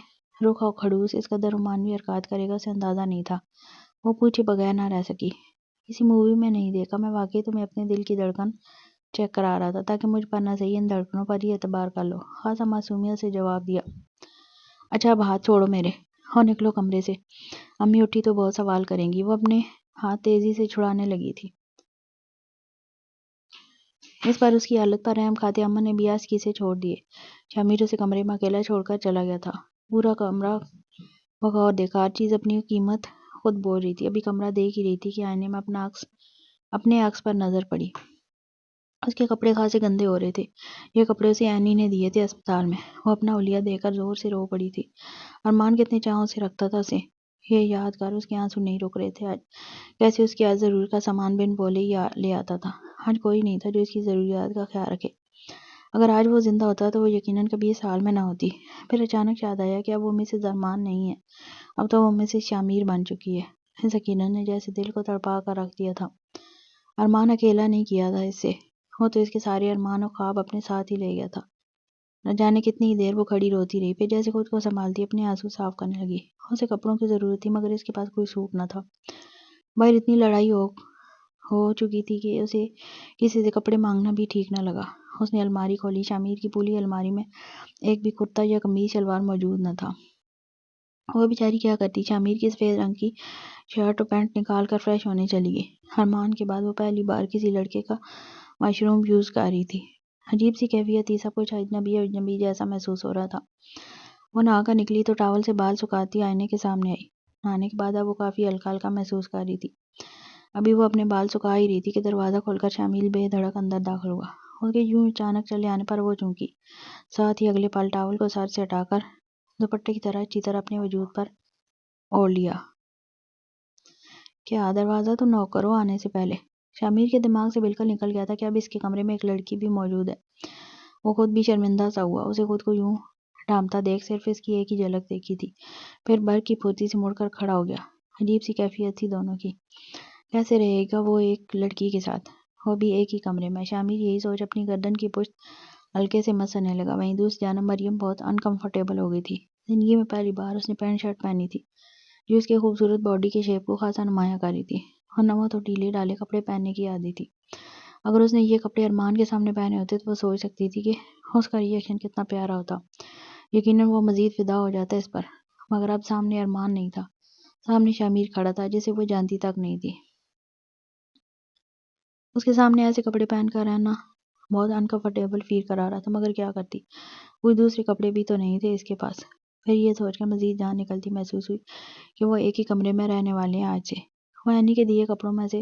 رخ اور کھڑوس اس قدر رومانوی حرکات کرے گا اسے اندازہ نہیں تھا۔ وہ پوچھے بغیر نہ رہ سکی۔ کسی مووی میں نہیں دیکھا، میں واقعی تمہیں اپنے دل کی دھڑکن چیک کرا رہا تھا تاکہ مجھ پر نہ صحیح ان دھڑکنوں پر ہی اعتبار کر لو۔ خاصا معصومیت سے جواب دیا۔ اچھا اب ہاتھ چھوڑو میرے اور نکلو کمرے سے، امی اٹھی تو بہت سوال کریں گی۔ وہ اپنے ہاتھ تیزی سے چھڑانے لگی تھی۔ اس بار اس کی حالت پر رحم کھاتے امن نے بھی آہستگی سے چھوڑ دیے۔ شمیر اسے کمرے میں اکیلا چھوڑ کر چلا گیا تھا۔ پورا کمرہ بغور دیکھا، ہر چیز اپنی قیمت خود بول رہی تھی۔ ابھی کمرہ دیکھ ہی رہی تھی کہ آئینے میں اپنے عکس پر نظر پڑی۔ اس کے کپڑے خاصے گندے ہو رہے تھے۔ یہ کپڑے اسے اینی نے دیے تھے اسپتال میں۔ وہ اپنا حلیہ دیکھ کر زور سے رو پڑی تھی۔ ارمان کتنے چاہوں سے رکھتا تھا اسے، یہ یاد کر اس کے آنسو نہیں رک رہے تھے۔ آج کیسے اس کی ہر ضرورت کا سامان بن بولے ہی لے آتا تھا۔ آج کوئی نہیں تھا جو اس کی ضروریات کا خیال رکھے۔ اگر آج وہ زندہ ہوتا تو وہ یقیناً کبھی اس حال میں نہ ہوتی۔ پھر اچانک یاد آیا کہ اب وہ مسز ارمان نہیں ہے، اب تو وہ مسز شامیر بن چکی ہے۔ اس یقین نے جیسے دل کو تڑپا کر رکھ دیا تھا۔ ارمان اکیلا نہیں کیا تھا اس سے، وہ تو اس کے سارے ارمان اور خواب اپنے ساتھ ہی لے گیا تھا۔ نہ جانے کتنی دیر وہ کھڑی روتی رہی، پھر جیسے خود کو سنبھالتی اپنے آنسو صاف کرنے لگی۔ اسے کپڑوں کی ضرورت تھی، مگر اس کے پاس کوئی سوٹ نہ تھا۔ باہر اتنی لڑائی ہو چکی تھی کہ اسے کسی سے کپڑے مانگنا بھی ٹھیک نہ لگا۔ اس نے الماری کھولی، شامیر کی پولی الماری میں ایک بھی کرتا یا قمیص شلوار موجود نہ تھا۔ وہ بیچاری کیا کرتی، شامیر کی سفید رنگ کی شرٹ اور پینٹ نکال کر فریش ہونے چلی گئی۔ ارمان کے بعد وہ پہلی بار کسی لڑکے کا واش روم یوز کر رہی تھی۔ عجیب سی کیفیت تھی، سب کچھ اجنبی جیسا محسوس ہو رہا تھا۔ وہ نہا کر نکلی تو ٹاول سے بال سکھاتی آئینے کے سامنے آئی۔ نہانے کے بعد اب وہ کافی ہلکا ہلکا محسوس کر رہی تھی۔ ابھی وہ اپنے بال سکھا ہی رہی تھی کہ دروازہ کھول کر شامل بے دھڑک اندر داخل ہوا۔ اس کے یوں اچانک چلے آنے پر وہ چونکی، ساتھ ہی اگلے پل ٹاول کو سر سے ہٹا کر دوپٹے کی طرح اچھی طرح اپنے وجود پر اوڑھ لیا۔ کیا دروازہ تو نوک کرو آنے سے پہلے؟ شامیر کے دماغ سے بالکل نکل گیا تھا کہ اب اس کے کمرے میں ایک لڑکی بھی موجود ہے۔ وہ خود بھی شرمندہ سا ہوا، اسے خود کو یوں ڈھانپتا دیکھ صرف اس کی ایک ہی جھلک دیکھی تھی، پھر برق کی پھرتی سے مڑ کر کھڑا ہو گیا۔ عجیب سی کیفیت تھی دونوں کی، کیسے رہے گا وہ ایک لڑکی کے ساتھ، وہ بھی ایک ہی کمرے میں؟ شامر یہی سوچ اپنی گردن کی پشت ہلکے سے مسنے لگا۔ وہیں دوسری جانب مریم بہت انکمفرٹیبل ہو گئی تھی۔ زندگی میں پہلی بار اس نے پینٹ شرٹ پہنی تھی جو اس کے خوبصورت باڈی کے شیپ کو خاصا نمایاں کر رہی تھی، ورنہ وہ تو ڈھیلے ڈھالے کپڑے پہننے کی عادی تھی۔ اگر اس نے یہ کپڑے ارمان کے سامنے پہنے ہوتے تو وہ سوچ سکتی تھی کہ اس کا ری ایکشن کتنا پیارا ہوتا، یقیناً وہ مزید فدا ہو جاتا اس پر، مگر اب سامنے ارمان نہیں تھا، سامنے شامر کھڑا تھا جسے وہ جانتی تک نہیں تھی۔ اس کے سامنے ایسے کپڑے پہن کر رہنا بہت انکمفرٹیبل فیل کرا رہا تھا، مگر کیا کرتی، کوئی دوسرے کپڑے بھی تو نہیں تھے اس کے پاس۔ پھر یہ سوچ کر مزید جان نکلتی محسوس ہوئی کہ وہ ایک ہی کمرے میں رہنے والے ہیں آج سے۔ وہ اینی کے دیے کپڑوں میں سے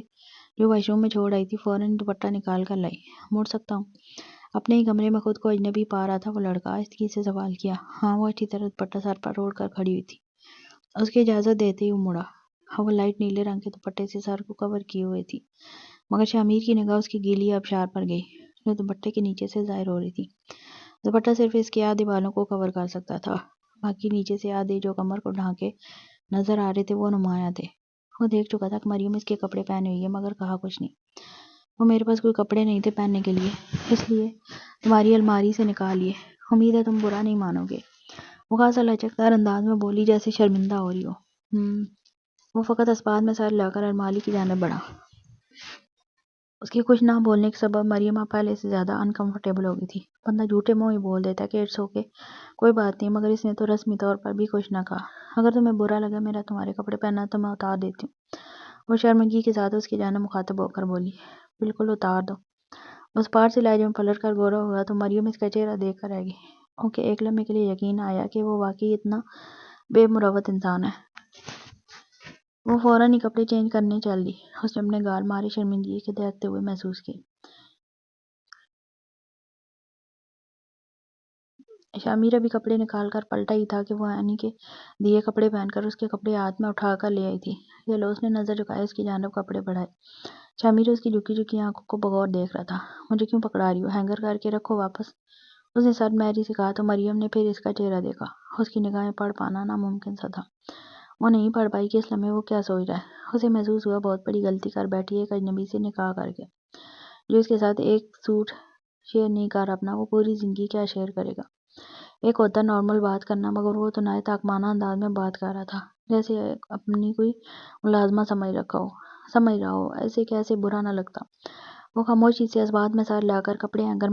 جو واش روم میں چھوڑ آئی تھی فوراً دوپٹہ نکال کر لائی۔ مڑ سکتا ہوں؟ اپنے ہی کمرے میں خود کو اجنبی پا رہا تھا وہ لڑکا، آہستگی سے سوال کیا۔ ہاں، وہ اچھی طرح دوپٹہ سر پر اوڑھ کر کھڑی ہوئی تھی۔ اس کی اجازت دیتے ہی وہ مڑا۔ وہ لائٹ نیلے رنگ کے دوپٹے سے سر کو کور کیے ہوئے تھی، مگر شامر کی نگاہ اس کی گیلی آبشار پر گئی جو دوپٹے کے نیچے سے ظاہر ہو رہی تھی۔ دوپٹہ صرف اس کے آدھے بالوں کو کور کر سکتا تھا، باقی نیچے سے آدھے جو کمر کو ڈھانکے نظر آ رہے تھے وہ نمایاں تھے۔ وہ دیکھ چکا تھا کہ مریم اس کے کپڑے پہنے ہوئی ہے، مگر کہا کچھ نہیں۔ وہ میرے پاس کوئی کپڑے نہیں تھے پہننے کے لیے، اس لیے تمہاری الماری سے نکال لیے۔ امید ہے تم برا نہیں مانو گے، وہ خاصا لچکدار انداز میں بولی جیسے شرمندہ ہو رہی ہو۔ وہ فقط اسپاٹ میں سر لا کر الماری کی جانب بڑھا۔ اس کے کچھ نہ بولنے کے سبب مریم اب پہلے سے زیادہ انکمفرٹیبل ہو گئی تھی۔ بندہ جھوٹے منہ ہی بول دیتا کہ اٹس اوکے، کوئی بات نہیں، مگر اس نے تو رسمی طور پر بھی کچھ نہ کہا۔ اگر تمہیں برا لگا میرا تمہارے کپڑے پہننا تو میں اتار دیتی ہوں، وہ شرمندگی کے ساتھ اس کی جانب مخاطب ہو کر بولی۔ بالکل اتار دو۔ اس پار سے لہجے میں پلٹ کر غور ہوا تو مریم اس کا چہرہ دیکھ کر رہ گئی۔ اوکے، ایک لمحے کے لیے یقین آیا کہ وہ واقعی اتنا بے مروت انسان ہے۔ وہ فوراً ہی کپڑے چینج کرنے چل دی۔ اس نے اپنے گال مارے شرمندگی کے دہکتے ہوئے محسوس کی۔ شامر ابھی کپڑے نکال کر پلٹا ہی تھا کہ وہ اینی کے دیے کپڑے پہن کر اس کے کپڑے ہاتھ میں اٹھا کر لے آئی تھی۔ یہ لو، اس نے نظر جھکائے اس کی جانب کپڑے بڑھائے۔ شامر اس کی جھکی جھکی آنکھوں کو بغور دیکھ رہا تھا۔ مجھے کیوں پکڑا رہی ہو؟ ہینگر کر کے رکھو واپس، اس نے سرد مہری سے کہا تو مریم نے پھر اس کا چہرہ دیکھا۔ اس کی نگاہیں پڑھ پانا ناممکن سا تھا۔ وہ نہیں پڑھ پائی کہ اس لمحے وہ کیا سوچ رہا ہے۔ اسے محسوس ہوا بہت بڑی غلطی کر بیٹھی ایک اجنبی سے نکاح کر کے، جو اس کے ساتھ ایک سوٹ شیئر نہیں کر اپنا، وہ پوری زندگی کیا شیئر کرے گا۔ ایک ہوتا نارمل بات کرنا، مگر وہ تو نہایت حاکمانہ انداز میں بات کر رہا تھا، جیسے اپنی کوئی ملازمہ سمجھ رہا ہو۔ ایسے کیسے برا نہ لگتا۔ وہ خاموشی سے اسبات میں سر لا کر کپڑے ہینگر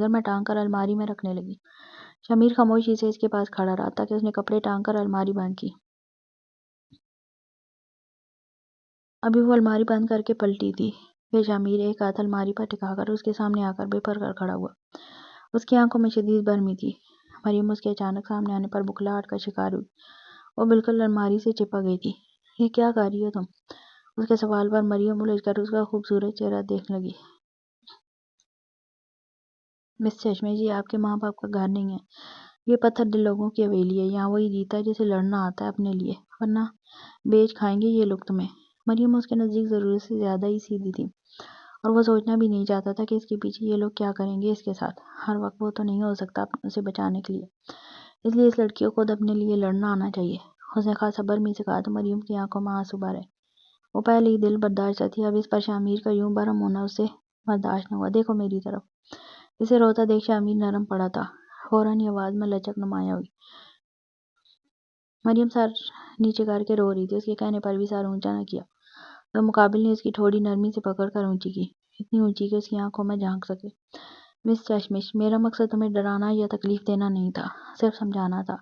میں ٹانگ کر الماری میں رکھنے لگی۔ شامر خاموشی سے اس کے پاس کھڑا رہا تاکہ اس نے کپڑے ٹانگ کر الماری بند کی۔ ابھی وہ الماری بند کر کے پلٹی تھی، پھر شامر ایک ہاتھ الماری پر ٹکا کر اس کے سامنے آ کر بے پر کر کھڑا ہوا۔ اس کی آنکھوں میں شدید برہمی تھی۔ مریم اس کے اچانک سامنے آنے پر بکھلاہٹ کا شکار ہوئی۔ وہ بالکل الماری سے چپک گئی تھی۔ یہ کیا کر رہی ہو تم؟ اس کے سوال پر مریم الجھ کر اس کا خوبصورت چہرہ دیکھنے لگی۔ مس چشمے، یہ آپ کے ماں باپ کا گھر نہیں ہے، یہ پتھر دل لوگوں کی حویلی ہے، یہاں وہی جیتا ہے جسے لڑنا آتا ہے اپنے لیے، ورنہ بیچ کھائیں گے یہ لوگ تمہیں۔ مریم اس کے نزدیک ضرورت سے زیادہ ہی سیدھی تھی، اور وہ سوچنا بھی نہیں چاہتا تھا کہ اس کے پیچھے یہ لوگ کیا کریں گے اس کے ساتھ۔ ہر وقت وہ تو نہیں ہو سکتا اسے بچانے کے لیے، اس لیے اس لڑکی کو خود اپنے لیے لڑنا آنا چاہیے، اس نے خاصا برہمی سے کہا تو مریم کی آنکھوں میں آنسو بھر آئے۔ وہ پہلے ہی دل برداشت تھی، اب اس پر شامر کا یوں برہم ہونا اسے برداشت نہ ہوا۔ دیکھو میری طرف۔ اسے روتا دیکھ شامر نرم پڑا تھا، فوراً ہی آواز میں لچک نمایاں ہوئی۔ مریم سر نیچے کر کے رو رہی تھی، اس کے کہنے پر بھی سر اونچا نہ کیا تو مقابل نے اس کی ٹھوڑی نرمی سے پکڑ کر اونچی کی، اتنی اونچی کہ اس کی آنکھوں میں جھانک سکے۔ مس چشمش، میرا مقصد تمہیں ڈرانا یا تکلیف دینا نہیں تھا، صرف سمجھانا تھا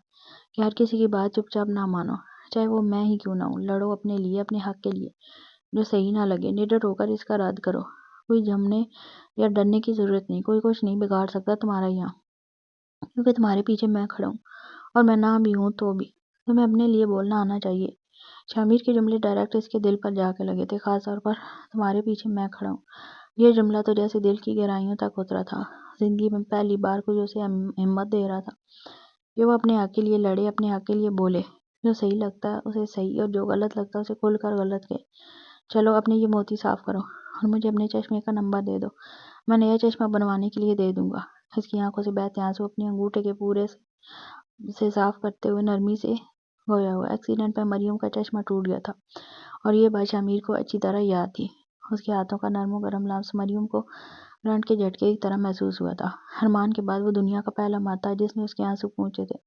کہ ہر کسی کی بات چپ چاپ نہ مانو، چاہے وہ میں ہی کیوں نہ ہوں۔ لڑو اپنے لیے، اپنے حق کے لیے، جو صحیح نہ لگے نڈر ہو کر اس کا رد کرو۔ کوئی جھمنے یا ڈرنے کی ضرورت نہیں، کوئی کچھ نہیں بگاڑ سکتا تمہارا یہاں، کیونکہ تمہارے پیچھے میں کھڑا ہوں، اور میں نہ بھی ہوں تو بھی تمہیں اپنے لیے بولنا آنا چاہیے۔ شامر کے جملے ڈائریکٹ اس کے دل پر جا کے لگے تھے، خاص طور پر تمہارے پیچھے میں کھڑا ہوں۔ یہ جملہ تو جیسے دل کی گہرائیوں تک اترا تھا۔ زندگی میں پہلی بار کوئی اسے ہمت دے رہا تھا کہ وہ اپنے حق کے لیے لڑے، اپنے حق کے لیے بولے، جو صحیح لگتا ہے اسے صحیح اور جو غلط لگتا ہے اسے کھل کر غلط کہے۔ چلو اپنے یہ موتی صاف کرو اور مجھے اپنے چشمے کا نمبر دے دو، میں نیا چشمہ بنوانے کے لیے دے دوں گا۔ اس کی آنکھوں سے بہتے آنسو اپنے انگوٹھے کے پورے سے صاف کرتے ہوئے نرمی سے گویا ہوا۔ ایکسیڈنٹ پہ مریم کا چشمہ ٹوٹ گیا تھا اور یہ بات شامیر کو اچھی طرح یاد تھی۔ اس کے ہاتھوں کا نرم و گرم لمس مریم کو کرنٹ کے جھٹکے کی طرح محسوس ہوا تھا۔ ارمان کے بعد وہ دنیا کا پہلا مرد تھا جس نے اس کے آنسو پوچھے تھے۔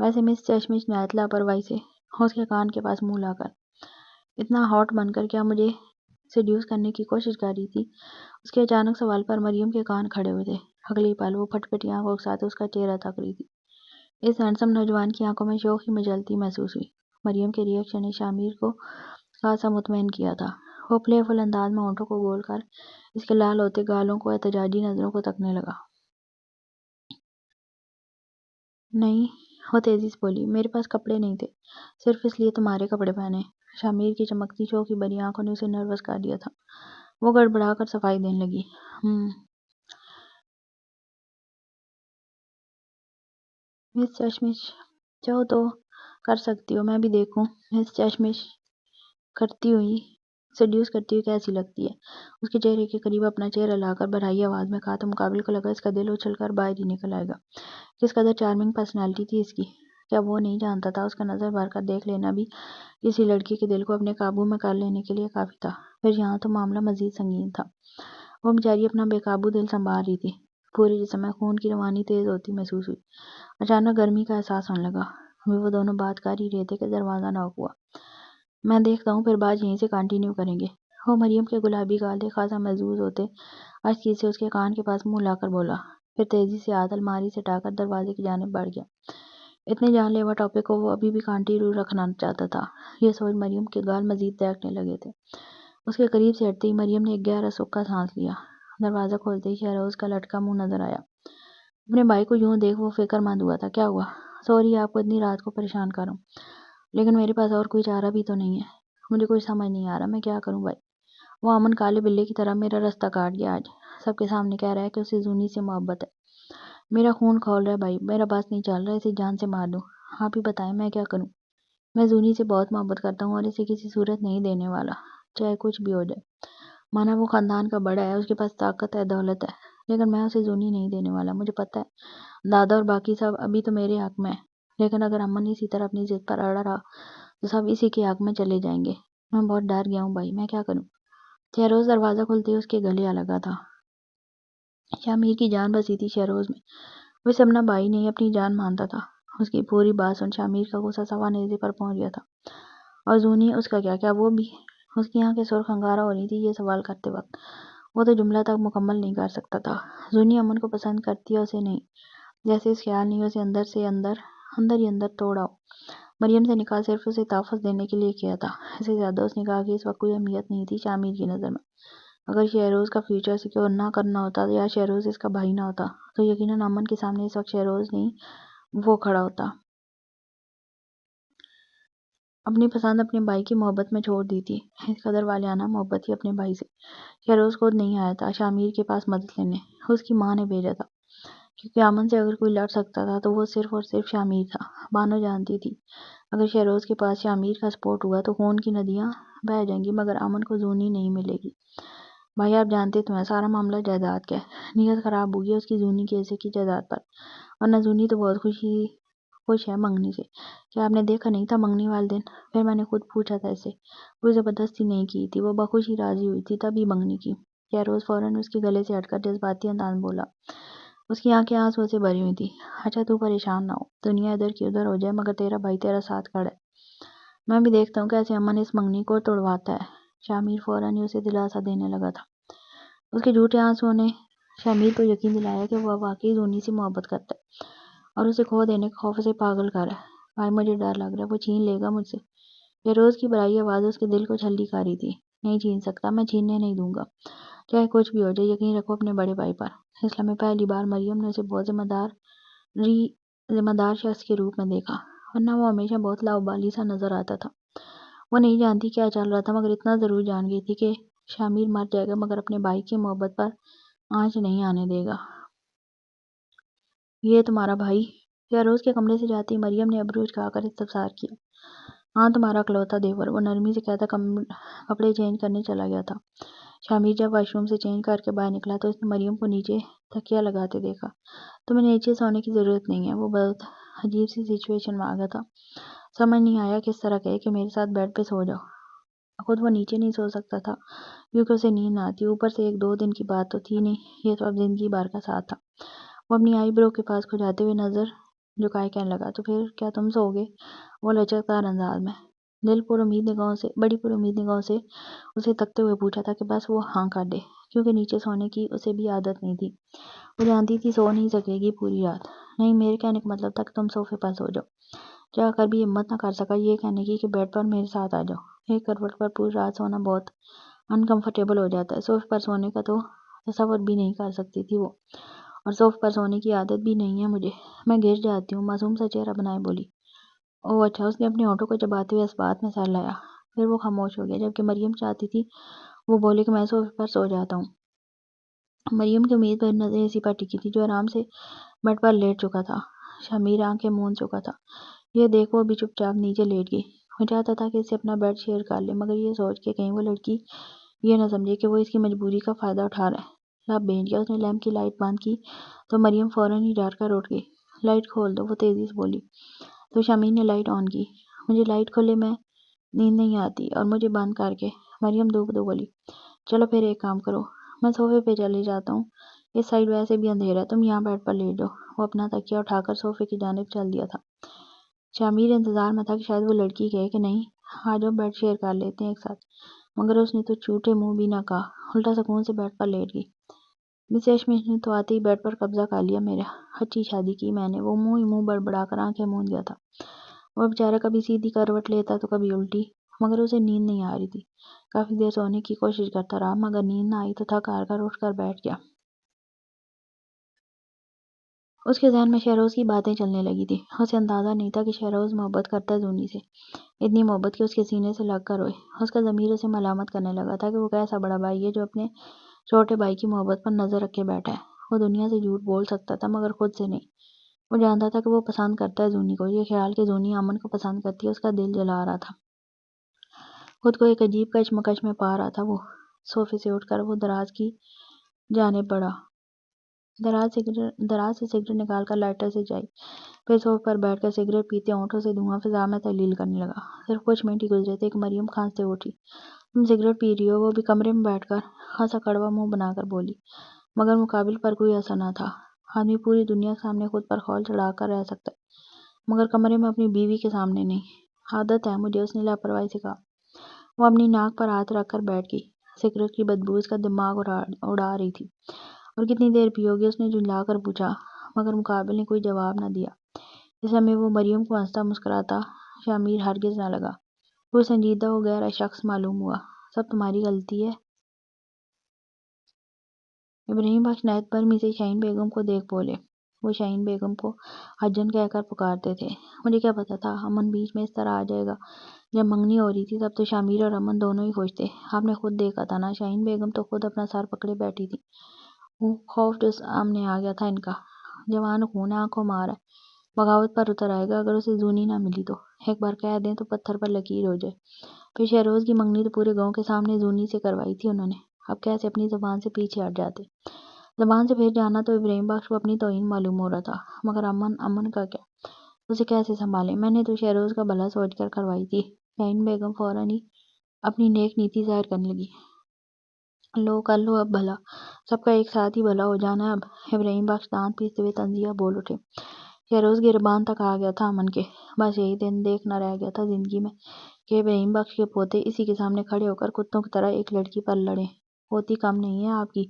ویسے مس چشمش نہایت لاپرواہی سے اس کے کان کے پاس منہ لا کر اتنا ہاٹ بن کر کیا مجھے سیڈیوس کرنے کی کوشش کر رہی تھی؟ اس کے اچانک سوال پر مریم کے کان کھڑے ہوئے تھے۔ اگلی پل وہ پھٹ پھٹی آنکھوں کے ساتھ اس کا چہرہ تک رہی تھی۔ اس ہینڈسم نوجوان کی آنکھوں میں شوق کی مجلتی محسوس ہوئی۔ مریم کے ریئیکشن نے شامیر کو خاصا مطمئن کیا تھا۔ وہ پلے فل انداز میں ہونٹوں کو گول کر اس کے لال ہوتے گالوں کو احتجاجی نظروں کو تکنے لگا۔ نہیں، وہ تیزی سے بولی، میرے پاس کپڑے نہیں تھے، صرف اس لیے تمہارے کپڑے پہنے۔ شامیر کی چمکتی شوخی بھری آنکھوں نے اسے نروس کر دیا تھا۔ وہ گڑبڑا کر صفائی دینے لگی۔ مس چشمش، چاہو تو کر سکتی ہو، میں بھی دیکھوں مس چشمش کرتی ہوئی سیڈیوس کرتی ہوئی کیسی لگتی ہے۔ اس کے چہرے کے قریب اپنا چہرہ لا کر بھرائی آواز میں کہا تو مقابل کو لگا اس کا دل اچھل کر باہر ہی نکل آئے گا۔ کس قدر چارمنگ پرسنالٹی تھی اس کی، کیا وہ نہیں جانتا تھا اس کا نظر بھر کر دیکھ لینا بھی کسی لڑکی کے دل کو اپنے قابو میں کر لینے کے لیے کافی تھا۔ پھر یہاں تو معاملہ مزید سنگین تھا۔ وہ بیچاری اپنا بے قابو دل سنبھال رہی تھی۔ پورے جسم میں خون کی روانی تیز ہوتی محسوس ہوئی۔ اچانک گرمی کا احساس ہونے لگا۔ ابھی وہ دونوں بات کر ہی رہے تھے کہ دروازہ ناک ہوا۔ میں دیکھتا ہوں، پھر بات یہیں سے کنٹینیو کریں گے۔ وہ مریم کے گلابی گال دیکھ خاصا محظوظ ہوتے آہستگی سے اس کے کان کے پاس منہ لا کر بولا، پھر تیزی سے ہاتھ الماری سے اٹھا کر دروازے کی جانب بڑھ گیا۔ اتنے جان لیوا ٹاپک کو وہ ابھی بھی کنٹینیو رکھنا چاہتا تھا۔ یہ سوچ مریم کے گال مزید دہکنے لگے تھے۔ اس کے قریب سے ہٹتے ہی مریم نے ایک گہرا سکا سانس لیا۔ دروازہ کھولتے ہی شہروز کا لٹکا منہ نظر آیا۔ اپنے بھائی کو یوں دیکھ وہ فکر مند ہوا تھا۔ کیا ہوا؟ سوری آپ کو اتنی رات کو پریشان کر رہا ہوں، لیکن میرے پاس اور کوئی چارہ بھی تو نہیں ہے۔ مجھے کچھ سمجھ نہیں آ رہا میں کیا کروں بھائی۔ وہ امن کالے بلے کی طرح میرا راستہ کاٹ گیا آج۔ سب کے سامنے کہہ رہا ہے کہ اسے زونی سے محبت ہے۔ میرا خون کھول رہا ہے بھائی، میرا بس نہیں چل رہا اسے جان سے مار دوں۔ آپ ہی بتائیں میں کیا کروں۔ میں زونی سے بہت محبت کرتا ہوں اور اسے کسی صورت نہیں دینے والا، چاہے کچھ بھی ہو جائے۔ مانا وہ خاندان کا بڑا ہے، اس کے پاس طاقت ہے، دولت ہے، لیکن میں اسے زونی نہیں دینے والا۔ مجھے پتہ ہے دادا اور باقی سب ابھی تو میرے حق میں ہے، لیکن اگر امن اسی طرح اپنی ضد پر اڑا رہا تو سب اسی کے حق میں چلے جائیں گے۔ میں بہت ڈر گیا ہوں بھائی، میں کیا کروں۔ شہروز دروازہ کھلتے ہی اس کے گلے آ لگا تھا۔ شامیر کی جان بسی تھی شہروز میں۔ وہ اسے اپنا بھائی نہیں اپنی جان مانتا تھا۔ اس کی پوری بات سن شامیر کا غصہ سوا نیزے پر پہنچ گیا تھا۔ اور زونی اس کا کیا وہ بھی؟ اس کی آنکھیں سرخ انگارہ ہو رہی تھی یہ سوال کرتے وقت۔ وہ تو جملہ تک مکمل نہیں کر سکتا تھا۔ زونی امن کو پسند کرتی ہے، اسے نہیں، جیسے اس خیال نہیں اسے اندر ہی اندر توڑا ہو۔ مریم سے نکاح صرف اسے تحفظ دینے کے لیے کیا تھا، اس سے زیادہ اس نکاح کی اس وقت کوئی اہمیت نہیں تھی شامیر کی نظر میں۔ اگر شہروز کا فیوچر سیکیور نہ کرنا ہوتا یا شہروز اس کا بھائی نہ ہوتا تو یقیناً امن کے سامنے اس وقت شہروز نہیں وہ کھڑا ہوتا۔ اپنی پسند اپنے بھائی کی محبت میں چھوڑ دی تھی، اس قدر والیانہ محبت تھی اپنے بھائی سے۔ شہروز خود نہیں آیا تھا شامیر کے پاس مدد لینے، اس کی ماں نے بھیجا تھا، کیونکہ امن سے اگر کوئی لڑ سکتا تھا تو وہ صرف اور صرف شامیر تھا۔ بانو جانتی تھی اگر شہروز کے پاس شامیر کا سپورٹ ہوا تو خون کی ندیاں بہہ جائیں گی، مگر امن کو زونی نہیں ملے گی۔ بھائی آپ جانتے تو ہیں سارا معاملہ جائیداد کا ہے۔ نیت خراب ہوئی ہے اس کی زونی کے حصے کی جائیداد پر، ورنہ زونی تو بہت خوش ہے منگنی سے۔ کیا آپ نے دیکھا نہیں تھا منگنی والے دن؟ پھر میں نے خود پوچھا تھا اسے، کوئی زبردستی نہیں کی تھی، وہ بخوشی راضی ہوئی تھی تبھی منگنی کی۔ شہروز فوراً اس کے گلے سے ہٹ کر جذباتی انداز میں بولا۔ اس کی آنکھیں آنسو سے بھری ہوئی تھی۔ اچھا تو پریشان نہ ہو، دنیا ادھر کی ادھر ہو جائے مگر تیرا بھائی تیرا ساتھ کھڑا ہے۔ میں بھی دیکھتا ہوں کیسے امن اس منگنی کو توڑواتا ہے۔ شامیر فوراً ہی اسے دلاسا دینے لگا تھا۔ اس کے جھوٹے آنسوؤں نے شامیر کو یقین دلایا کہ وہ واقعی زونی سے محبت کرتا ہے اور اسے کھو دینے کے خوف سے پاگل کر رہا ہے۔ بھائی مجھے ڈر لگ رہا ہے وہ چھین لے گا مجھ سے۔ فیروز کی بھرائی آواز اس کے دل کو چھلی کر رہی تھی۔ نہیں چھین سکتا، میں چھیننے نہیں دوں گا، چاہے کچھ بھی ہو جائے، یقین رکھو اپنے بڑے بھائی پر۔ اس لمحے پہلی بار مریم نے اسے بہت ذمہ دار شخص کے روپ میں دیکھا، ورنہ وہ ہمیشہ بہت لاابالی سا نظر آتا تھا۔ وہ نہیں جانتی کیا چل رہا تھا، مگر اتنا ضرور جان گئی تھی کہ شامیر مر جائے گا مگر اپنے بھائی کی محبت پر آنچ نہیں آنے دے گا۔ یہ تمہارا بھائی؟ فیروز کے کمرے سے جاتی مریم نے ابرو اٹھا کر استفسار کیا۔ ہاں تمہارا اکلوتا دیور، وہ نرمی سے کہتا کپڑے چینج کرنے چلا گیا تھا۔ شامیر جب واش روم سے چینج کر کے باہر نکلا تو اس نے مریم کو نیچے تکیہ لگاتے دیکھا۔ تمہیں نیچے سونے کی ضرورت نہیں ہے۔ وہ بہت عجیب سی سچویشن میں آ گیا تھا۔ سمجھ نہیں آیا کس طرح کہے کہ میرے ساتھ بیڈ پہ سو جاؤ۔ خود وہ نیچے نہیں سو سکتا تھا کیونکہ اسے نیند نہ آتی، اوپر سے 1-2 دن کی بات تو تھی نہیں، یہ تو اب زندگی بھر کا ساتھ تھا۔ وہ اپنی آئی برو کے پاس کھجاتے ہوئے نظر جھکائے کہنے لگا، تو پھر کیا تم سو گے؟ وہ لچکدار انداز میں بڑی پر امید نگاہوں سے اسے تکتے ہوئے پوچھا تھا کہ بس وہ ہاں کر دے، کیونکہ نیچے سونے کی اسے بھی عادت نہیں تھی۔ وہ جانتی تھی سو نہیں سکے گی پوری رات۔ نہیں، میرے کہنے کا مطلب تھا کہ تم صوفے پر سو جاؤ۔ چاہ کر بھی ہمت نہ کر سکا یہ کہنے کی کہ بیڈ پر میرے ساتھ آ جاؤ۔ ایک کروٹ پر پوری رات سونا بہت انکمفرٹیبل ہو جاتا ہے۔ صوفے پر سونے کا تو تصور بھی نہیں کر سکتی تھی وہ، اور صوفے پر سونے کی عادت بھی نہیں ہے مجھے، میں گر جاتی ہوں، معصوم سا چہرہ بنائے بولی۔ اوہ اچھا، اس نے اپنے ہونٹوں کو چباتے ہوئے اس بات میں سر لایا۔ پھر وہ خاموش ہو گیا، جبکہ مریم چاہتی تھی وہ بولے کہ میں صوفے پر سو جاتا ہوں۔ مریم کی امید بھری نظریں اسی پر ٹکی تھی جو آرام سے بیڈ پر لیٹ چکا تھا۔ شامیر آنکھیں موند چکا تھا۔ یہ دیکھ وہ بھی چپ چاپ نیچے لیٹ گئی۔ وہ چاہتا تھا کہ اس سے اپنا بیڈ شیئر کر لے، مگر یہ سوچ کے کہیں وہ لڑکی یہ نہ سمجھے کہ وہ اس کی مجبوری کا فائدہ اٹھا رہا ہے۔ لب بھیج گیا۔ اس نے لیمپ کی لائٹ بند کی تو مریم فوراً ہی ڈر کر اٹھ گئی۔ لائٹ کھول دو، وہ تیزی سے بولی۔ تو شامیر نے لائٹ آن کی۔ مجھے لائٹ کھلے میں نیند نہیں آتی، اور مجھے بند کر کے، مریم دو بولی۔ چلو پھر ایک کام کرو، میں صوفے پہ چلے جاتا ہوں، اس سائڈ ویسے بھی اندھیرا ہے، تم یہاں بیڈ پر لیٹ جاؤ۔ وہ اپنا تکیہ اٹھا کر صوفے کی جانب چل دیا تھا۔ شامیر انتظار میں تھا کہ شاید وہ لڑکی کہے کہ نہیں، آ جاؤ بیڈ شیئر کر لیتے ہیں ایک ساتھ، مگر اس نے تو جھوٹے منہ بھی نہ کہا، الٹا سکون سے بیڈ پر لیٹ گئی۔ مس ایشمش نے تو آتے ہی بیڈ پر قبضہ کر لیا میرا، اچھی شادی کی میں نے۔ وہ منہ بڑبڑا کر آنکھیں موند گیا تھا۔ وہ بیچارہ کبھی سیدھی کروٹ لیتا تو کبھی الٹی، مگر اسے نیند نہیں آ رہی تھی۔ کافی دیر سونے کی کوشش کرتا رہا، مگر نیند نہ آئی تو تھک ہار کر اٹھ کر بیٹھ گیا۔ اس کے ذہن میں شہروز کی باتیں چلنے لگی تھی۔ اسے اندازہ نہیں تھا کہ شہروز محبت کرتا ہے زونی سے، اتنی محبت کہ اس کے سینے سے لگ کر روئے۔ اس کا ضمیر اسے ملامت کرنے لگا تھا کہ وہ کیسا بڑا بھائی ہے جو اپنے چھوٹے بھائی کی محبت پر نظر رکھے بیٹھا ہے۔ وہ دنیا سے جھوٹ بول سکتا تھا مگر خود سے نہیں۔ وہ جانتا تھا کہ وہ پسند کرتا ہے زونی کو۔ یہ خیال کہ زونی امن کو پسند کرتی ہے اس کا دل جلا رہا تھا۔ خود کو ایک عجیب کشمکش میں پا رہا تھا وہ۔ صوفے سے اٹھ کر وہ دراز کی جانب بڑھا، دراز سے سگریٹ نکال کر لائٹر سے جائی، پھر صوفے پر بیٹھ کر سگریٹ پیتے ہونٹوں سے دھواں فضا میں تحلیل کرنے لگا۔ صرف کچھ منٹ ہی گزرے تھے کہ مریم کھانستے اٹھی۔ تم سگریٹ پی رہی ہو؟ وہ بھی کمرے میں بیٹھ کر خاصا کڑوا منہ بنا کر بولی، مگر مقابل پر کوئی اثر نہ تھا۔ آدمی پوری دنیا کے سامنے خود پر خول چڑھا کر رہ سکتا ہے، مگر کمرے میں اپنی بیوی کے سامنے نہیں۔ عادت ہے مجھے، اس نے لاپرواہی سے کہا۔ وہ اپنی ناک پر ہاتھ رکھ کر بیٹھ گئی۔ سگریٹ کی بدبو اس کا دماغ اڑا رہی تھی۔ اور کتنی دیر پیو گے؟ اس نے جھنجلا کر پوچھا، مگر مقابل نے کوئی جواب نہ دیا۔ اس لمحے وہ مریم کو ہنستا مسکراتا شامیر ہرگز نہ لگا۔ وہ سنجیدہ و گہرا شخص معلوم ہوا۔ سب تمہاری غلطی ہے۔ ابراہیم بخش نہایت برمی سے شاہین بیگم کو دیکھ بولے۔ وہ شاہین بیگم کو حجن کہہ کر پکارتے تھے۔ مجھے کیا پتا تھا امن بیچ میں اس طرح آ جائے گا۔ جب منگنی ہو رہی تھی تب تو شامیر اور امن دونوں ہی خوش تھے۔ آپ نے خود دیکھا تھا نا، شاہین بیگم تو خود اپنا سر پکڑے بیٹھی تھی۔ وہ خوف جو سامنے آ گیا تھا ان کا۔ جوان خون ہے، آنکھوں مار ہے، بغاوت پر اتر آئے گا اگر اسے زونی نہ ملی تو۔ ایک بار کہہ دیں تو پتھر پر لکیر ہو جائے۔ پھر شہروز کی منگنی تو پورے گاؤں کے سامنے زونی سے کروائی تھی انہوں نے، اب کیسے اپنی زبان سے پیچھے ہٹ جاتے۔ زبان سے پھر جانا تو ابراہیم بخش کو اپنی توہین معلوم ہو رہا تھا، مگر امن کا کیا؟ اسے کیسے سنبھالے؟ میں نے تو شہروز کا بھلا سوچ کر کروائی تھی۔ شاہین بیگم فوراً ہی اپنی نیک نیتی ظاہر کرنے لگی۔ لو کر لو اب بھلا، سب کا ایک ساتھ ہی بھلا ہو جانا ہے اب۔ ابراہیم بخش دانت پیستے ہوئے طنزیہ بول اٹھے۔ شہروز گریباں تک آ گیا تھا امن کے۔ بس یہی دن دیکھنا رہ گیا تھا زندگی میں کہ ابراہیم بخش کے پوتے اسی کے سامنے کھڑے ہو کر کتوں کی طرح ایک لڑکی پر لڑیں۔ پوتی کم نہیں ہے آپ کی،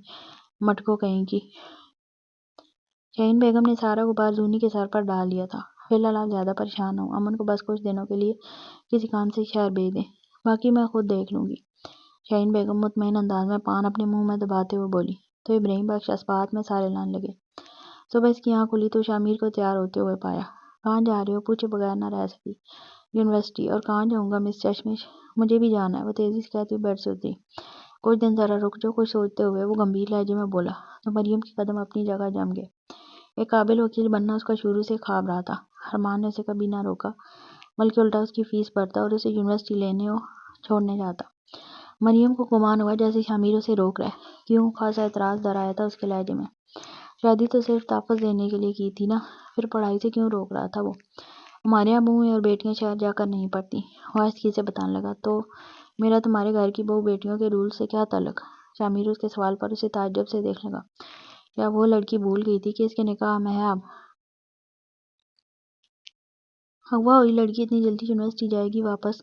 مٹکو کہیں کی۔ شاہین بیگم نے سارا غبار زونی کے سر پر ڈال دیا تھا۔ فی الحال آپ زیادہ پریشان ہوں، امن کو بس کچھ دنوں کے لیے کسی کام سے شہر بھیج دیں، باقی میں خود دیکھ لوں گی۔ شاہین بیگم مطمئن انداز میں پان اپنے منہ میں دباتے ہوئے بولی۔ تو ابراہیم بخش اسبات میں سارے لانے لگے۔ صبح اس کی آنکھ کھلی تو شامیر کو تیار ہوتے ہوئے پایا۔ کہاں جا رہے ہو؟ پوچھے بغیر نہ رہ سکی۔ یونیورسٹی۔ اور کہاں جاؤں گا مس چشمش، مجھے بھی جانا ہے۔ وہ تیزی سے کہتے ہوئے بیڈ سے اتری۔ کچھ دن ذرا رک جاؤ، کچھ سوچتے ہوئے وہ گمبھیر لہجے میں بولا تو مریم کے قدم اپنی جگہ جم گئے۔ ایک قابل وکیل بننا اس کا شروع سے خواب رہا تھا۔ ارمان نے اسے کبھی نہ روکا، بلکہ الٹا اس کی فیس بھرتا اور اسے یونیورسٹی لینے و چھوڑنے جاتا۔ مریم کو گمان ہوا جیسے شامیر اسے روک رہا ہے۔ کیوں؟ خاصا اعتراض در آیا تھا اس کے لہجے میں۔ شادی تو صرف تحفظ دینے کے لیے کی تھی نا، پھر پڑھائی سے کیوں روک رہا تھا وہ؟ ہمارے یہاں بہویں اور بیٹیاں شہر جا کر نہیں پڑھتی، وہ آہستگی سے بتانے لگا۔ تو میرا تمہارے گھر کی بہو بیٹیوں کے رول سے کیا تعلق؟ شامیر اس کے سوال پر اسے تعجب سے دیکھ لگا۔ کیا وہ لڑکی بھول گئی تھی کہ اس کے نکاح میں ہے اب؟ اغوا ہوئی لڑکی اتنی جلدی یونیورسٹی جائے گی واپس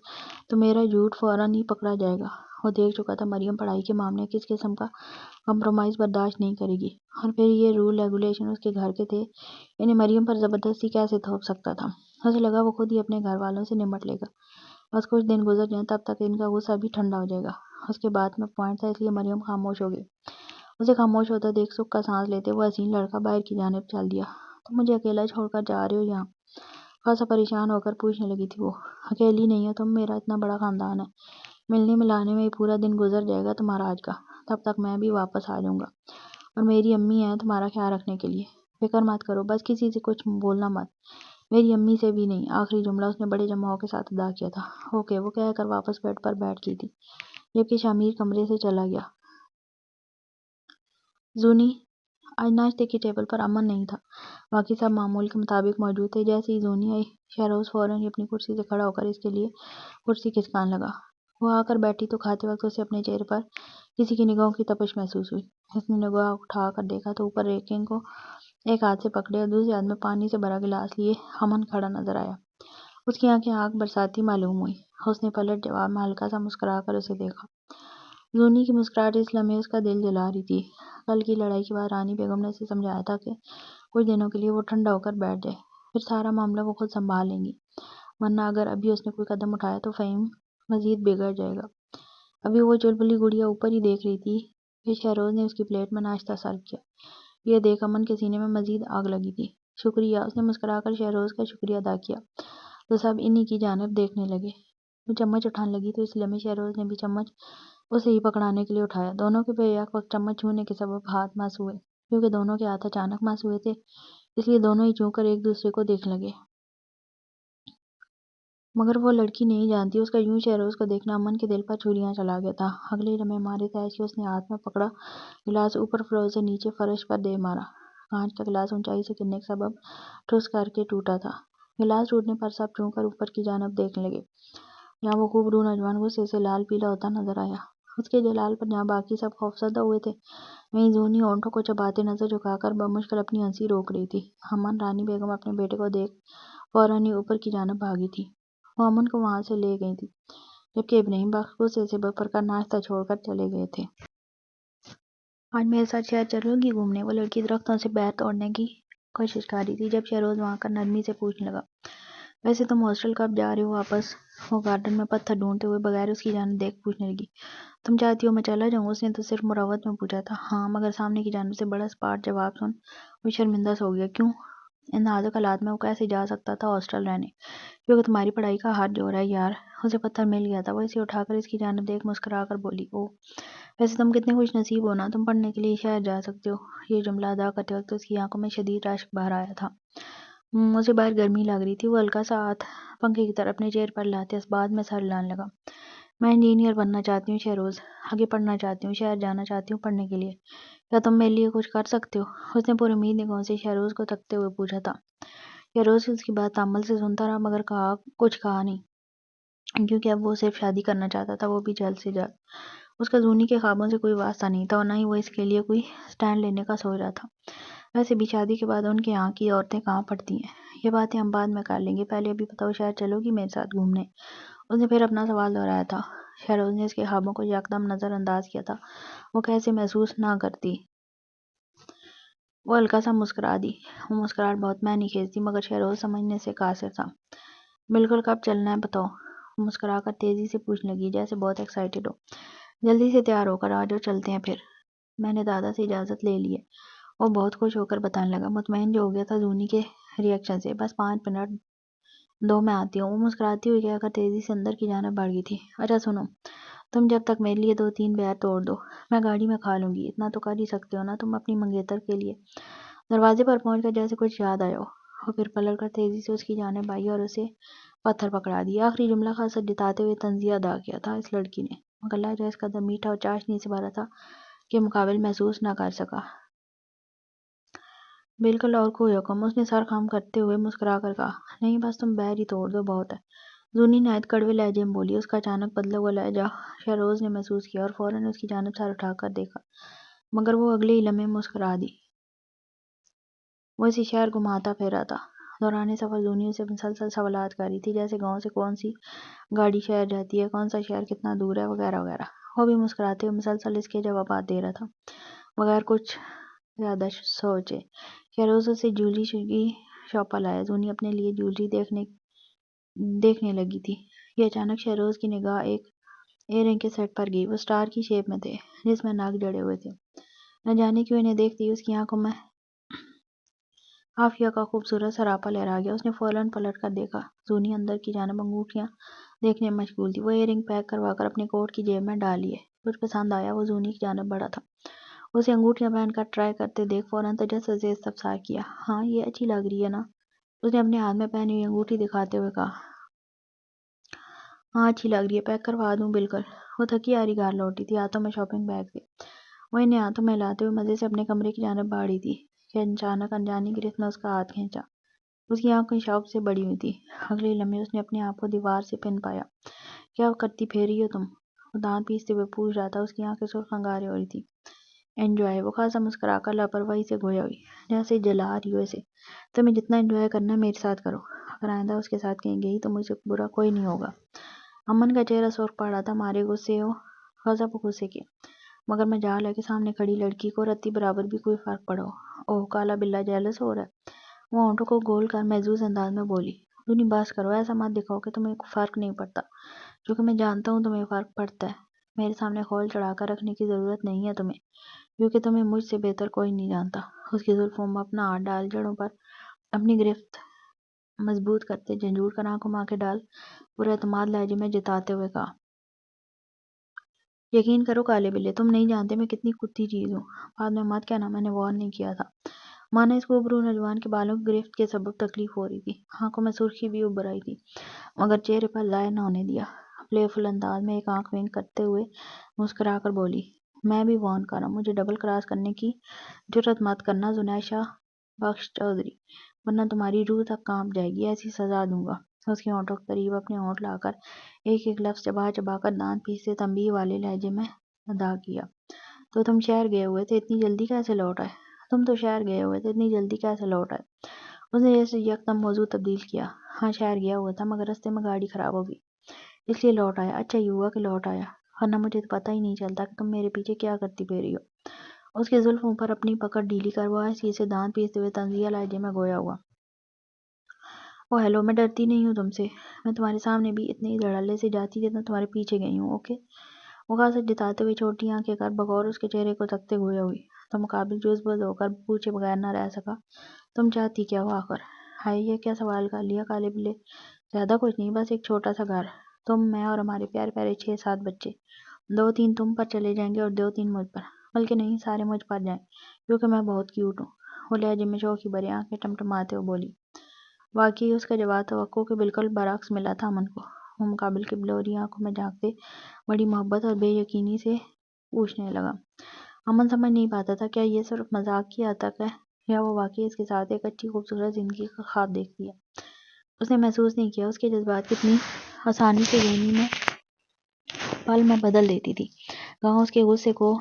تو میرا جھوٹ فوراً ہی پکڑا جائے گا۔ وہ دیکھ چکا تھا مریم پڑھائی کے معاملے میں کس قسم کا کمپرومائز برداشت نہیں کرے گی، اور پھر یہ رول ریگولیشن اس کے گھر کے تھے، انہیں مریم پر زبردستی کیسے تھوپ سکتا تھا؟ اسے لگا وہ خود ہی اپنے گھر والوں سے نمٹ لے گا، بس کچھ دن گزر جائیں تب تک ان کا غصہ بھی ٹھنڈا ہو جائے گا۔ اس کے بعد میں پوائنٹ تھا، اس لیے مریم خاموش ہو گئی۔ اسے خاموش ہوتا دیکھ سکھ کا سانس لیتے وہ حسین لڑکا باہر کی جانب چل دیا۔ تم مجھے اکیلا چھوڑ کر جا رہے ہو یہاں؟ خاصا پریشان ہو کر پوچھنے لگی تھی وہ۔ اکیلی نہیں ہو تم، میرا اتنا بڑا خاندان ہے، ملنے ملانے میں ہی پورا دن گزر جائے گا تمہارا آج کا، تب تک میں بھی واپس آ جاؤں گا، اور میری امی ہیں تمہارا خیال رکھنے کے لیے، فکر مت کرو، بس کسی سے کچھ بولنا مت۔ میری امی سے بھی نہیں۔ آخری جملہ اس نے بڑے جماؤ کے ساتھ ادا کیا تھا۔ اوکے، وہ کہہ کر واپس بیڈ پر بیٹھ گئی تھی، جبکہ شامیر کمرے سے چلا گیا۔ زونی، آج ناشتے کی ٹیبل پر امن نہیں تھا، باقی سب معمول کے مطابق موجود تھے۔ جیسے ہی زونی آئی، شہروز فوراً ہی اپنی کرسی سے کھڑا ہو کر اس کے لیے کرسی کھسکان لگا۔ وہ آ کر بیٹھی تو کھاتے وقت اسے اپنے چہرے پر کسی کی نگاہوں کی تپش محسوس ہوئی۔ اس نے نگاہ اٹھا کر دیکھا تو اوپر ریکنگ کو ایک ہاتھ سے پکڑے اور دوسرے ہاتھ میں پانی سے بھرا گلاس لیے امن کھڑا نظر آیا۔ اس کی آنکھیں آگ برساتی معلوم ہوئی۔ اس نے پلٹ جواب میں ہلکا سا مسکرا کر اسے دیکھا۔ زونی کی مسکراہٹ اس لمحے اس کا دل جلا رہی تھی۔ کل کی لڑائی کے بعد رانی بیگم نے اسے سمجھایا تھا کہ کچھ دنوں کے لیے وہ ٹھنڈا ہو کر بیٹھ جائے، پھر سارا معاملہ وہ خود سنبھال لیں گی، ورنہ اگر ابھی اس نے کوئی قدم اٹھایا تو فہیم مزید بگڑ جائے گا۔ ابھی وہ چلبلی گڑیا اوپر ہی دیکھ رہی تھی کہ شہروز نے اس کی پلیٹ میں ناشتہ سرو کیا۔ یہ دیکھ امن کے سینے میں مزید آگ لگی تھی۔ شکریہ، اس نے مسکرا کر شہروز کا شکریہ ادا کیا تو سب انہی کی جانب دیکھنے لگے۔ وہ چمچ اٹھانے لگی تو اس لمحے شہروز نے بھی چمچ اسے ہی پکڑانے کے لیے اٹھایا۔ دونوں کے بیک وقت چمچ چھونے کے سبب ہاتھ مس ہوئے۔ کیونکہ دونوں کے ہاتھ اچانک مس ہوئے تھے، اس لیے دونوں ہی چونک کر ایک دوسرے کو دیکھنے لگے۔ مگر وہ لڑکی نہیں جانتی، اس کا یوں شہروز کو دیکھنا امن کے دل پر چھریاں چلا گیا تھا۔ اگلے لمحے مارے تیش کے اس نے ہاتھ میں پکڑا گلاس اوپر فلور سے نیچے فرش پر دے مارا۔ کانچ کا گلاس اونچائی سے گرنے کے سبب ٹھس کر کے ٹوٹا تھا۔ گلاس ٹوٹنے پر سب چونک کر اوپر کی جانب دیکھنے لگے، جہاں وہ خوبرو نوجوان غصے سے لال پیلا ہوتا نظر آیا۔ اس کے جلال پر جہاں باقی سب خوفزدہ ہوئے تھے، وہیں زونی ہونٹوں کو چباتے نظر جھکا کر بمشکل اپنی ہنسی روک رہی تھی۔ امن، رانی بیگم اپنے بیٹے کو دیکھ فوراً ہی اوپر کی جانب بھاگی تھی۔ وہ امن کو وہاں سے لے گئی تھی، جبکہ ابراہیم بخش غصے سے بھر کر ناشتہ چھوڑ کر چلے گئے تھے۔ آج میرے ساتھ شہر چلو گی گھومنے؟ وہ لڑکی درختوں سے بیر توڑنے کی کوشش کر رہی تھی جب شہروز وہاں کر نرمی سے پوچھنے لگا، ویسے تم ہاسٹل کب جا رہے ہو واپس؟ وہ گارڈن میں پتھر ڈھونڈتے ہوئے بغیر اس کی جانب دیکھ پوچھنے لگی۔ تم چاہتی ہو میں چلا جاؤں؟ اس نے تو صرف مروت میں پوچھا تھا۔ ہاں، مگر سامنے کی جانب سے بڑا سپاٹ جواب سن وہ شرمندہ سا ہو گیا۔ کیوں؟ ان نازک حالات میں وہ کیسے جا سکتا تھا ہاسٹل رہنے؟ کیونکہ تمہاری پڑھائی کا ہر جوڑا ہے یار۔ اسے پتھر مل گیا تھا۔ وہ اسے اٹھا کر اس کی جانب دیکھ مسکرا کر بولی، اوہ، ویسے تم کتنے خوش نصیب ہو نا، تم پڑھنے کے لیے شہر جا سکتے ہو۔ یہ جملہ ادا کرتے وقت اس کی آنکھوں میں شدید رشک بہر آیا تھا۔ اسے باہر گرمی لگ رہی تھی۔ وہ ہلکا سا ہاتھ پنکھے کی طرف اپنے چہرے پر لاتے اس بات میں سر ہلانے لگا۔ میں انجینئر بننا چاہتی ہوں شہروز، آگے پڑھنا چاہتی ہوں، شہر جانا چاہتی ہوں پڑھنے کے لیے۔ کیا تم میرے لیے کچھ کر سکتے ہو؟ اس نے پر امید نگاہوں سے شہروز کو تکتے ہوئے پوچھا تھا۔ شہروز اس کی بات تامل سے سنتا رہا مگر کچھ کہا نہیں، کیونکہ اب وہ صرف شادی کرنا چاہتا تھا، وہ بھی جلد سے جلد۔ اس کا زونی کے خوابوں سے کوئی واسطہ نہیں تھا اور نہ ہی وہ اس کے لیے کوئی سٹینڈ لینے کا سوچ رہا تھا۔ ویسے بھی شادی کے بعد ان کے یہاں کی عورتیں کہاں پڑھتی ہیں؟ یہ باتیں ہم بعد میں کر لیں گے، پہلے ابھی بتاؤ شہر چلو گی میرے ساتھ گھومنے؟ اس نے پھر اپنا سوال دہرایا تھا۔ شہروز نے اس کے خوابوں کو یکدم نظر انداز کیا تھا۔ وہ کیسے محسوس نہ کرتی؟ وہ ہلکا سا مسکرا دی۔ وہ مسکراہٹ بہت معنی خیز تھی مگر شہروز سمجھنے سے قاصر تھا۔ بالکل، کب چلنا ہے بتاؤ؟ وہ مسکرا کر تیزی سے پوچھنے لگی جیسے بہت ایکسائٹڈ ہو۔ جلدی سے تیار ہو کر آ جاؤ، چلتے ہیں پھر۔ میں نے دادا سے اجازت لے لی ہے، وہ بہت خوش ہو کر بتانے لگا، مطمئن جو ہو گیا تھا زونی کے ری ایکشن سے۔ بس 5 منٹ دو، میں آتی ہوں۔ وہ مسکراتی ہوئی کہہ کر تیزی سے اندر کی جانب بڑھ گئی تھی۔ اچھا سنو، تم جب تک میرے لیے 2-3 بیر توڑ دو، میں گاڑی میں کھا لوں گی، اتنا تو کر ہی سکتے ہو نا تم اپنی منگیتر کے لیے۔ دروازے پر پہنچ کر جیسے کچھ یاد آیا ہو، وہ پھر پلٹ کر تیزی سے اس کی جانب آئی اور اسے پتھر پکڑا دیا۔ آخری جملہ خاصا جتاتے ہوئے طنزیہ ادا کیا تھا اس لڑکی نے۔ مگر لہجہ اس قدر میٹھا اور چاشنی سے بھرا تھا کہ مقابل محسوس نہ کر سکا۔ بالکل، اور کوئی حکم؟ اس نے سر خم کرتے ہوئے مسکرا کر کہا۔ نہیں، بس تم بیر ہی توڑ دو، بہت ہے۔ زونی نہایت کڑوے لہجے میں بولی۔ اس کا اچانک بدلا ہوا لہجہ شہروز نے محسوس کیا اور فوراً اس کی جانب سر اٹھا کر دیکھا، مگر وہ اگلے ہی لمحے مسکرا دی۔ وہ اسی شہر گھماتا پھرا تھا۔ دوران سفر زونی اسے مسلسل سوالات کر رہی تھی، جیسے گاؤں سے کون سی گاڑی شہر جاتی ہے، کون سا شہر کتنا دور ہے، وغیرہ وغیرہ۔ وہ بھی مسکراتے ہوئے مسلسل اس کے جوابات دے رہا تھا، بغیر کچھ زیادہ سوچے۔ شہروز اسے جیولری کی شاپ پر لایا۔ زونی اپنے لیے جیولری دیکھنے لگی تھی کہ اچانک شہروز کی نگاہ ایک ایئر رنگ کے سیٹ پر گئی۔ وہ اسٹار کی شیپ میں تھے، جس میں ناگ جڑے ہوئے تھے۔ نہ جانے کیوں انہیں دیکھتے ہی اس کی آنکھوں میں عافیہ کا خوبصورت سراپا لہرا گیا۔ اس نے فوراً پلٹ کر دیکھا۔ زونی اندر کی جانب انگوٹھیاں دیکھنے میں مشغول تھی۔ وہ ایئر رنگ پیک کروا کر اپنے کوٹ کی جیب میں ڈال لیے۔ کچھ پسند آیا؟ وہ زونی کی جانب بڑھا تھا۔ اسے انگوٹھیاں پہن کر ٹرائی کرتے دیکھ فوراً تجسس سے استفسار کیا۔ ہاں، یہ اچھی لگ رہی ہے نا؟ اس نے اپنے ہاتھ میں پہنی ہوئی انگوٹھی دکھاتے ہوئے کہا۔ ہاں، اچھی لگ رہی ہے، پیک کروا دوں؟ بالکل۔ وہ تھکی ہاری گھر لوٹی تھی، ہاتھوں میں شاپنگ بیگ تھے۔ وہ انہیں ہاتھوں میں ہلاتے ہوئے مزے سے اپنے کمرے کی جانب بڑھ رہی تھی کہ اچانک انجانی گرفت نے اس کا ہاتھ کھینچا۔ اس کی آنکھیں شوق سے بڑی ہوئی تھیں۔ اگلے لمحے اس نے اپنے آپ کو دیوار سے پن پایا۔ کیا کرتی پھر رہی ہو تم؟ وہ دانت پیستے ہوئے پوچھ رہا تھا۔ اس کی آنکھیں سرخ انگارے ہو رہی تھی۔ انجوائے؟ وہ خاصا مسکرا کر لاپرواہی سے گویا ہوئی، جیسے جلا رہی ہو اسے۔ تمہیں جتنا انجوائے کرنا ہے میرے ساتھ کرو، اگر آئندہ اس کے ساتھ کہیں گئی تو مجھ سے برا کوئی نہیں ہوگا۔ امن کا چہرہ سرخ پڑ رہا تھا، مارے غصے و غضب و غصے کے، مگر مجال ہے کہ سامنے کھڑی لڑکی کو رتی برابر بھی کوئی فرق پڑا ہو۔ اوہ، کالا بلہ جیلس ہو رہا ہے؟ وہ ہونٹوں کو گول کر محظوظ انداز میں بولی۔ دنی بس کرو، ایسا مت دکھاؤ کہ تمہیں فرق نہیں پڑتا، کیونکہ میں جانتا ہوں تمہیں فرق پڑتا ہے۔ میرے سامنے خول چڑھا کر رکھنے کی ضرورت نہیں ہے تمہیں، کیونکہ تمہیں مجھ سے بہتر کوئی نہیں جانتا۔ اس کی زلفوں میں اپنا ہاتھ ڈال جڑوں پر اپنی گرفت مضبوط کرتے جھنجھوڑ کر آنکھوں میں آنکھیں ڈال پورے اعتماد لہجے میں جتاتے ہوئے کہا۔ یقین کرو کالے بلے، تم نہیں جانتے میں کتنی کتی چیز ہوں۔ بعد میں مت کہنا میں نے وارن نہیں کیا تھا۔ مانا اس کو ابرو نوجوان کے بالوں کی گرفت کے سبب تکلیف ہو رہی تھی۔ آنکھوں میں سرخی بھی ابھر آئی تھی، مگر چہرے پر ظاہر نہ ہونے دیا۔ پلے فل انداز میں ایک آنکھ ونک کرتے ہوئے مسکرا کر بولی۔ میں بھی وارن کر رہا ہوں، مجھے ڈبل کراس کرنے کی جرات مت کرنا زنیشا بخش چودھری، ورنہ تمہاری روح تک کانپ جائے گی، ایسی سزا دوں گا۔ اس کے ہونٹوں کے قریب اپنے ہونٹ لا کر ایک ایک لفظ چبا چبا کر دانت پیستے تنبیہ والے لہجے میں ادا کیا۔ تو تم شہر گئے ہوئے تھے، اتنی جلدی کیسے لوٹ آئے؟ تم تو شہر گئے ہوئے تھے، اتنی جلدی کیسے لوٹ آئے؟ اس نے جیسے یکدم موضوع تبدیل کیا۔ ہاں، شہر گیا ہوا تھا، مگر رستے میں گاڑی خراب ہو گئی، اس لیے لوٹ آیا۔ اچھا ہی ہوا کہ لوٹ آیا، ورنہ مجھے تو پتہ ہی نہیں چلتا کہ تم میرے پیچھے کیا کرتی پھری ہو۔ اس کے زلفوں پر اپنی پکڑ ڈھیلی کر وہ ایسے سے دانت پیستے ہوئے طنزیہ لہجے میں گویا ہوا۔ اوہ ہیلو، میں ڈرتی نہیں ہوں تم سے، میں تمہارے سامنے بھی اتنے ہی دھڑلے سے جاتی جتنا تمہارے پیچھے گئی ہوں، اوکے؟ وہ خاصا جتاتے ہوئے چھوٹی آنکھیں کر بغور اس کے چہرے کو تکتے گویا ہوئی، تو مقابل جوز بوز ہو کر پوچھے بغیر نہ رہ سکا۔ تم چاہتی کیا ہو آخر؟ ہائے، یہ کیا سوال کر لیا کالے بلے؟ زیادہ کچھ نہیں، بس ایک چھوٹا سا گھر، تم، میں اور ہمارے پیارے پیارے 6-7 بچے۔ 2-3 تم پر چلے جائیں گے اور 2-3 مجھ پر، بلکہ نہیں، سارے مجھ پر جائیں، کیونکہ میں بہت کیوٹ ہوں۔ وہ لہجے میں شوخی بھری آنکھیں ٹمٹماتے ہوئے بولی۔ واقعی اس کا جواب توقع کے بالکل برعکس ملا تھا امن کو۔ وہ مقابل کی بلوری آنکھوں میں جھانکتے بڑی محبت اور بے یقینی سے پوچھنے لگا۔ امن سمجھ نہیں پاتا تھا کیا یہ صرف مذاق کی حد تک ہے یا وہ واقعی اس کے ساتھ ایک اچھی خوبصورت زندگی کا خواب دیکھتی ہے۔ اس نے محسوس نہیں کیا اس کے جذبات کتنی آسانی سے زونی میں پل میں بدل دیتی تھی، کہاں اس کے غصے کو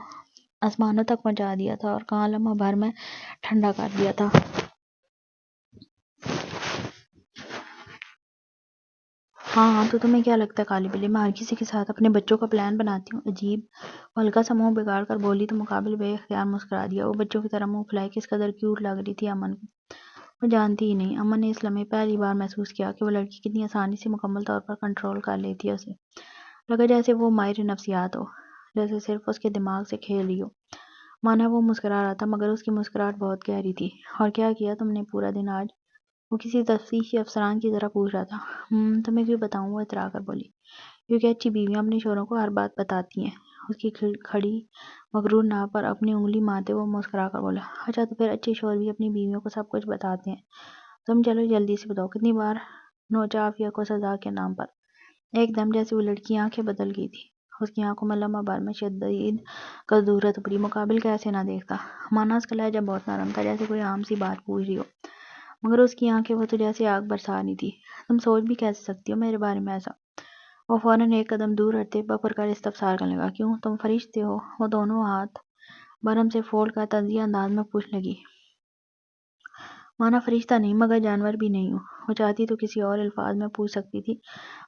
آسمانوں تک پہنچا دیا تھا اور کہاں لمحہ بھر میں ٹھنڈا کر دیا تھا۔ ہاں، تو تمہیں کیا لگتا ہے کالے بلے، میں ہر کسی کے ساتھ اپنے بچوں کا پلان بناتی ہوں؟ عجیب۔ وہ ہلکا سا منہ بگاڑ کر بولی تو مقابل بے اختیار مسکرا دیا۔ وہ بچوں کی طرح منہ پھلائے کس قدر کیوٹ لگ رہی تھی امن کو، وہ جانتی ہی نہیں۔ امن نے اس لمحے پہلی بار محسوس کیا کہ وہ لڑکی کتنی آسانی سے مکمل طور پر کنٹرول کر لیتی ہے اسے۔ لگا جیسے وہ ماہر نفسیات ہو، جیسے صرف اس کے دماغ سے کھیل رہی ہو۔ مانا وہ مسکرا رہا تھا، مگر اس کی مسکراہٹ بہت گہری تھی۔ اور کیا کیا تم نے پورا دن آج؟ وہ کسی تفتیشی افسران کی طرح پوچھ رہا تھا۔ تمہیں کیوں بتاؤں؟ وہ اترا کر بولی۔ کیونکہ اچھی بیویاں اپنے شوہروں کو ہر بات بتاتی ہیں۔ اس کی کھڑی مغرور ناک پر اپنی انگلی مارتے وہ مسکرا کر بولا۔ اچھا، تو پھر اچھے شوہر بھی اپنی بیویوں کو سب کچھ بتاتے ہیں؟ تم چلو جلدی سے بتاؤ، کتنی بار نوچا عافیہ کو سزا کے نام پر؟ ایک دم جیسے وہ لڑکی آنکھیں بدل گئی تھی اس کی آنکھوں میں لمحہ بھر میں شدید کدورت ابھری۔ مقابل کیسے نہ دیکھتا؟ مانا اس کا لہجہ بہت نرم تھا، جیسے کوئی عام سی بات پوچھ رہی ہو، مگر اس کی آنکھیں وہ تو جیسے آگ برسا رہی تھی۔ تم سوچ بھی کیسے سکتی ہو میرے بارے میں ایسا؟ وہ فوراً ایک قدم دور ہٹتے بپر کر استفسار کرنے لگا، کیوں تم فرشتے ہو؟ وہ دونوں ہاتھ برہم سے پھول کر طنزیہ انداز میں پوچھنے لگی۔ مانا فرشتہ نہیں مگر جانور بھی نہیں ہوں۔ وہ چاہتی تو کسی اور الفاظ میں پوچھ سکتی تھی،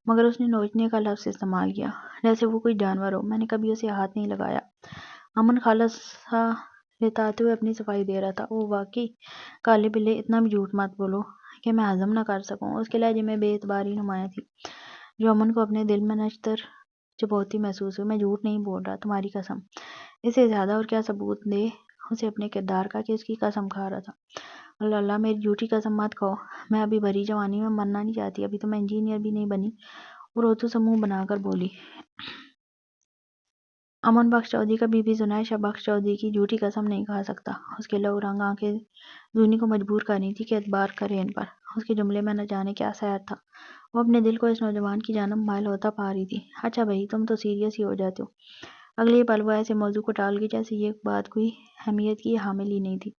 مگر اس نے نوچنے کا لفظ استعمال کیا، جیسے وہ کوئی جانور ہو۔ میں نے کبھی اسے ہاتھ نہیں لگایا۔ امن خالصہ لٹاتے ہوئے اپنی صفائی دے رہا تھا۔ وہ واقعی کالے بلے، اتنا بھی جھوٹ مت بولو کہ میں ہضم نہ کر سکوں۔ اس کے لہجے میں بے اعتباری نمایاں تھی، جو امن کو اپنے دل میں نشتر چبوتی محسوس ہوئی۔ میں جھوٹ نہیں بول رہا، تمہاری قسم۔ اس سے زیادہ اور کیا ثبوت دے اسے اپنے کردار کا کہ اس کی قسم کھا رہا تھا؟ اللہ اللہ، میری جھوٹی قسم مت کھاؤ۔ میں ابھی بھری جوانی میں مرنا نہیں چاہتی، ابھی تو میں انجینئر بھی نہیں بنی۔ وہ روتو سے منہ بنا کر بولی۔ امن بخش چودھری کا بی بی زنیشہ بخش چودھری کی جھوٹی قسم نہیں کھا سکتا۔ اس کے لہو رنگ آنکھیں زونی کو مجبور کر رہی تھی کہ اعتبار کرے ان پر۔ اس کے جملے میں نہ جانے کیا سحر تھا۔ وہ اپنے دل کو اس نوجوان کی جانب مائل ہوتا پا رہی تھی۔ اچھا بھئی، تم تو سیریس ہی ہو جاتے ہو۔ اگلے پل وہ ایسے موضوع کو ٹال گئی جیسے یہ بات کوئی اہمیت کی حامل ہی نہیں تھی۔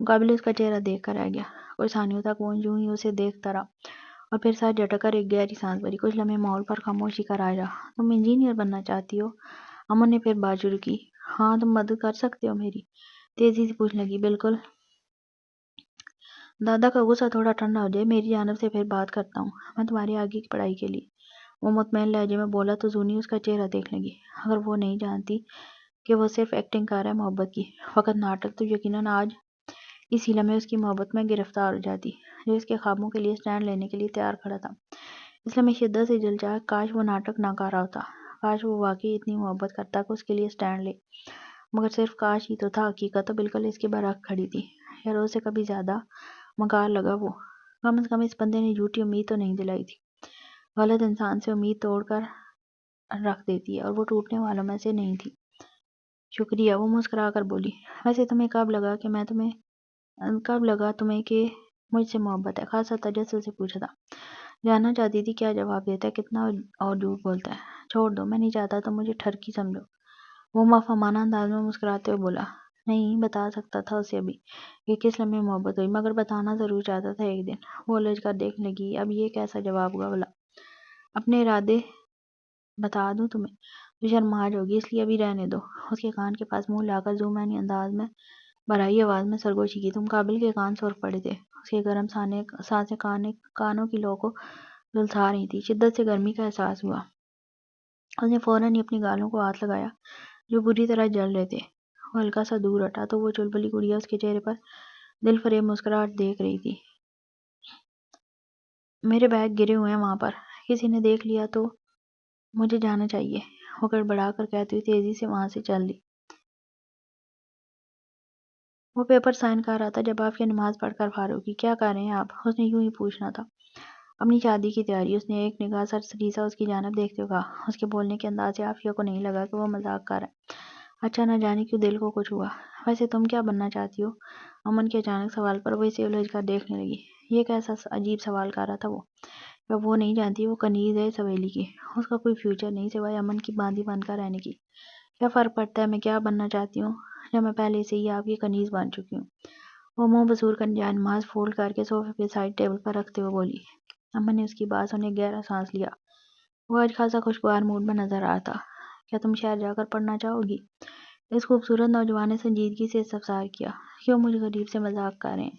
مقابل اس کا چہرہ دیکھ کر رہ گیا۔ کچھ ثانیوں تک وہ یوں ہی اسے دیکھتا رہا اور پھر سر جھٹک کر ایک گہری سانس بھری۔ کچھ لمحے ماحول پر خاموشی کا راج رہا۔ تم انجینئر بننا چاہتی ہو؟ امن نے پھر بات شروع کی۔ ہاں، تم مدد کر سکتے ہو میری؟ تیزی سے پوچھنے لگی۔ بالکل۔ دادا کا غصہ تھوڑا ٹھنڈا ہو جائے میری جانب سے پھر بات کرتا ہوں، میں تمہاری آگے کی پڑھائی کے لیے۔ وہ مطمئن لہجے میں بولا تو زونی اس کا چہرہ دیکھنے لگی۔ اگر وہ نہیں جانتی کہ وہ صرف ایکٹنگ کر رہا ہے محبت کی، فقط ناٹک، تو یقیناً آج اسی لمحے اس کی محبت میں گرفتار ہو جاتی، جو اس کے خوابوں کے لیے سٹینڈ لینے کے لیے تیار کھڑا تھا۔ اس لمحے شدت سے دل چاہا کاش وہ ناٹک نہ کر رہا ہوتا، کاش وہ واقعی اتنی محبت کرتا کہ اس کے لیے سٹینڈ لے۔ مگر صرف کاش ہی تو تھا، حقیقت تو بالکل اس کے برعکس کھڑی تھی۔ یا روز سے کبھی زیادہ مکار لگا وہ۔ کم از کم اس بندے نے جھوٹی امید تو نہیں دلائی تھی۔ غلط انسان سے امید توڑ کر رکھ دیتی ہے، اور وہ ٹوٹنے والوں میں سے نہیں تھی۔ شکریہ، وہ مسکرا کر بولی۔ ویسے تمہیں کب لگا تمہیں کہ مجھ سے محبت ہے؟ خاصا تجسس سے پوچھا تھا۔ جاننا چاہتی تھی کیا جواب دیتا ہے، کتنا اور جھوٹ بولتا ہے۔ چھوڑ دو، میں نہیں چاہتا تم مجھے ٹھرکی سمجھو۔ وہ مفہومانہ انداز میں مسکراتے ہوئے بولا۔ نہیں بتا سکتا تھا اسے ابھی کہ کس لمحے محبت ہوئی، مگر بتانا ضرور چاہتا تھا ایک دن۔ وہ الجھ کر دیکھنے لگی۔ اب یہ کیسا جواب ہوا بھلا؟ اپنے ارادے بتا دوں تمہیں تو شرم ہوگی، اس لیے ابھی رہنے دو۔ اس کے کان کے پاس منہ لا کر ذومعنی انداز میں بھرائی آواز میں سرگوشی کی۔ مقابل کے کان سرخ پڑے تھے، اس کے گرم سانسیں کانوں کی لو کو جھلسا رہی تھی۔ شدت سے گرمی کا احساس ہوا۔ اس نے فوراً ہی اپنی گالوں کو ہاتھ لگایا جو بری طرح جل رہے تھے۔ وہ ہلکا سا دور ہٹا تو وہ چلبلی گڑیا اس کے چہرے پر دل فریب مسکراہٹ دیکھ رہی تھی۔ میرے بیگ گرے ہوئے ہیں وہاں پر، کسی نے دیکھ لیا تو مجھے جانا چاہیے، وہ گڑبڑا کر کہتی ہوئی تیزی سے وہاں سے چل دی۔ وہ پیپر سائن کر رہا تھا جب آپ کی نماز پڑھ کر فارغ ہوئی۔ کیا کر رہے ہیں آپ؟ اس نے یوں ہی پوچھنا تھا۔ اپنی شادی کی تیاری، اس نے ایک نگاہ سرسریسا اس کی جانب دیکھتے ہوئے کہا۔ اس کے بولنے کے انداز سے عافیہ کو نہیں لگا کہ وہ مذاق کر رہا ہے۔ اچھا، نہ جانے کیوں دل کو کچھ ہوا۔ ویسے تم کیا بننا چاہتی ہو؟ امن کے اچانک سوال پر وہ اسے الجھ کر دیکھنے لگی۔ یہ کیسا عجیب سوال کر رہا تھا وہ؟ کیا وہ نہیں جانتی وہ کنیز ہے اس حویلی کی؟ اس کا کوئی فیوچر نہیں سوائے امن کی باندی بن کر رہنے کی۔ کیا فرق پڑتا ہے میں کیا بننا چاہتی ہوں جب میں پہلے سے ہی آپ کی کنیز بن چکی ہوں؟ وہ منہ بسور کر جائے فولڈ کر کے صوفے پہ سائڈ ٹیبل پر رکھتے ہوئے بولی۔ امن نے اس کی بات سن ایک گہرا سانس لیا۔ وہ آج خاصا خوشگوار موڈ میں نظر آ رہا تھا۔ کیا تم شہر جا کر پڑھنا چاہو گی؟ اس خوبصورت نوجوان نے سنجیدگی سے استفسار کیا۔ کیوں مجھ غریب سے مذاق کر رہے ہیں؟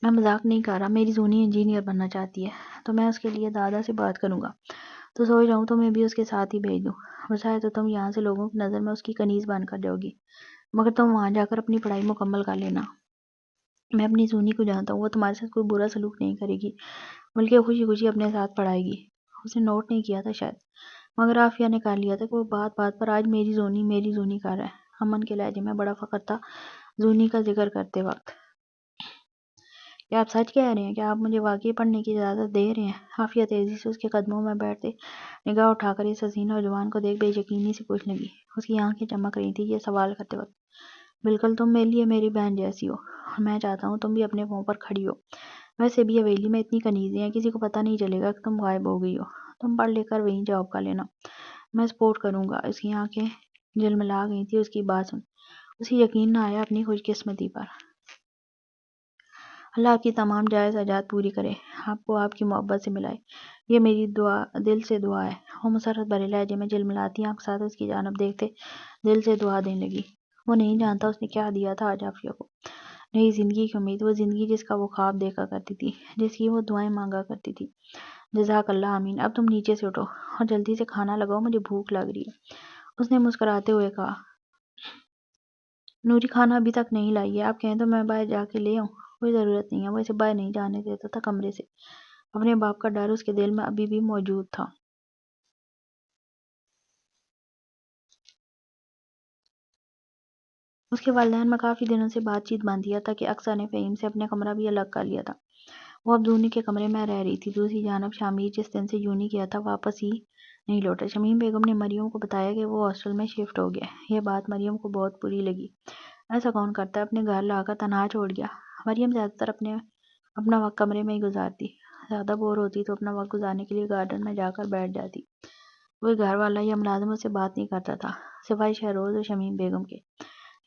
میں مذاق نہیں کر رہا، میری زونی انجینئر بننا چاہتی ہے تو میں اس کے لیے دادا سے بات کروں گا، تو سوچ رہا ہوں تمہیں بھی اس کے ساتھ ہی بھیج دوں۔ بظاہر تو تم یہاں سے لوگوں کی نظر میں اس کی کنیز بن کر جاؤ گی، مگر تم وہاں جا کر اپنی پڑھائی مکمل کر لینا۔ میں اپنی زونی کو جانتا ہوں، وہ تمہارے ساتھ کوئی برا سلوک نہیں کرے گی، بلکہ خوشی خوشی اپنے ساتھ پڑھائے گی۔ اس نے نوٹ نہیں کیا تھا شاید، مگر عافیہ نے کر لیا تھا کہ وہ بات بات پر آج میری زونی کر رہا ہے۔ امن کے لہجے میں بڑا فخر تھا زونی کا ذکر کرتے وقت۔ کیا آپ سچ کہہ رہے ہیں؟ کیا آپ مجھے واقعی پڑھنے کی اجازت دے رہے ہیں؟ عافیہ تیزی سے اس کے قدموں میں بیٹھتے نگاہ اٹھا کر اس حسین نوجوان کو دیکھ بے یقینی سے پوچھنے لگی۔ اس کی آنکھیں چمک رہی تھیں یہ سوال کرتے وقت۔ بالکل، تم میرے لیے میری بہن جیسی ہو، اور میں چاہتا ہوں تم بھی اپنے پاؤں پر کھڑی ہو۔ ویسے بھی حویلی میں اتنی کنیزیں ہیں، کسی کو پتہ نہیں چلے گا کہ تم غائب ہو گئی ہو۔ تم پڑھ لے کر وہیں جاب کر لینا، میں سپورٹ کروں گا۔ اس کی آنکھیں جلملا گئی تھی اس کی بات سن۔ اسے یقین نہ آیا اپنی خوش قسمتی پر۔ اللہ آپ کی تمام جائز حاجات پوری کرے، آپ کو آپ کی محبت سے ملائے، یہ میری دل سے دعا ہے۔ وہ مسرت بھرے لہجے میں جلملاتی آنکھ ساتھ اس کی جانب دیکھتے دل سے دعا دینے لگی۔ وہ نہیں جانتا اس نے کیا دیا تھا آج عافیہ کو۔ نئی زندگی کی امید، وہ زندگی جس کا وہ خواب دیکھا کرتی تھی، جس کی وہ دعائیں مانگا کرتی تھی۔ جزاک اللہ آمین۔ اب تم نیچے سے اٹھو اور جلدی سے کھانا لگاؤ، مجھے بھوک لگ رہی ہے، اس نے مسکراتے ہوئے کہا۔ نوری کھانا ابھی تک نہیں لائی ہے، آپ کہیں تو میں باہر جا کے لے آؤں۔ کوئی ضرورت نہیں ہے، وہ اسے باہر نہیں جانے دیتا تھا کمرے سے۔ اپنے باپ کا ڈر اس کے دل میں ابھی بھی موجود تھا۔ اس کے والدین میں کافی دنوں سے بات چیت بند تھی، تاکہ اکثر نے فہیم سے اپنا کمرہ بھی الگ کر لیا تھا۔ وہ اب زونی کے کمرے میں رہ رہی تھی۔ دوسری جانب شامیر جس دن سے یونی گیا تھا واپس ہی نہیں لوٹا۔ شمیم بیگم نے مریم کو بتایا کہ وہ ہاسٹل میں شفٹ ہو گیا۔ یہ بات مریم کو بہت بری لگی۔ ایسا کون کرتا ہے، اپنے گھر لا کر تنہا چھوڑ گیا۔ مریم زیادہ تر اپنا وقت کمرے میں ہی گزارتی، زیادہ بور ہوتی تو اپنا وقت گزارنے کے لیے گارڈن میں جا کر بیٹھ جاتی۔ کوئی گھر والا یا ملازم اس سے بات نہیں کرتا تھا سوائے شہروز اور شمیم بیگم کے۔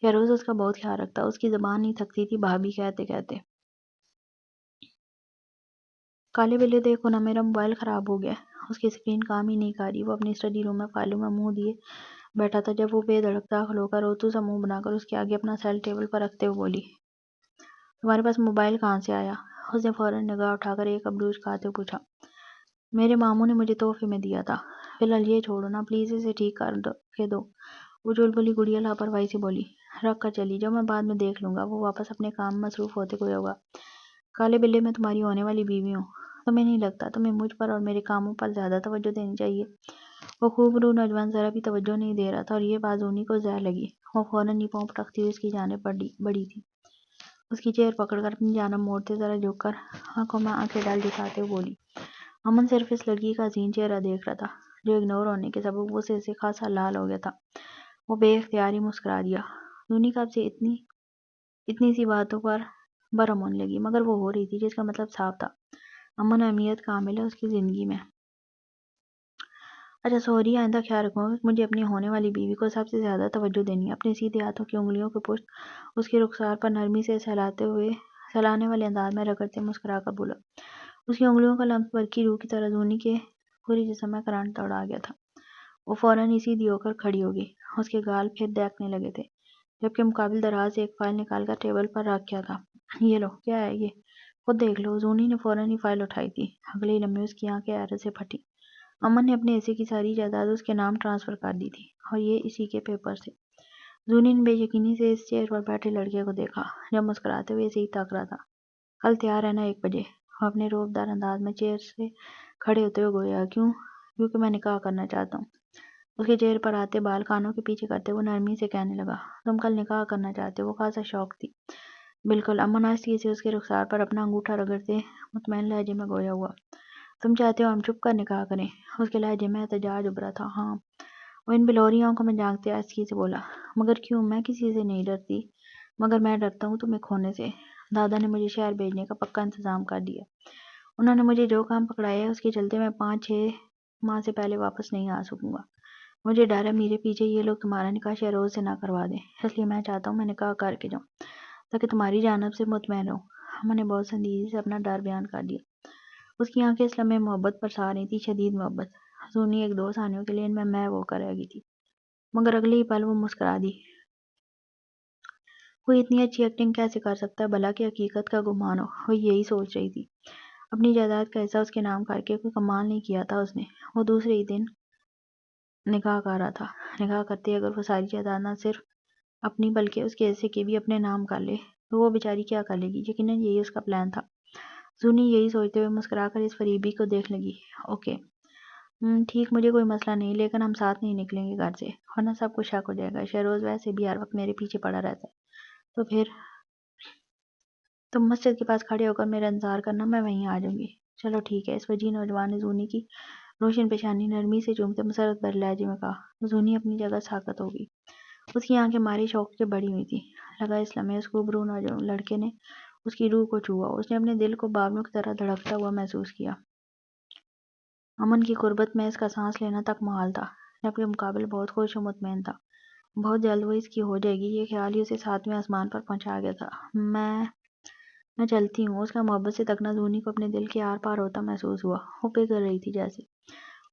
شہروز اس کا بہت خیال رکھتا، اس کی زبان نہیں تھکتی تھی بھابھی کہتے کہتے۔ کالے بلے دیکھو نا، میرا موبائل خراب ہو گیا۔ اس کی اسکرین کام ہی نہیں کر رہی۔ وہ اپنی اسٹڈی روم میں فائلوں میں منہ دیے بیٹھا تھا جب وہ بے دھڑک داخل ہو کر روتو سا منہ بنا کر اس کے آگے اپنا سیل ٹیبل پر رکھتے ہوئے بولی، تمہارے پاس موبائل کہاں سے آیا؟ اس نے فوراً نگاہ اٹھا کر ایک ابروج کھاتے ہوئے پوچھا۔ میرے ماموں نے مجھے تحفے میں دیا تھا۔ فی الحال یہ چھوڑو نا پلیز، اسے ٹھیک کر کے دو۔ وہ چلبلی گڑیا لاپرواہی سے بولی۔ رکھ کر چلی جاؤ، میں بعد میں دیکھ لوں گا۔ وہ واپس اپنے کام میں مصروف ہوتے ہوئے ہوگا۔ کالے بلے میں تمہاری ہونے والی بیوی ہوں، تمہیں نہیں لگتا تمہیں مجھ پر اور میرے کاموں پر زیادہ توجہ دینی چاہیے؟ وہ خوب روح نوجوان ذرا بھی توجہ نہیں دے رہا تھا اور یہ بات زونی کو زہر لگی۔ وہ فوراً نیپوں پٹکتی ہوئی اس کی جانب بڑھی تھی۔ اس کی چیر پکڑ کر اپنی جانب موڑتے ذرا جھک کر آنکھوں میں آنکھیں ڈال دکھاتے ہوئے بولی۔ امن صرف اس لڑکی کا حسین چہرہ دیکھ رہا تھا جو اگنور ہونے کے سبب اسے سے خاصا لال ہو گیا تھا۔ وہ بے اختیار ہی مسکرا دیا۔ زونی کا اب سے اتنی سی باتوں پر برہم ہونے لگی، مگر وہ ہو رہی تھی جس کا مطلب صاف تھا، امن اہمیت کا عامل ہے اس کی زندگی میں۔ اچھا سوری، آئندہ خیال رکھوں گا کہ مجھے اپنی ہونے والی بیوی کو سب سے زیادہ توجہ دینی ہے۔ اپنے سیدھے ہاتھوں کی انگلیوں کے پشت اس کے رخسار پر نرمی سے سہلانے والے انداز میں رگڑتے مسکرا کر بولا۔ اس کی انگلیوں کا لمس برقی روح کی طرح زونی کے پورے جسم میں کرنٹ دوڑا گیا تھا۔ وہ فوراً ہی سیدھی ہو کر کھڑی ہو گئی۔ اس کے گال پھر دہکنے لگے تھے، جبکہ مقابل دراز سے ایک فائل نکال کر ٹیبل پر رکھ کیا تھا۔ یہ لو، کیا ہے یہ؟ خود دیکھ لو۔ زونی نے فوراً ہی فائل اٹھائی تھی۔ اگلے ہی لمحے اس کی آنکھیں حیرت سے پھٹی۔ امن نے اپنے حصے کی ساری جائیداد اس کے نام ٹرانسفر کر دی تھی، اور یہ اسی کے پیپر سے۔ زونی نے بے یقینی سے اس چیئر پر بیٹھے لڑکے کو دیکھا جو مسکراتے ہوئے اسے ہی تاک رہا تھا۔ کل تیار رہنا 1 بجے۔ وہ اپنے روبدار انداز میں چیئر سے کھڑے ہوتے ہوئے گویا، کیونکہ میں نکاح کرنا چاہتا ہوں۔ اس کے چہرے پر آتے بال کانوں کے پیچھے کرتے ہوئے نرمی سے کہنے لگا، تم کل نکاح کرنا چاہتے ہو؟ وہ خاصا شوق تھی۔ بالکل، امن آہستگی سے اس کے رخسار پر اپنا انگوٹھا رگڑتے مطمئن لہجے میں گویا ہوا۔ تم چاہتے ہو ہم چھپ کر نکاح کریں؟ اس کے لہجے میں احتجاج ابھرا تھا۔ ہاں، وہ ان بلوری آنکھوں میں جھانکتے آہستگی سے بولا۔ مگر کیوں؟ میں کسی سے نہیں ڈرتی، مگر میں ڈرتا ہوں تمہیں کھونے سے۔ دادا نے مجھے شہر بھیجنے کا پکا انتظام کر دیا۔ انہوں نے مجھے جو کام پکڑایا ہے اس کے چلتے میں 5-6 ماہ سے پہلے واپس نہیں آ سکوں گا۔ مجھے ڈر ہے میرے پیچھے یہ لوگ تمہارا نکاح شہروز سے نہ کروا دیں، اس لیے میں چاہتا ہوں میں نکاح کر کے جاؤں تاکہ تمہاری جانب سے مطمئن رہوں۔ امن نے بہت سنجیدگی سے اپنا ڈر بیان کر دیا۔ اس کی آنکھیں اس لمحے محبت برسا رہی تھی، شدید محبت۔ زونی 1-2 ثانیوں کے لیے ان میں محو ہو کر رہ گئی تھی، مگر اگلے ہی پل وہ مسکرا دی۔ کوئی اتنی اچھی ایکٹنگ کیسے کر سکتا ہے بھلا کہ حقیقت کا گمان ہو؟ وہ یہی سوچ رہی تھی۔ اپنی جائیداد کا حصہ اس کے نام کر کے کوئی کمال نہیں کیا تھا اس نے۔ وہ دوسرے ہی دن نکاح کر رہا تھا۔ نکاح کرتے اگر وہ ساری جائیداد نہ صرف اپنی بلکہ اس کے حصے کی بھی اپنے نام کر لے تو وہ بیچاری کیا کر لے گی؟ یقیناً یہی اس کا پلان تھا۔ زونی یہی سوچتے ہوئے مسکرا کر اس فریبی کو دیکھ لگی۔ اوکے، ٹھیک، مجھے کوئی مسئلہ نہیں، لیکن ہم ساتھ نہیں نکلیں گے گھر سے، ورنہ سب کو شک ہو جائے گا۔ شہروز ویسے بھی ہر وقت میرے پیچھے پڑا رہتا ہے، تو پھر تم مسجد کے پاس کھڑے ہو کر میرا انتظار کرنا، میں وہیں آ جاؤں گی۔ چلو ٹھیک ہے، اس وجیح نوجوان نے زونی کی روشن پیشانی نرمی سے چومتے مسرت بھرے لہجے میں کہا۔ زونی اپنی جگہ ساکت ہو گئی۔ اس کی آنکھیں مارے شوق سے بڑی ہوئی تھیں۔ لگا اس لمحے اس خوبرو لڑکے نے اس کی روح کو چھوا۔ اس نے اپنے دل کو بابلوں کی طرح دھڑکتا ہوا محسوس کیا۔ امن کی قربت میں اس کا سانس لینا تک محال تھا۔ جبکہ مقابل بہت خوش و مطمئن تھا۔ بہت جلد وہ اس کی ہو جائے گی، یہ خیال ہی اسے 7ویں آسمان پر پہنچا گیا تھا۔ میں چلتی ہوں۔ اس کا محبت سے تکنا زونی کو اپنے دل کے آر پار ہوتا محسوس ہوا۔ وہ پگھل رہی تھی جیسے۔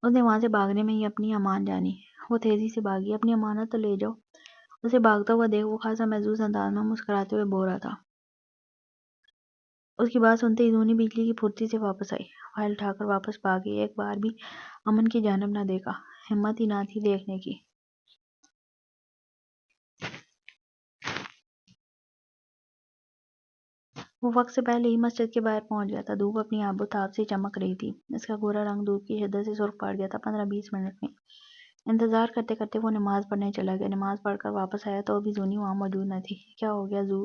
اس نے وہاں سے بھاگنے میں ہی اپنی امان جانی۔ وہ تیزی سے بھاگی۔ اپنی امانت تو لے جاؤ۔ اسے بھاگتا ہوا دیکھ وہ خاصا محظوظ انداز میں مسکراتے ہوئے بول رہا تھا۔ اس کی بات سنتے ہی زونی بجلی کی پھرتی سے واپس آئی۔ فائل اٹھا کر واپس بھاگی۔ ایک بار بھی امن کی جانب نہ دیکھا۔ ہمت ہی نہ تھی دیکھنے کی۔ وہ وقت سے پہلے ہی مسجد کے باہر پہنچ گیا تھا۔ دھوپ اپنی آب و تاب سے چمک رہی تھی۔ اس کا گورا رنگ دھوپ کی شدت سے سرخ پڑ گیا تھا۔ 15-20 منٹ میں انتظار کرتے کرتے وہ نماز پڑھنے چلا گیا۔ نماز پڑھ کر واپس آیا تو ابھی زونی وہاں موجود نہ تھی۔ کیا ہو گیا زو؟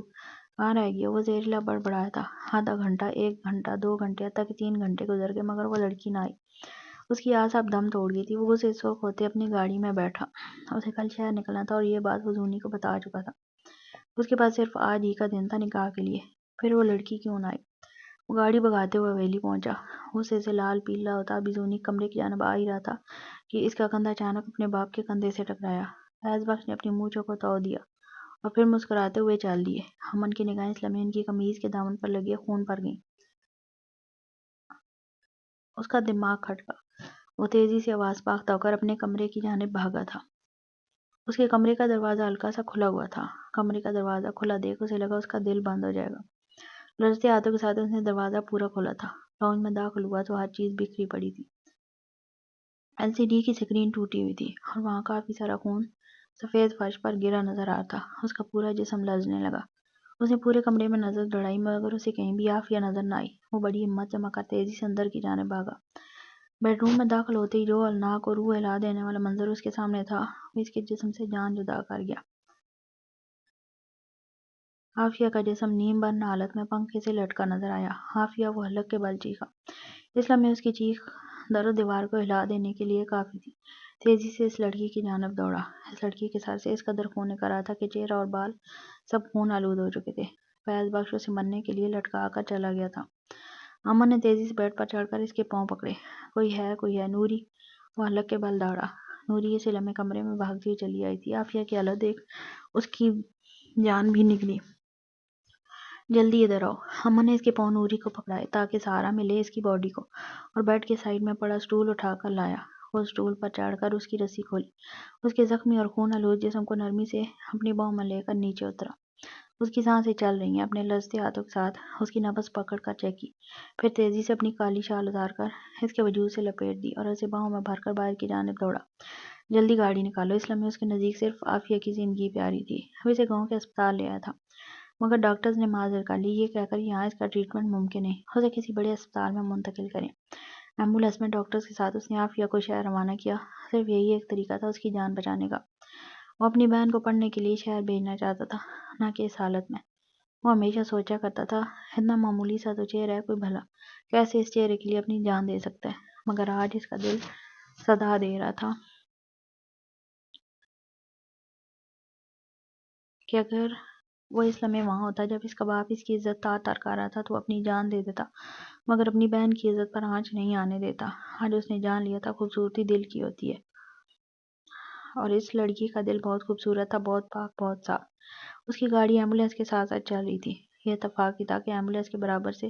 کہاں رہ گیا؟ وہ زیر لب بڑبڑایا تھا۔ آدھا گھنٹہ، 1 گھنٹہ، 2 گھنٹے، حتیٰ کہ 3 گھنٹے گزر گئے مگر وہ لڑکی نہ آئی۔ اس کی آس اب دم توڑ گئی تھی۔ وہ غصے سے سرخ ہوتے اپنی گاڑی میں بیٹھا۔ اسے کل شہر نکلنا تھا اور یہ بات وہ زونی کو بتا چکا تھا۔ اس کے پاس صرف آج ہی کا دن تھا نکاح کے لیے۔ پھر وہ لڑکی کیوں نہ آئی؟ وہ گاڑی بھگاتے ہوئے حویلی پہنچا۔ غصے سے لال پیلا ہوتا ابھی زونی کمرے کی جانب آ ہی رہا تھا کہ اس کا کندھا اچانک اپنے باپ کے کندھے سے ٹکرایا۔ فیض بخش نے اپنی مونچھوں کو تو دیا اور پھر مسکراتے ہوئے چل دیے۔ امن کی نگاہیں اس لمحے ان کی قمیض کے دامن پر لگے خون پر گئیں۔ اس کا دماغ کھٹکا۔ وہ تیزی سے آواز پاختہ ہو کر اپنے کمرے کی جانب بھاگا تھا۔ اس کے کمرے کا دروازہ ہلکا سا کھلا ہوا تھا۔ کمرے کا دروازہ کھلا دیکھ اسے لگا اس کا دل بند ہو جائے گا۔ لرزتے ہاتھوں کے ساتھ اس نے دروازہ پورا کھولا تھا۔ لاؤنج میں داخل ہوا تو ہر چیز بکھری پڑی تھی۔ LCD کی سکرین ٹوٹی ہوئی تھی اور وہاں کافی سارا خون سفید فرش پر گرا نظر آ رہا تھا۔ اس کا پورا جسم لرزنے لگا۔ اس نے پورے کمرے میں نظر دوڑائی مگر اسے کہیں بھی عافیہ نظر نہ آئی۔ وہ بڑی ہمت جمع کر تیزی سے اندر کی جانب بھاگا۔ بیڈ روم میں داخل ہوتے ہی جو ہولناک اور روح ہلا دینے والا منظر اس کے سامنے تھا وہ اس کے جسم سے جان جدا کر گیا۔ عافیہ کا جسم نیم بند حالت میں پنکھے سے لٹکا نظر آیا۔ عافیہ! وہ حلق کے بل چیخا۔ اس لمحے اس کی چیخ در و دیوار کو ہلا دینے کے لیے کافی تھی۔ تیزی سے اس لڑکی کی جانب دوڑا۔ اس لڑکی کے سر سے اس قدر خون نکل رہا تھا کہ چہرہ اور بال سب خون آلود ہو چکے تھے۔ فیض بخش اسے مرنے کے لیے لٹکا کر چلا گیا تھا۔ امن نے تیزی سے بیڈ پر چڑھ کر اس کے پاؤں پکڑے۔ کوئی ہے نوری! وہ حلق کے بل دوڑا۔ نوری اسی لمحے کمرے میں بھاگتی ہوئی چلی آئی تھی۔ عافیہ کی حالت دیکھ اس کی جان بھی نکلی۔ جلدی ادھر آؤ۔ امن نے اس کے پاؤں نوری کو پکڑائے تاکہ سہارا ملے اس کی باڈی کو اور بیڈ کے سائیڈ میں پڑا سٹول اٹھا کر لایا۔ وہ سٹول پر چڑھ کر اس کی رسی کھولی۔ اس کے زخمی اور خون آلود جسم کو نرمی سے اپنی باہوں میں لے کر نیچے اترا۔ اس کی سانسیں چل رہی ہیں۔ اپنے لرزتے ہاتھوں کے ساتھ اس کی نبض پکڑ کر چیک کی۔ پھر تیزی سے اپنی کالی شال اتار کر اس کے وجود سے لپیٹ دی اور اسے باہوں میں بھر کر باہر کی جانب دوڑا۔ جلدی گاڑی نکالو۔ اس لمحے اس کے نزدیک صرف عافیہ کی زندگی پیاری تھی۔ وہ اسے گاؤں کے اسپتال لے آیا تھا مگر ڈاکٹرز نے معذرت کر لی یہ کہہ کر یہاں اس کا ٹریٹمنٹ ممکن نہیں۔ اسے کسی بڑے اسپتال میں منتقل کریں۔ ایمبولینس میں ڈاکٹرز کے ساتھ اس نے عافیہ کو شہر روانہ کیا۔ صرف یہی ایک طریقہ تھا اس کی جان بچانے کا۔ وہ اپنی بہن کو پڑھنے کے لیے شہر بھیجنا چاہتا تھا نہ کہ اس حالت میں۔ وہ ہمیشہ سوچا کرتا تھا اتنا معمولی سا تو چہرہ ہے، کوئی بھلا کیسے اس چہرے کے لیے اپنی جان دے سکتا ہے؟ مگر آج اس کا دل صدا دے رہا تھا کہ اگر وہ اس لمحے وہاں ہوتا جب اس کا باپ اس کی عزت تار تار کر رہا تھا تو وہ اپنی جان دے دیتا مگر اپنی بہن کی عزت پر آنچ نہیں آنے دیتا۔ آج اس نے جان لیا تھا خوبصورتی دل کی ہوتی ہے اور اس لڑکی کا دل بہت خوبصورت تھا، بہت پاک، بہت صاف۔ اس کی گاڑی ایمبولینس کے ساتھ ساتھ چل رہی تھی۔ یہ اتفاق ہی تھا کہ ایمبولینس کے برابر سے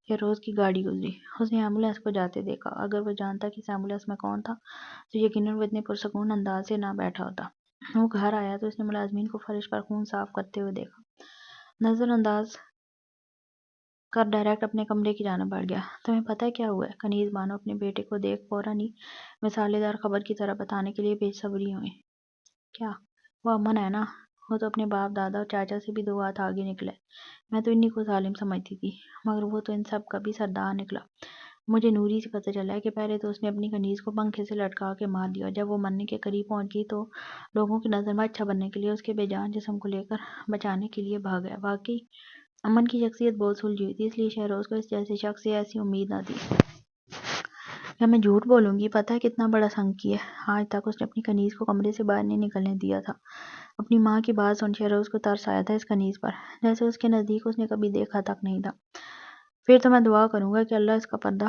فیروز کی گاڑی گزری۔ اس نے ایمبولینس کو جاتے دیکھا۔ اگر وہ جانتا کہ اس ایمبولینس میں کون تھا تو یقیناً وہ اتنے پرسکون انداز سے نہ بیٹھا ہوتا۔ وہ گھر آیا تو اس نے ملازمین کو فرش پر خون صاف کرتے ہوئے دیکھا۔ نظر انداز کر ڈائریکٹ اپنے کمرے کی جانب بڑھ گیا۔ تمہیں پتہ ہے کیا ہوا ہے؟ کنیز بانو اپنے بیٹے کو دیکھ فوراً ہی مثالے دار خبر کی طرح بتانے کے لیے بے صبری ہوئی۔ کیا؟ وہ امن ہے نا؟ وہ تو اپنے باپ، دادا اور چاچا سے بھی 2 ہاتھ آگے نکلا ہے۔ میں تو انہی کو ظالم سمجھتی تھی مگر وہ تو ان سب کا بھی سردار نکلا۔ مجھے نوری سے پتہ چلا ہے کہ پہلے تو اس نے اپنی کنیز کو پنکھے سے لٹکا کے مار دیا اور جب وہ مرنے کے قریب پہنچ گئی تو لوگوں کی نظر میں اچھا بننے کے لیے اس کے بے جان جسم کو لے کر بچانے کے لیے بھاگ گیا۔ واقعی امن کی شخصیت بہت سلجھی ہوئی تھی، اس لیے شہروز کو اس جیسے شخص سے ایسی امید نہ تھی۔ کیا میں جھوٹ بولوں گی؟ پتہ ہے کتنا بڑا سنکی ہے۔ آج تک اس نے اپنی کنیز کو کمرے سے باہر نہیں نکلنے دیا تھا۔ اپنی ماں کی بات سن شہروز کو ترس آیا تھا اس کنیز پر جیسے اس کے نزدیک اس نے کبھی دیکھا تک نہیں تھا۔ پھر تو میں دعا کروں گا کہ اللہ اس کا پردہ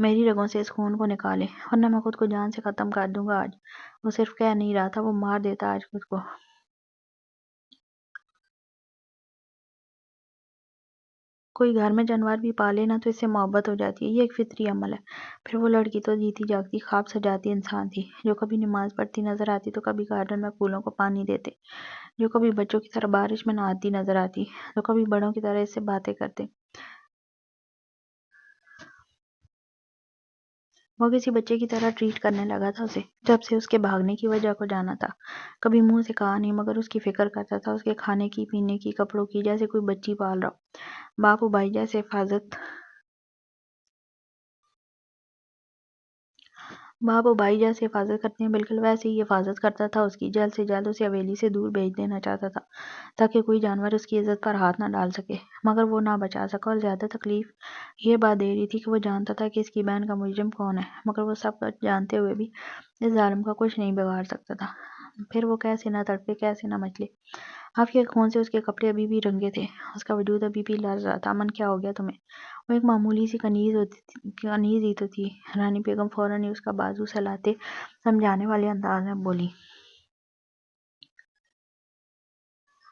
میری رگوں سے اس خون کو نکالے ورنہ میں خود کو جان سے ختم کر دوں گا آج۔ وہ صرف کہہ نہیں رہا تھا، وہ مار دیتا آج خود کو۔ کوئی گھر میں جانور بھی پالے نا تو اس سے محبت ہو جاتی ہے، یہ ایک فطری عمل ہے۔ پھر وہ لڑکی تو جیتی جاگتی خواب سجاتی انسان تھی، جو کبھی نماز پڑھتی نظر آتی تو کبھی گارڈن میں پھولوں کو پانی دیتے، جو کبھی بچوں کی طرح بارش میں نہاتی نظر آتی، جو کبھی بڑوں کی طرح اس سے باتیں کرتے۔ وہ کسی بچے کی طرح ٹریٹ کرنے لگا تھا اسے، جب سے اس کے بھاگنے کی وجہ کو جانا تھا۔ کبھی منہ سے کہا نہیں مگر اس کی فکر کرتا تھا، اس کے کھانے کی، پینے کی، کپڑوں کی، جیسے کوئی بچی پال رہا۔ باپ و بھائی جیسے حفاظت کرتے ہیں، بالکل ویسے ہی حفاظت کرتا تھا اس کی۔ جلد سے جلد اسے حویلی سے دور بھیج دینا چاہتا تھا تاکہ کوئی جانور اس کی عزت پر ہاتھ نہ ڈال سکے، مگر وہ نہ بچا سکا۔ اور زیادہ تکلیف یہ بات دے رہی تھی کہ وہ جانتا تھا کہ اس کی بہن کا مجرم کون ہے، مگر وہ سب کچھ جانتے ہوئے بھی اس ظالم کا کچھ نہیں بگاڑ سکتا تھا۔ پھر وہ کیسے نہ تڑپے، کیسے نہ مچلے۔ آپ کے خون سے اس کے کپڑے ابھی بھی رنگے تھے، اس کا وجود ابھی بھی لرز رہا تھا۔ امن، کیا ہو گیا تمہیں؟ وہ ایک معمولی سی کنیز ہی تو تھی۔ رانی بیگم فوراً ہی اس کا بازو سہلاتے سمجھانے والے انداز میں بولی۔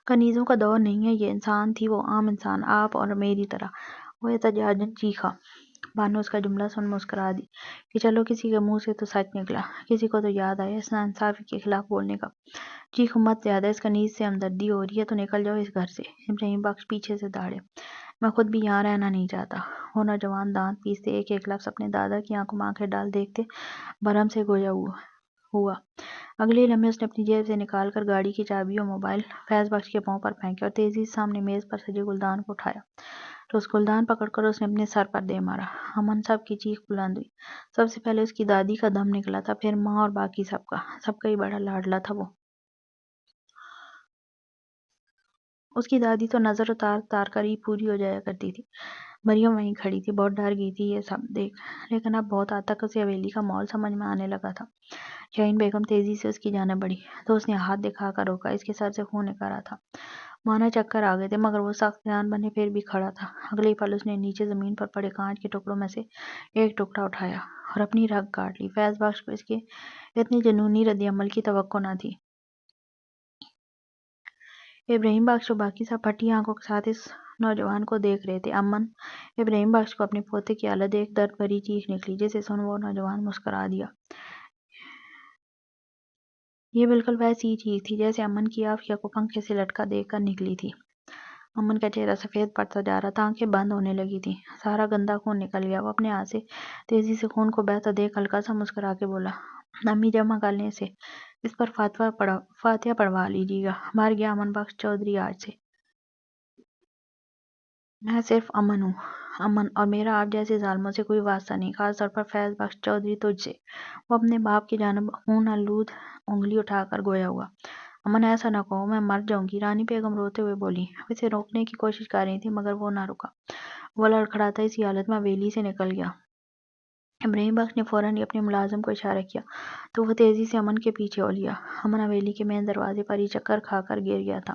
کنیزوں کا دور نہیں ہے یہ، انسان تھی وہ، عام انسان، آپ اور میری طرح۔ وہ احتجاجاً چیخا۔ بانو اس کا جملہ سن مسکرا دی کہ چلو کسی کے منہ سے تو سچ نکلا، کسی کو تو یاد آیا اس ناانصافی کے خلاف بولنے کا۔ چیخو مت زیادہ، اس کنیز سے ہمدردی ہو رہی ہے تو نکل جاؤ اس گھر سے۔ ابراہیم بخش پیچھے سے داڑے۔ میں خود بھی یہاں رہنا نہیں چاہتا۔ وہ نوجوان دانت پیستے ایک ایک لفظ اپنے دادا کی آنکھوں میں آنکھیں ڈال دیکھتے برہم سے گویا ہوا۔ اگلے لمحے اس نے اپنی جیب سے نکال کر گاڑی کی چابی اور موبائل فیض بخش کے پاؤں پر پھینکے اور تیزی سے سامنے میز پر سجے گلدان کو اٹھایا تو اس گلدان پکڑ کر اس نے اپنے سر پر دے مارا۔ امن سب کی چیخ بلند ہوئی۔ سب سے پہلے اس کی دادی کا دم نکلا تھا، پھر ماں اور باقی سب کا ہی بڑا لاڈلا تھا وہ۔ اس کی دادی تو نظر اتار اتار کر ہی پوری ہو جایا کرتی تھی۔ مریم وہیں کھڑی تھی، بہت ڈر گئی تھی یہ سب دیکھ، لیکن اب بہت حد تک اسے حویلی کا ماحول سمجھ میں آنے لگا تھا۔ شاہین بیگم تیزی سے اس کی جانب بڑھی تو اس نے ہاتھ دکھا کر روکا، اس کے سر سے خون نکل رہا تھا، مانا چکر آ گئے تھے، مگر وہ سخت جان بنے پھر بھی کھڑا تھا۔ اگلے ہی پل اس نے نیچے زمین پر پڑے کانچ کے ٹکڑوں میں سے ایک ٹکڑا اٹھایا اور اپنی رگ کاٹ لی۔ فیض بخش کو اس کے اتنی جنونی رد عمل کی توقع نہ تھی۔ ابراہیم بخش اور باقی سب پھٹی آنکھوں کے ساتھ اس نوجوان کو دیکھ رہے تھے۔ امن، ابراہیم بخش کو اپنے پوتے کی حالت دیکھ درد بھری چیخ نکلی، جسے سن وہ نوجوان مسکرا دیا۔ یہ بالکل ویسی ہی چیخ تھی جیسے امن کی عافیہ کو پنکھے سے لٹکا دیکھ کر نکلی تھی۔ امن کا چہرہ سفید پڑتا جا رہا تھا، آنکھیں بند ہونے لگی تھیں، سارا گندا خون نکل گیا۔ وہ اپنے ہاتھ سے تیزی سے خون کو بہتا دیکھ ہلکا سا مسکرا کے بولا، امی جمع کر لیں اسے، اس پر فاتحہ پڑھوا لیجیے گا۔ مر گیا امن بخش چودھری آج سے۔ میں صرف امن ہوں، امن، اور میرا آپ جیسے ظالموں سے کوئی واسطہ نہیں، خاص طور پر فیض بخش چودھری تجھ سے۔ وہ اپنے باپ کی جانب خون آلود انگلی اٹھا کر گویا ہوا۔ امن، ایسا نہ کہو، میں مر جاؤں گی، رانی بیگم روتے ہوئے بولی۔ وہ اسے روکنے کی کوشش کر رہی تھی مگر وہ نہ رکا۔ وہ لڑکھڑاتا اسی حالت میں حویلی سے نکل گیا۔ ابراہیم بخش نے فوراً ہی اپنے ملازم کو اشارہ کیا تو وہ تیزی سے امن کے پیچھے ہو لیا۔ امن حویلی کے مین دروازے پر ہی چکر کھا کر گر گیا تھا۔